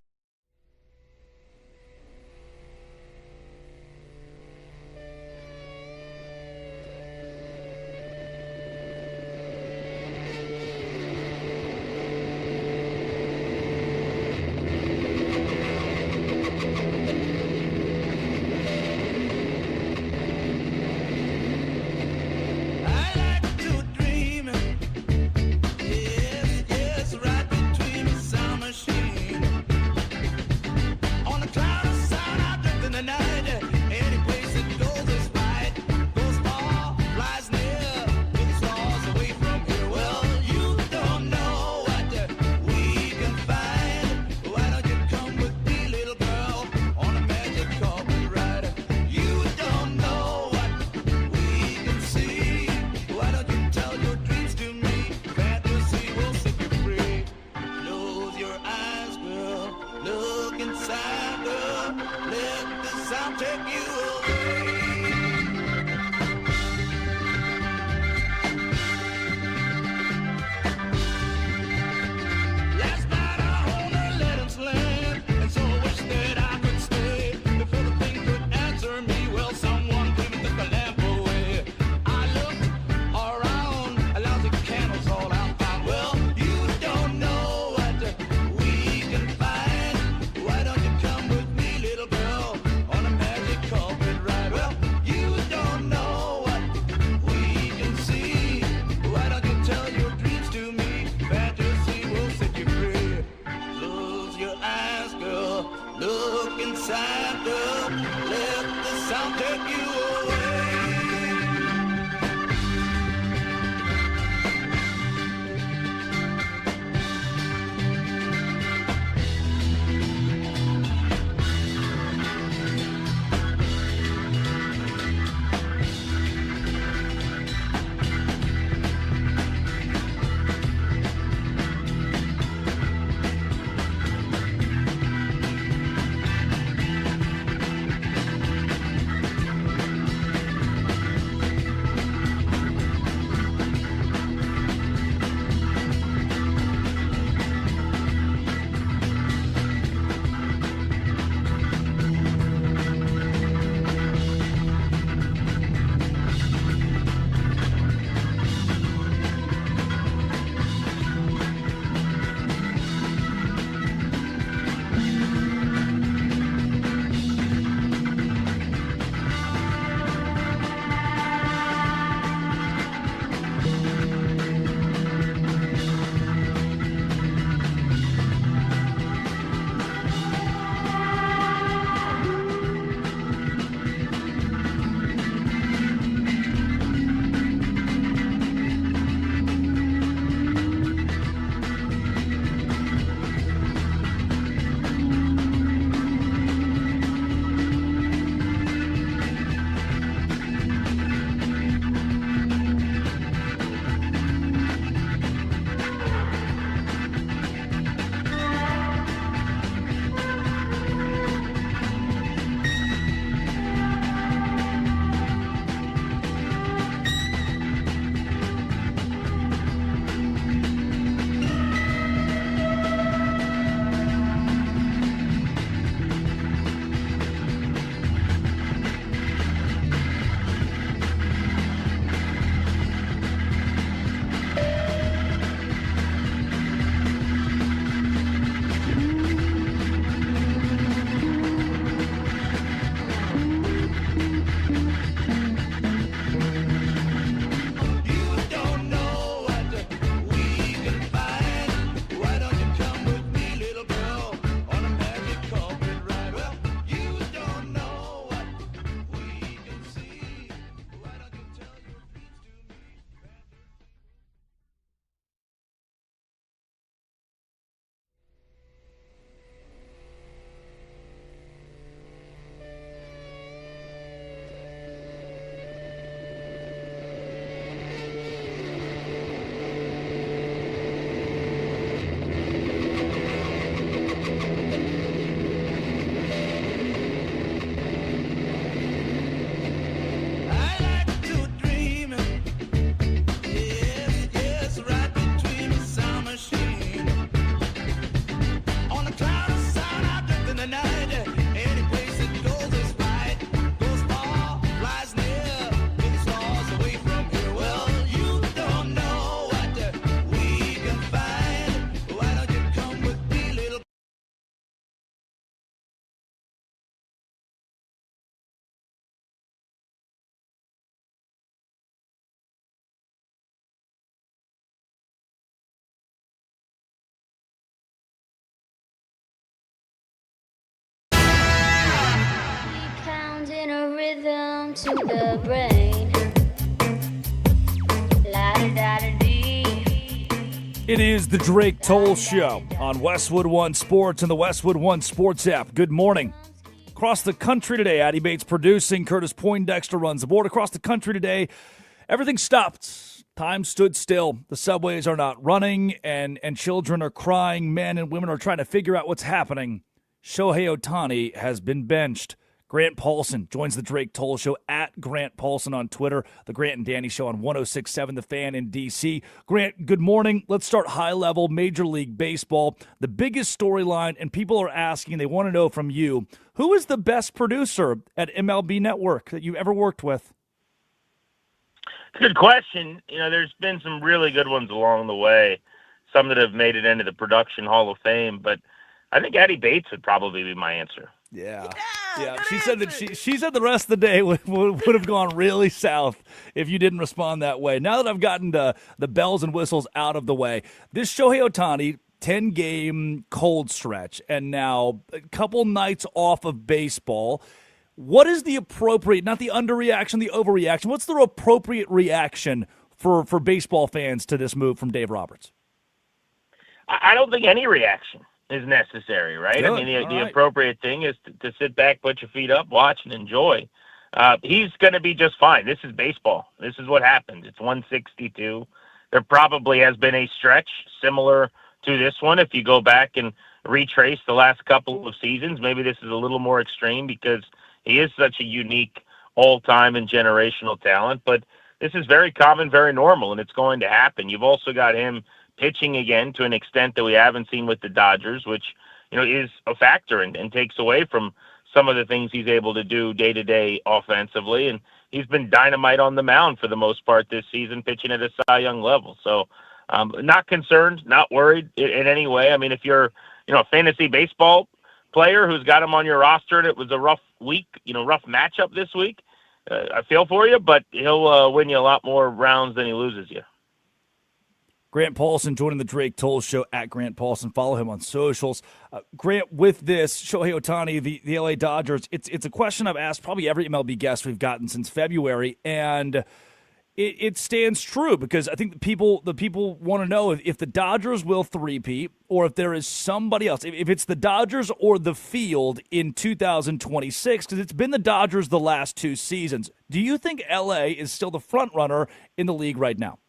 Welcome to the brain. La-da-da-da-dee. It is the Drake Toll Show on Westwood One Sports and the Westwood One Sports app. Good morning. Across the country today, Addie Bates producing, Curtis Poindexter runs the board. Across the country today, everything stopped. Time stood still. The subways are not running, and children are crying. Men and women are trying to figure out what's happening. Shohei Ohtani has been benched. Grant Paulson joins the Drake Toll Show at Grant Paulson on Twitter, the Grant and Danny Show on 106.7 The Fan in D.C. Grant, good morning. Let's start high level, Major League Baseball. The biggest storyline, and people are asking, they want to know from you, who is the best producer at MLB Network that you've ever worked with? Good question. There's been some really good ones along the way, some that have made it into the Production Hall of Fame, but I think Addie Bates would probably be my answer. Yeah. She said that she said the rest of the day would have gone really south if you didn't respond that way. Now that I've gotten the bells and whistles out of the way, this Shohei Ohtani 10-game cold stretch and now a couple nights off of baseball. What is the appropriate, not the underreaction, the overreaction, what's the appropriate reaction for baseball fans to this move from Dave Roberts? I don't think any reaction is necessary, right? Good. I mean, the appropriate thing is to sit back, put your feet up, watch, and enjoy. He's going to be just fine. This is baseball. This is what happened. It's 162. There probably has been a stretch similar to this one. If you go back and retrace the last couple of seasons, maybe this is a little more extreme because he is such a unique all-time and generational talent. But this is very common, very normal, and it's going to happen. You've also got him pitching again to an extent that we haven't seen with the Dodgers, which is a factor and takes away from some of the things he's able to do day-to-day offensively. And he's been dynamite on the mound for the most part this season, pitching at a Cy Young level. So not concerned, not worried in any way. I mean, if you're a fantasy baseball player who's got him on your roster and it was a rough week, rough matchup this week, I feel for you, but he'll win you a lot more rounds than he loses you. Grant Paulson joining the Drake Toll Show at Grant Paulson. Follow him on socials. Grant, with this, Shohei Ohtani, the LA Dodgers, it's a question I've asked probably every MLB guest we've gotten since February, and it stands true because I think the people want to know if the Dodgers will three-peat or if there is somebody else, if it's the Dodgers or the field in 2026, because it's been the Dodgers the last two seasons. Do you think LA is still the front runner in the league right now?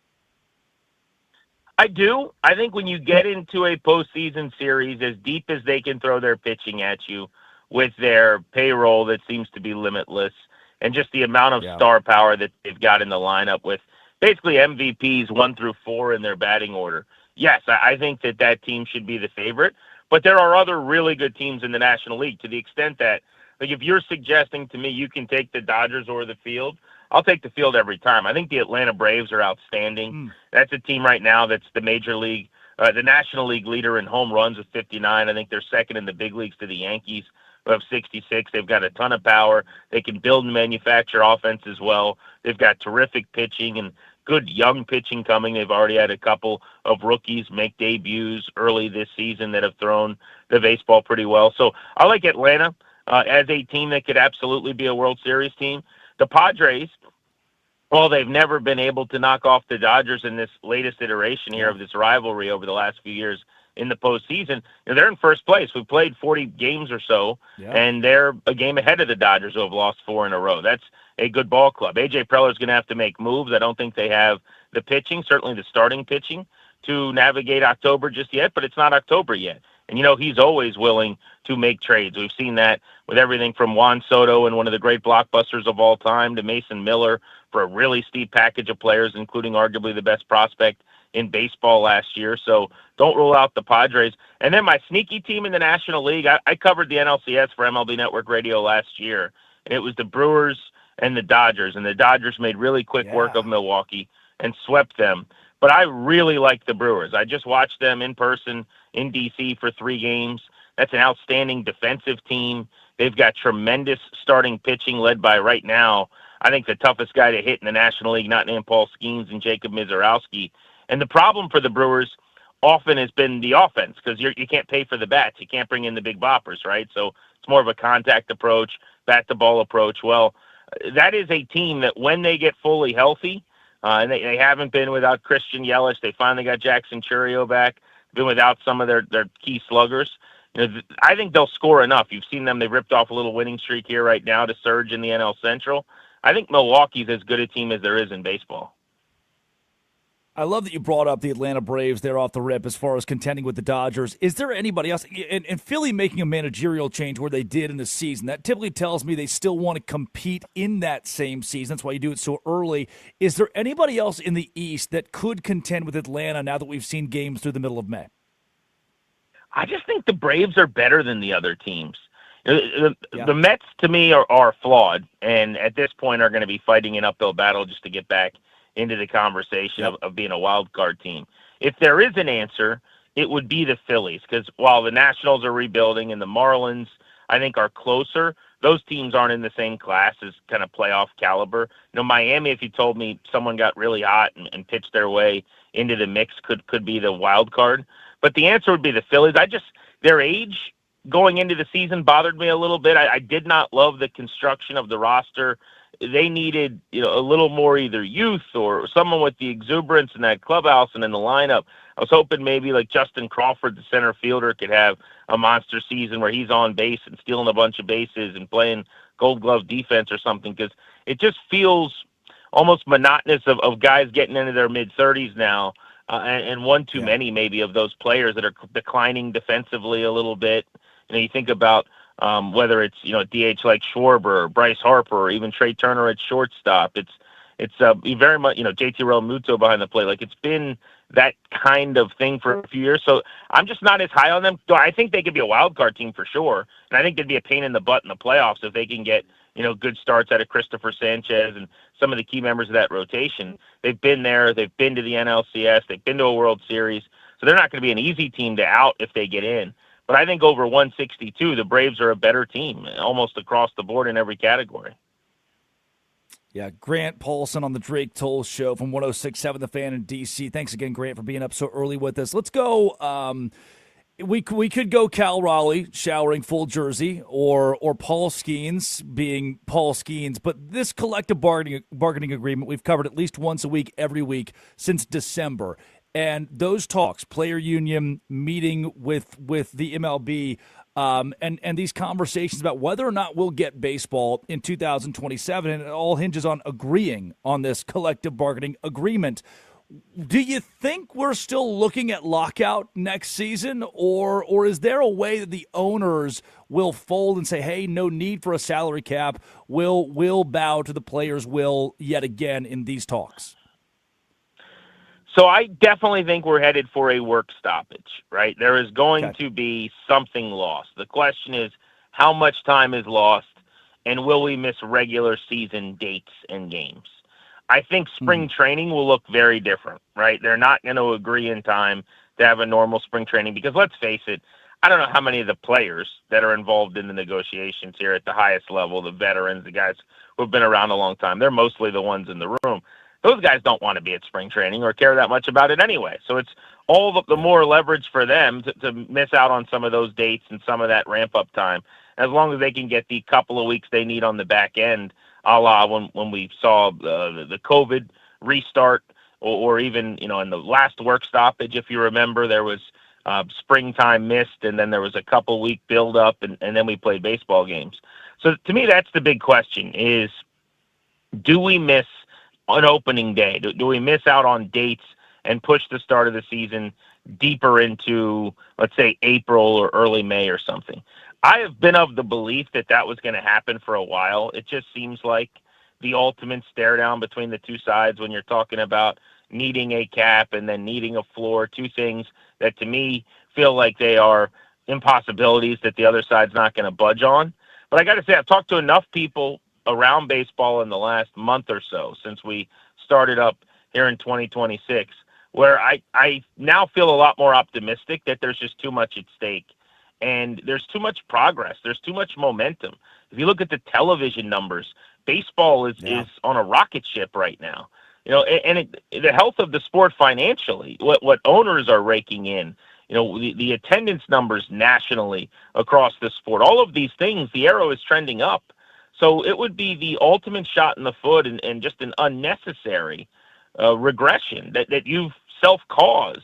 I do. I think when you get into a postseason series, as deep as they can throw their pitching at you with their payroll that seems to be limitless and just the amount of star power that they've got in the lineup with basically MVPs 1 through 4 in their batting order. Yes, I think that team should be the favorite, but there are other really good teams in the National League to the extent that, like, if you're suggesting to me you can take the Dodgers or the field, I'll take the field every time. I think the Atlanta Braves are outstanding. That's a team right now that's the Major League, the National League leader in home runs with 59. I think they're second in the big leagues to the Yankees, who have 66. They've got a ton of power. They can build and manufacture offense as well. They've got terrific pitching and good young pitching coming. They've already had a couple of rookies make debuts early this season that have thrown the baseball pretty well. So I like Atlanta as a team that could absolutely be a World Series team. The Padres, well, they've never been able to knock off the Dodgers in this latest iteration here of this rivalry over the last few years in the postseason. They're in first place. We've played 40 games or so, and they're a game ahead of the Dodgers, who have lost 4 in a row. That's a good ball club. A.J. Preller's going to have to make moves. I don't think they have the pitching, certainly the starting pitching, to navigate October just yet, but it's not October yet. And, he's always willing to make trades. We've seen that with everything from Juan Soto and one of the great blockbusters of all time to Mason Miller for a really steep package of players, including arguably the best prospect in baseball last year. So don't rule out the Padres. And then my sneaky team in the National League, I covered the NLCS for MLB Network Radio last year, and it was the Brewers and the Dodgers. And the Dodgers made really quick work of Milwaukee and swept them. But I really like the Brewers. I just watched them in person in D.C. for 3 games. That's an outstanding defensive team. They've got tremendous starting pitching led by, right now, I think the toughest guy to hit in the National League, not named Paul Skeens, and Jacob Mizorowski. And the problem for the Brewers often has been the offense, because you can't pay for the bats. You can't bring in the big boppers, right? So it's more of a contact approach, bat-to-ball approach. Well, that is a team that when they get fully healthy, and they haven't been without Christian Yelich. They finally got Jackson Churio back. Been without some of their key sluggers. I think they'll score enough. You've seen them. They've ripped off a little winning streak here right now to surge in the NL Central. I think Milwaukee's as good a team as there is in baseball. I love that you brought up the Atlanta Braves there off the rip as far as contending with the Dodgers. Is there anybody else? And Philly making a managerial change where they did in the season, that typically tells me they still want to compete in that same season. That's why you do it so early. Is there anybody else in the East that could contend with Atlanta now that we've seen games through the middle of May? I just think the Braves are better than the other teams. The Mets, to me, are flawed, and at this point are going to be fighting an uphill battle just to get back into the conversation of being a wild card team. If there is an answer, it would be the Phillies, because while the Nationals are rebuilding and the Marlins, I think, are closer, those teams aren't in the same class as kind of playoff caliber. Miami, if you told me someone got really hot and pitched their way into the mix, could be the wild card. But the answer would be the Phillies. Their age going into the season bothered me a little bit. I did not love the construction of the roster. They needed, a little more either youth or someone with the exuberance in that clubhouse and in the lineup. I was hoping maybe like Justin Crawford, the center fielder, could have a monster season where he's on base and stealing a bunch of bases and playing Gold Glove defense or something, because it just feels almost monotonous of guys getting into their mid-30s now, and one too many maybe of those players that are declining defensively a little bit. You think about whether it's DH like Schwarber or Bryce Harper or even Trey Turner at shortstop. It's very much JT Realmuto behind the plate. Like, it's been that kind of thing for a few years. So I'm just not as high on them. I think they could be a wild card team for sure, and I think they'd be a pain in the butt in the playoffs if they can get good starts out of Christopher Sanchez and some of the key members of that rotation. They've been there. They've been to the NLCS. They've been to a World Series. So they're not going to be an easy team to out if they get in. But I think over 162, the Braves are a better team almost across the board in every category. Yeah, Grant Paulson on the Drake Toll Show from 106.7 The Fan in D.C. Thanks again, Grant, for being up so early with us. Let's go. We could go Cal Raleigh showering full jersey or Paul Skeens being Paul Skeens, but this collective bargaining agreement we've covered at least once a week, every week since December. And those talks, player union meeting with the MLB, and these conversations about whether or not we'll get baseball in 2027, and it all hinges on agreeing on this collective bargaining agreement. Do you think we're still looking at lockout next season, or is there a way that the owners will fold and say, hey, no need for a salary cap, we'll bow to the players' will yet again in these talks? So I definitely think we're headed for a work stoppage, right? There is going to be something lost. The question is, how much time is lost, and will we miss regular season dates and games? I think spring training will look very different, right? They're not going to agree in time to have a normal spring training because, let's face it, I don't know how many of the players that are involved in the negotiations here at the highest level, the veterans, the guys who have been around a long time, they're mostly the ones in the room. Those guys don't want to be at spring training or care that much about it anyway. So it's all the more leverage for them to miss out on some of those dates and some of that ramp-up time, as long as they can get the couple of weeks they need on the back end, a la when we saw the COVID restart, or even, in the last work stoppage, if you remember, there was springtime missed, and then there was a couple-week build-up, and then we played baseball games. So to me, that's the big question is, do we miss an opening day? Do we miss out on dates and push the start of the season deeper into, let's say, April or early May or something? I have been of the belief that was going to happen for a while. It just seems like the ultimate stare down between the two sides when you're talking about needing a cap and then needing a floor, two things that to me feel like they are impossibilities that the other side's not going to budge on. But I got to say, I've talked to enough people around baseball in the last month or so since we started up here in 2026, where I now feel a lot more optimistic that there's just too much at stake, and there's too much progress. There's too much momentum. If you look at the television numbers, baseball is on a rocket ship right now. The health of the sport financially, what owners are raking in, the attendance numbers nationally across the sport, all of these things, the arrow is trending up. So it would be the ultimate shot in the foot and just an unnecessary regression that you've self-caused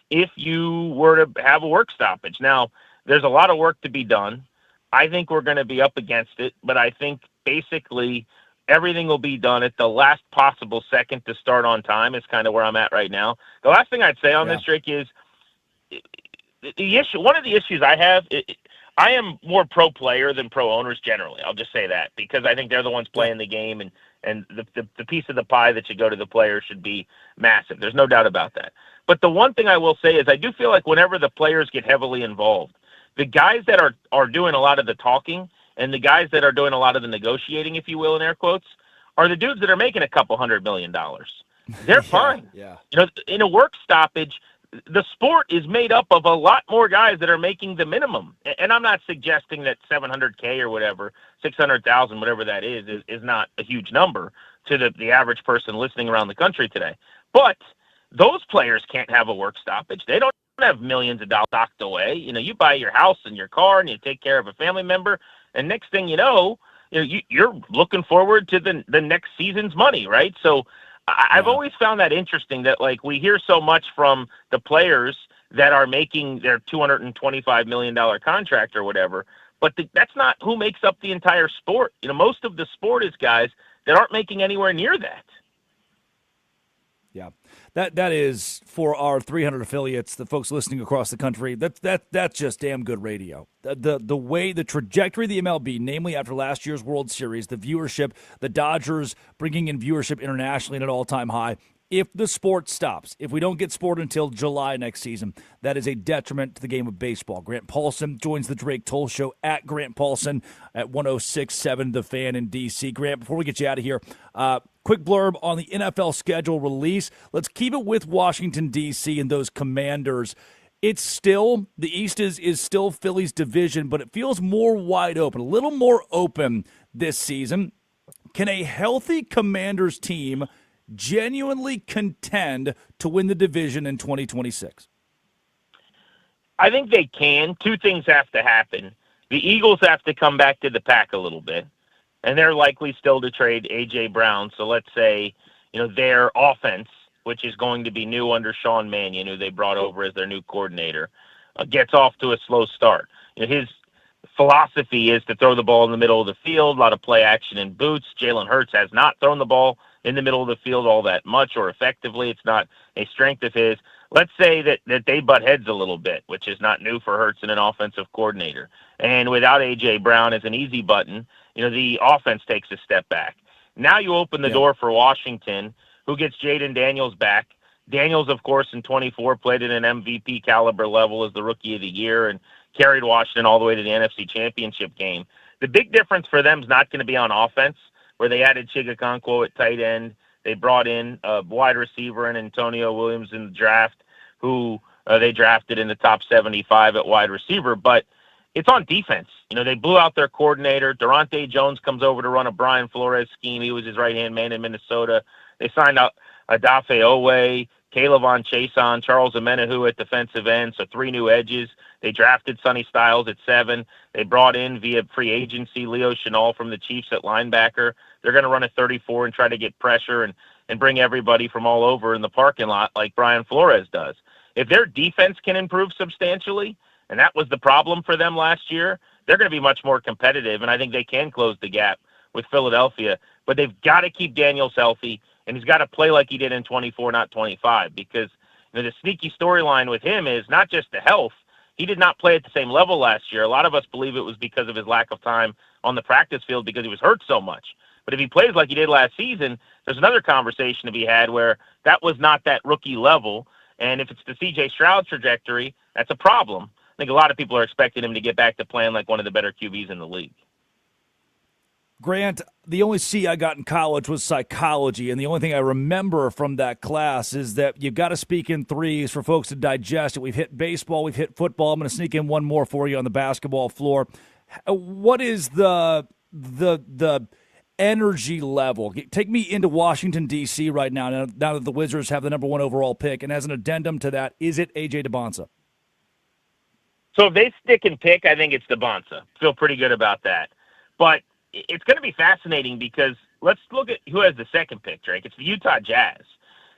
if you were to have a work stoppage. Now, there's a lot of work to be done. I think we're going to be up against it, but I think basically everything will be done at the last possible second to start on time is kind of where I'm at right now. The last thing I'd say on this, Drake, is the issue. One of the issues I have, I am more pro player than pro owners generally. I'll just say that because I think they're the ones playing the game, and the piece of the pie that should go to the players should be massive. There's no doubt about that. But the one thing I will say is I do feel like whenever the players get heavily involved, the guys that are doing a lot of the talking and the guys that are doing a lot of the negotiating, if you will, in air quotes, are the dudes that are making $200 million. They're fine. Yeah. In a work stoppage, the sport is made up of a lot more guys that are making the minimum. And I'm not suggesting that $700K or whatever, $600,000, whatever that is not a huge number to the average person listening around the country today. But those players can't have a work stoppage. They don't have millions of dollars docked away. You buy your house and your car and you take care of a family member. And next thing you know, you're looking forward to the next season's money, right? So I've always found that interesting that we hear so much from the players that are making their $225 million contract or whatever, but that's not who makes up the entire sport. Most of the sport is guys that aren't making anywhere near that. Yeah, that is for our 300 affiliates, the folks listening across the country. That's just damn good radio. The way the trajectory of the MLB, namely after last year's World Series, the viewership, the Dodgers bringing in viewership internationally at an all-time high. If the sport stops, if we don't get sport until July next season, that is a detriment to the game of baseball. Grant Paulson joins the Drake Toll Show at Grant Paulson at 106.7 The Fan in D.C. Grant, before we get you out of here, quick blurb on the NFL schedule release. Let's keep it with Washington, D.C. and those Commanders. It's still, the East is still Philly's division, but it feels more wide open, a little more open this season. Can a healthy Commanders team genuinely contend to win the division in 2026? I think they can. Two things have to happen. The Eagles have to come back to the pack a little bit, and they're likely still to trade A.J. Brown. So let's say, their offense, which is going to be new under Sean Mannion, who they brought over as their new coordinator, gets off to a slow start. His philosophy is to throw the ball in the middle of the field, a lot of play action in boots. Jalen Hurts has not thrown the ball in the middle of the field all that much or effectively. It's not a strength of his. Let's say that they butt heads a little bit, which is not new for Hurts and an offensive coordinator. And without A.J. Brown as an easy button, the offense takes a step back. Now you open the door for Washington, who gets Jaden Daniels back. Daniels, of course, in 24 played at an MVP caliber level as the Rookie of the Year and carried Washington all the way to the NFC Championship game. The big difference for them is not going to be on offense, where they added Chigakonkwo at tight end. They brought in a wide receiver and Antonio Williams in the draft, who they drafted in the top 75 at wide receiver. But it's on defense. They blew out their coordinator. Durante Jones comes over to run a Brian Flores scheme. He was his right-hand man in Minnesota. They signed out Adafe Owe, Caleb Chason, Charles Amenahu at defensive end, so 3 new edges. They drafted Sonny Styles at 7. They brought in via free agency Leo Chenal from the Chiefs at linebacker. They're going to run a 34 and try to get pressure and bring everybody from all over in the parking lot like Brian Flores does. If their defense can improve substantially, and that was the problem for them last year, they're going to be much more competitive, and I think they can close the gap with Philadelphia. But they've got to keep Daniels healthy, and he's got to play like he did in 24, not 25, because the sneaky storyline with him is not just the health. He did not play at the same level last year. A lot of us believe it was because of his lack of time on the practice field because he was hurt so much. But if he plays like he did last season, there's another conversation to be had where that was not that rookie level. And if it's the C.J. Stroud trajectory, that's a problem. I think a lot of people are expecting him to get back to playing like one of the better QBs in the league. Grant, the only C I got in college was psychology, and the only thing I remember from that class is that you've got to speak in threes for folks to digest it. We've hit baseball, we've hit football. I'm going to sneak in one more for you on the basketball floor. What is the energy level? Take me into Washington, D.C. right now that the Wizards have the number 1 overall pick, and as an addendum to that, is it A.J. DeBonsa? So if they stick and pick, I think it's DeBonsa. Feel pretty good about that. But it's going to be fascinating because let's look at who has the second pick, Drake. It's the Utah Jazz.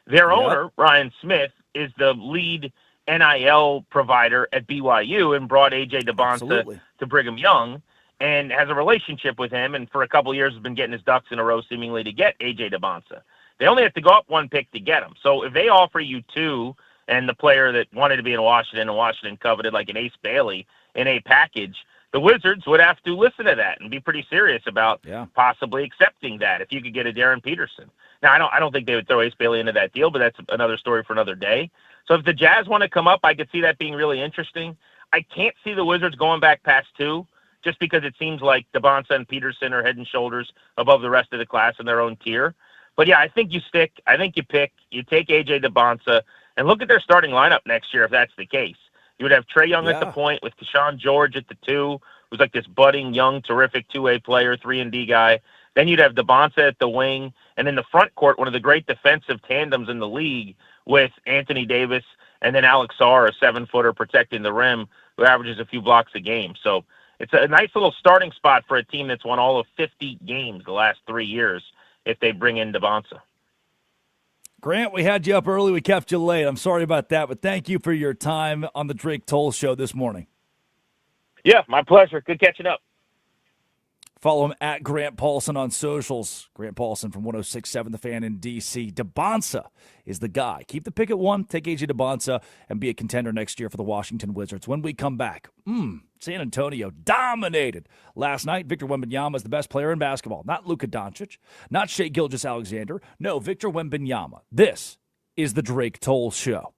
Their owner, Ryan Smith, is the lead NIL provider at BYU and brought A.J. DeBonsa to Brigham Young and has a relationship with him, and for a couple of years has been getting his ducks in a row seemingly to get A.J. DeBonsa. They only have to go up one pick to get him. So if they offer you two and the player that wanted to be in Washington and Washington coveted like an Ace Bailey in a package, the Wizards would have to listen to that and be pretty serious about possibly accepting that if you could get a Darren Peterson. Now, I don't think they would throw Ace Bailey into that deal, but that's another story for another day. So if the Jazz want to come up, I could see that being really interesting. I can't see the Wizards going back past two just because it seems like DeBonsa and Peterson are head and shoulders above the rest of the class in their own tier. But, yeah, I think you stick. I think you pick. You take A.J. DeBonsa and look at their starting lineup next year if that's the case. You would have Trae Young at the point with Keyshawn George at the 2, who's like this budding, young, terrific two-way player, 3-and-D guy. Then you'd have DeBonsa at the wing. And in the front court, one of the great defensive tandems in the league with Anthony Davis and then Alex Sarr, a 7-footer protecting the rim, who averages a few blocks a game. So it's a nice little starting spot for a team that's won all of 50 games the last 3 years if they bring in DeBonsa. Grant, we had you up early. We kept you late. I'm sorry about that, but thank you for your time on the Drake Toll Show this morning. Yeah, my pleasure. Good catching up. Follow him at Grant Paulson on socials. Grant Paulson from 106.7 The Fan in D.C. DeBonsa is the guy. Keep the pick at 1, take A.J. DeBonsa, and be a contender next year for the Washington Wizards. When we come back, San Antonio dominated last night. Victor Wembanyama is the best player in basketball. Not Luka Doncic, not Shai Gilgeous-Alexander. No, Victor Wembanyama. This is the Drake Toll Show.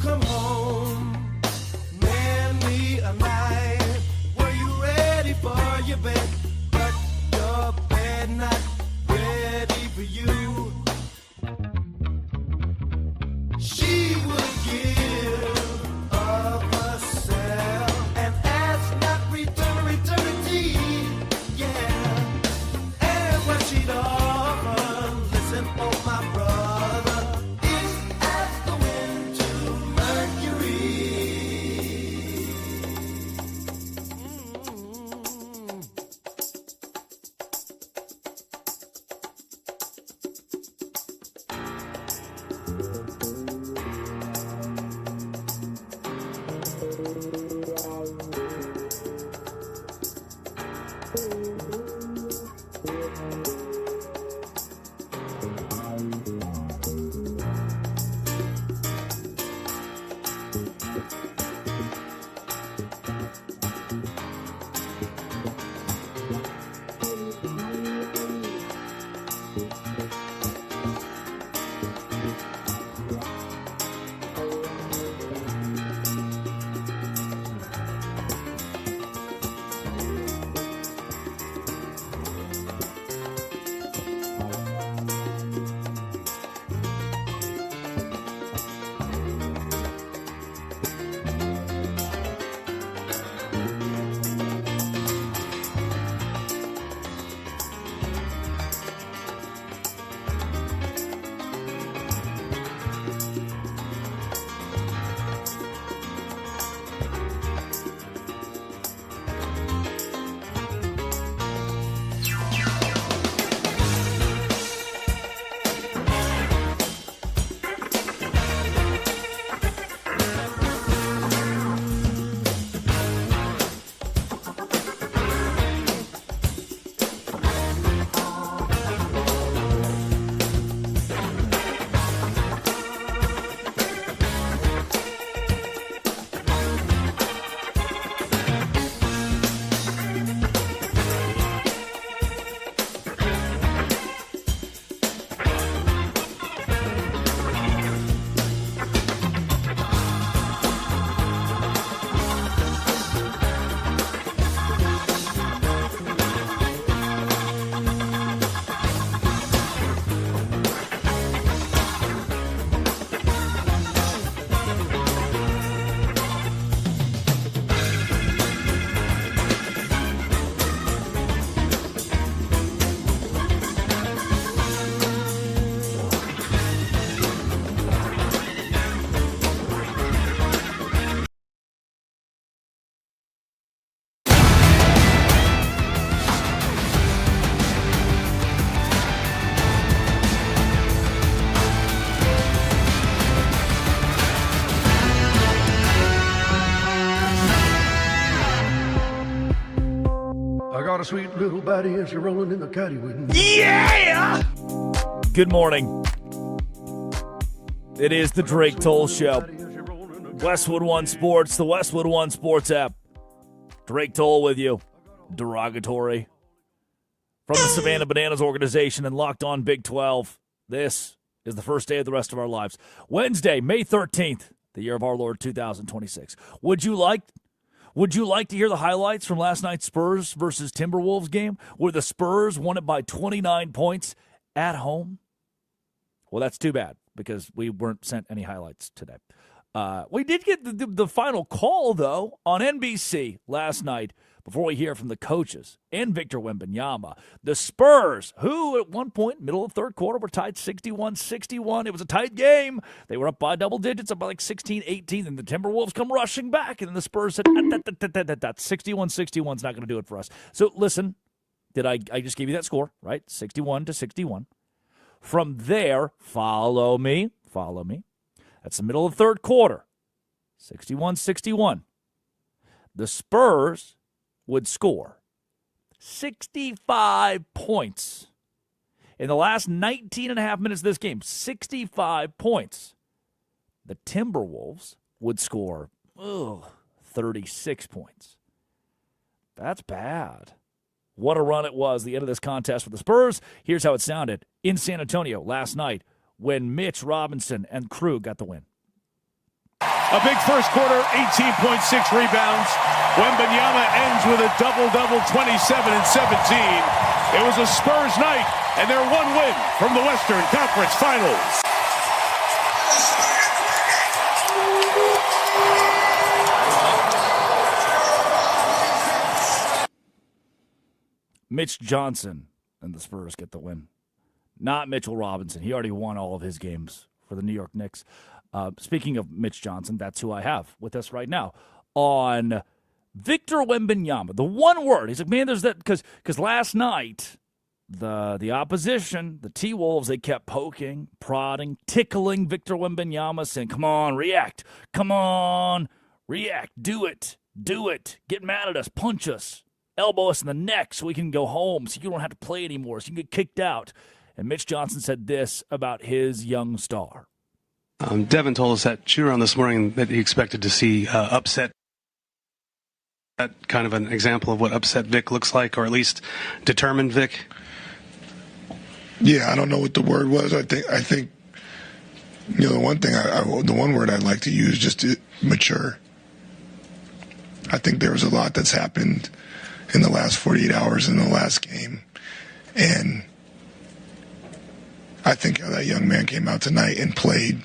Come home, man, me a a sweet little body and she's rolling in the caddy with me. Yeah! Good morning. It is the Drake Toll Show. Westwood One Sports, the Westwood One Sports app. Drake Toll with you. Derogatory. From the Savannah Bananas organization and Locked On Big 12. This is the first day of the rest of our lives. Wednesday, May 13th, the year of our Lord 2026. Would you like to hear the highlights from last night's Spurs versus Timberwolves game where the Spurs won it by 29 points at home? Well, that's too bad because we weren't sent any highlights today. We did get the final call, though, on NBC last night before we hear from the coaches and Victor Wembanyama. The Spurs, who at one point, middle of third quarter, were tied 61-61. It was a tight game. They were up by double digits, up by like 16-18, and the Timberwolves come rushing back, and then the Spurs said, 61-61 is not going to do it for us. So listen, I just gave you that score, right? 61-61. From there, follow me. That's the middle of the third quarter, 61-61. The Spurs would score 65 points in the last 19 and a half minutes of this game. 65 points. The Timberwolves would score 36 points. That's bad. What a run it was, the end of this contest for the Spurs. Here's how it sounded in San Antonio last night when Mitch Robinson and crew got the win. A big first quarter, 18.6 rebounds. Wembanyama ends with a double-double, 27 and 17. It was a Spurs night, and their one win from the Western Conference Finals. Mitch Johnson and the Spurs get the win. Not Mitchell Robinson. He already won all of his games for the New York Knicks. Speaking of Mitch Johnson, that's who I have with us right now on Victor Wembanyama. The one word. He's like, man, there's that because last night the opposition, the T-Wolves, they kept poking, prodding, tickling Victor Wembanyama, saying, come on, react. Come on, react. Do it. Get mad at us. Punch us. Elbow us in the neck so we can go home, so you don't have to play anymore, so you can get kicked out. And Mitch Johnson said this about his young star. Devin told us at shoot around this morning that he expected to see upset. That kind of an example of what upset Vic looks like, or at least determined Vic. Yeah, I don't know what the word was. I think the one thing the one word I'd like to use just to mature. I think there was a lot that's happened in the last 48 hours in the last game, and I think how that young man came out tonight and played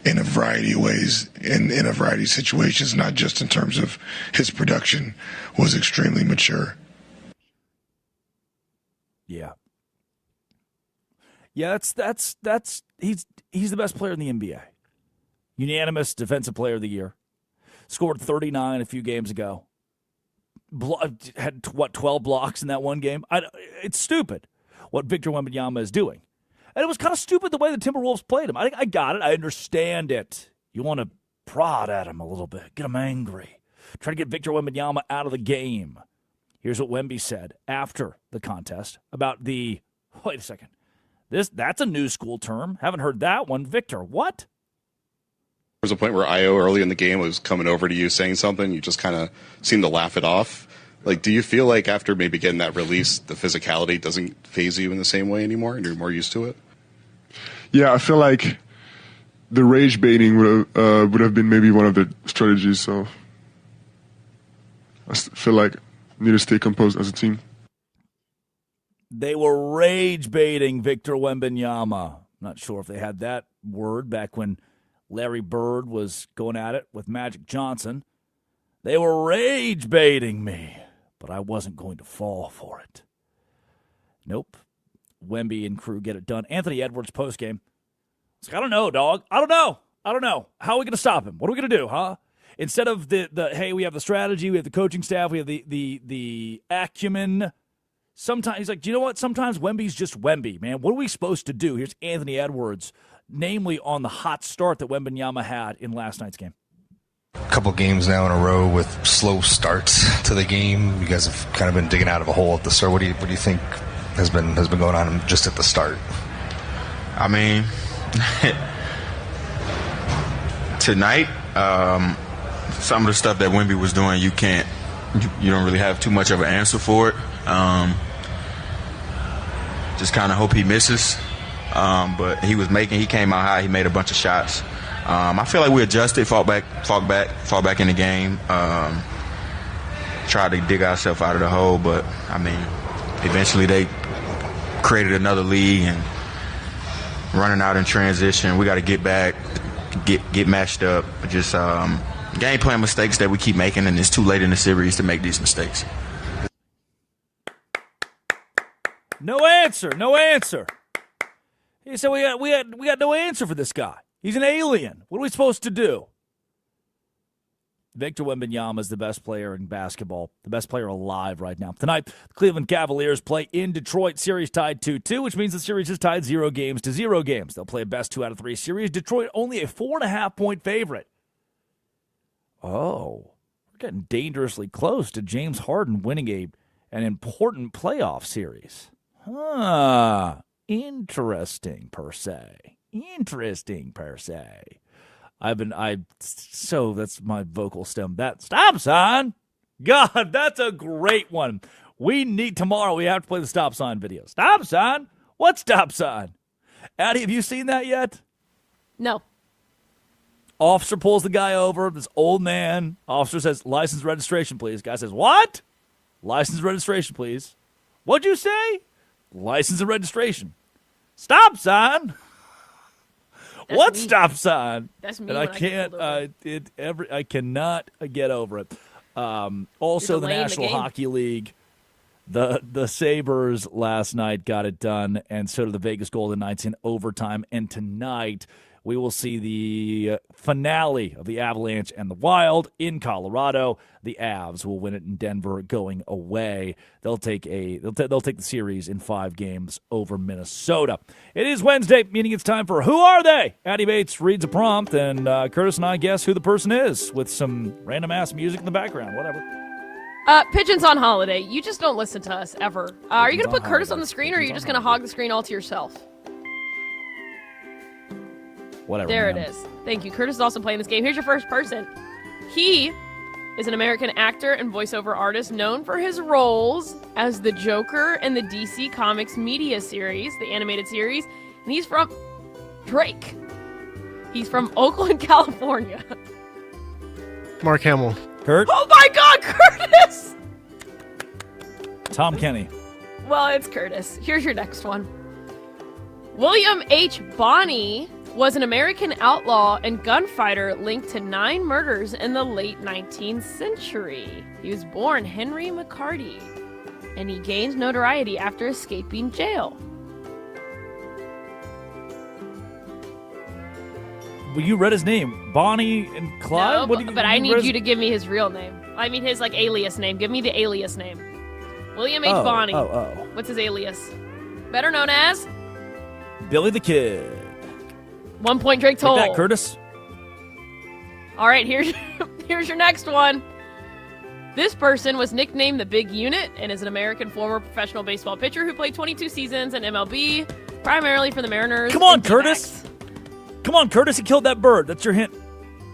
in a variety of ways, in a variety of situations, not just in terms of his production, was extremely mature. Yeah. Yeah, that's he's the best player in the NBA. Unanimous defensive player of the year. Scored 39 a few games ago. Had 12 blocks in that one game. It's stupid what Victor Wembanyama is doing. And it was kind of stupid the way the Timberwolves played him. I got it. I understand it. You want to prod at him a little bit. Get him angry. Try to get Victor Wembanyama out of the game. Here's what Wemby said after the contest about the... Wait a second. That's a new school term. Haven't heard that one. Victor, what? There was a point where Io early in the game was coming over to you saying something. You just kind of seemed to laugh it off. Like, do you feel like after maybe getting that release, the physicality doesn't faze you in the same way anymore and you're more used to it? Yeah, I feel like the rage baiting would have been maybe one of the strategies. So I feel like we need to stay composed as a team. They were rage baiting Victor Wembanyama. Not sure if they had that word back when Larry Bird was going at it with Magic Johnson. They were rage baiting me, but I wasn't going to fall for it. Nope. Wemby and crew get it done. Anthony Edwards postgame. It's like, I don't know, dog. I don't know. How are we going to stop him? What are we going to do, huh? Instead of the hey, we have the strategy, we have the coaching staff, we have the acumen. Sometimes he's like, do you know what? Sometimes Wemby's just Wemby, man. What are we supposed to do? Here's Anthony Edwards, namely on the hot start that Wembanyama had in last night's game. A couple games now in a row with slow starts to the game. You guys have kind of been digging out of a hole at the start. What do you think has been going on just at the start? I mean, tonight, some of the stuff that Wemby was doing, you don't really have too much of an answer for it. Just kind of hope he misses. But he came out high. He made a bunch of shots. I feel like we adjusted, fought back in the game. Tried to dig ourselves out of the hole, but I mean, eventually they created another league and running out in transition. We got to get back, get matched up. Just game plan mistakes that we keep making, and it's too late in the series to make these mistakes. No answer. He said we got no answer for this guy. He's an alien. What are we supposed to do? Victor Wembanyama is the best player in basketball, the best player alive right now. Tonight, the Cleveland Cavaliers play in Detroit. Series tied 2-2, which means the series is tied 0-0. They'll play a best 2 out of 3 series. Detroit only a 4.5-point favorite. Oh, we're getting dangerously close to James Harden winning an important playoff series. Interesting per se. That's my vocal stem. Stop sign. God, that's a great one. Tomorrow we have to play the stop sign video. Stop sign? What stop sign? Addie, have you seen that yet? No. Officer pulls the guy over, this old man. Officer says, license registration, please. Guy says, what? License registration, please. What'd you say? License and registration. Stop sign. That's what me. Stop sign? That's me. And I can't. I cannot get over it. Also, the National Hockey League, the Sabres last night got it done, and so did the Vegas Golden Knights in overtime. And tonight we will see the finale of the Avalanche and the Wild in Colorado. The Avs will win it in Denver going away. They'll take the series in 5 games over Minnesota. It is Wednesday, meaning it's time for Who Are They? Addie Bates reads a prompt, and Curtis and I guess who the person is with some random-ass music in the background, whatever. Pigeon's on holiday. You just don't listen to us, ever. Are you going to put Curtis on the screen, or are you just going to hog the screen all to yourself? Whatever. There man. it is. Thank you. Curtis is also playing this game. Here's your first person. He is an American actor and voiceover artist known for his roles as the Joker in the DC Comics media series, the animated series, and he's from Drake. He's from Oakland, California. Mark Hamill. Kurt? Oh my God, Curtis! Tom Kenny. Well, it's Curtis. Here's your next one. William H. Bonney was an American outlaw and gunfighter linked to 9 murders in the late 19th century. He was born Henry McCarty, and he gained notoriety after escaping jail. Well, you read his name. Bonnie and Clyde? No, but I need you to give me his real name. I mean his alias name. Give me the alias name. William H. Bonney. What's his alias? Better known as? Billy the Kid. 1 point Drake Toll. Take that, Curtis. All right, here's your next one. This person was nicknamed the Big Unit and is an American former professional baseball pitcher who played 22 seasons in MLB, primarily for the Mariners. Come on, Curtis. Come on, Curtis. He killed that bird. That's your hint.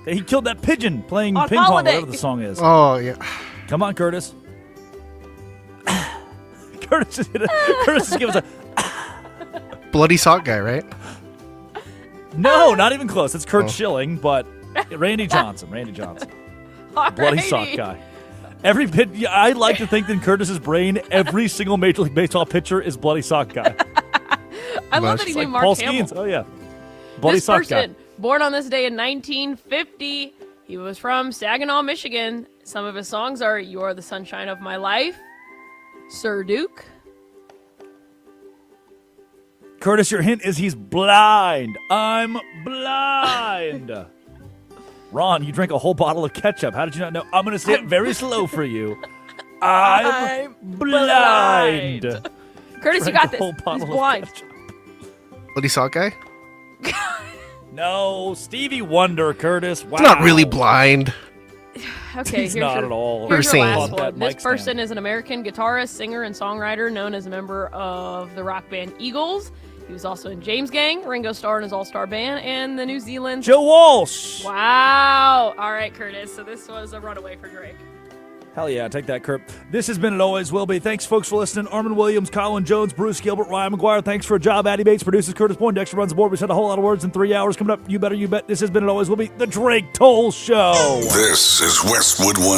He killed that pigeon playing ping pong, whatever the song is. Oh, yeah. Come on, Curtis. Curtis is giving us a... Bloody sock guy, right? No, not even close. It's Kurt Schilling, but Randy Johnson. Randy Johnson. Bloody sock guy. I like to think that in Curtis's brain, every single Major League Baseball pitcher is Bloody Sock Guy. I love that he named Mark Paul Hamill. Skeens. Oh, yeah. Bloody This Sock person, Guy. born on this day in 1950, he was from Saginaw, Michigan. Some of his songs are You Are the Sunshine of My Life, Sir Duke. Curtis, your hint is he's blind. I'm blind. Ron, you drank a whole bottle of ketchup. How did you not know? I'm going to say it very slow for you. I'm blind. Curtis, you got this. He's blind. Bloody sock guy? No, Stevie Wonder, Curtis. Wow. He's not really blind. Okay, He's not at all. Here's your last That one. This mic person stand. is an American guitarist, singer, and songwriter known as a member of the rock band Eagles. He was also in James Gang, Ringo Starr and his all-star band, and the New Zealand... Joe Walsh! Wow! All right, Curtis, so this was a runaway for Drake. Hell yeah, take that, Kurt. This has been It Always Will Be. Thanks, folks, for listening. Armin Williams, Colin Jones, Bruce Gilbert, Ryan McGuire. Thanks for a job. Addie Bates produces, Curtis Poindexter runs the board. We said a whole lot of words in 3 hours. Coming up, you better, you bet. This has been It Always Will Be, the Drake Toll Show. This is Westwood One.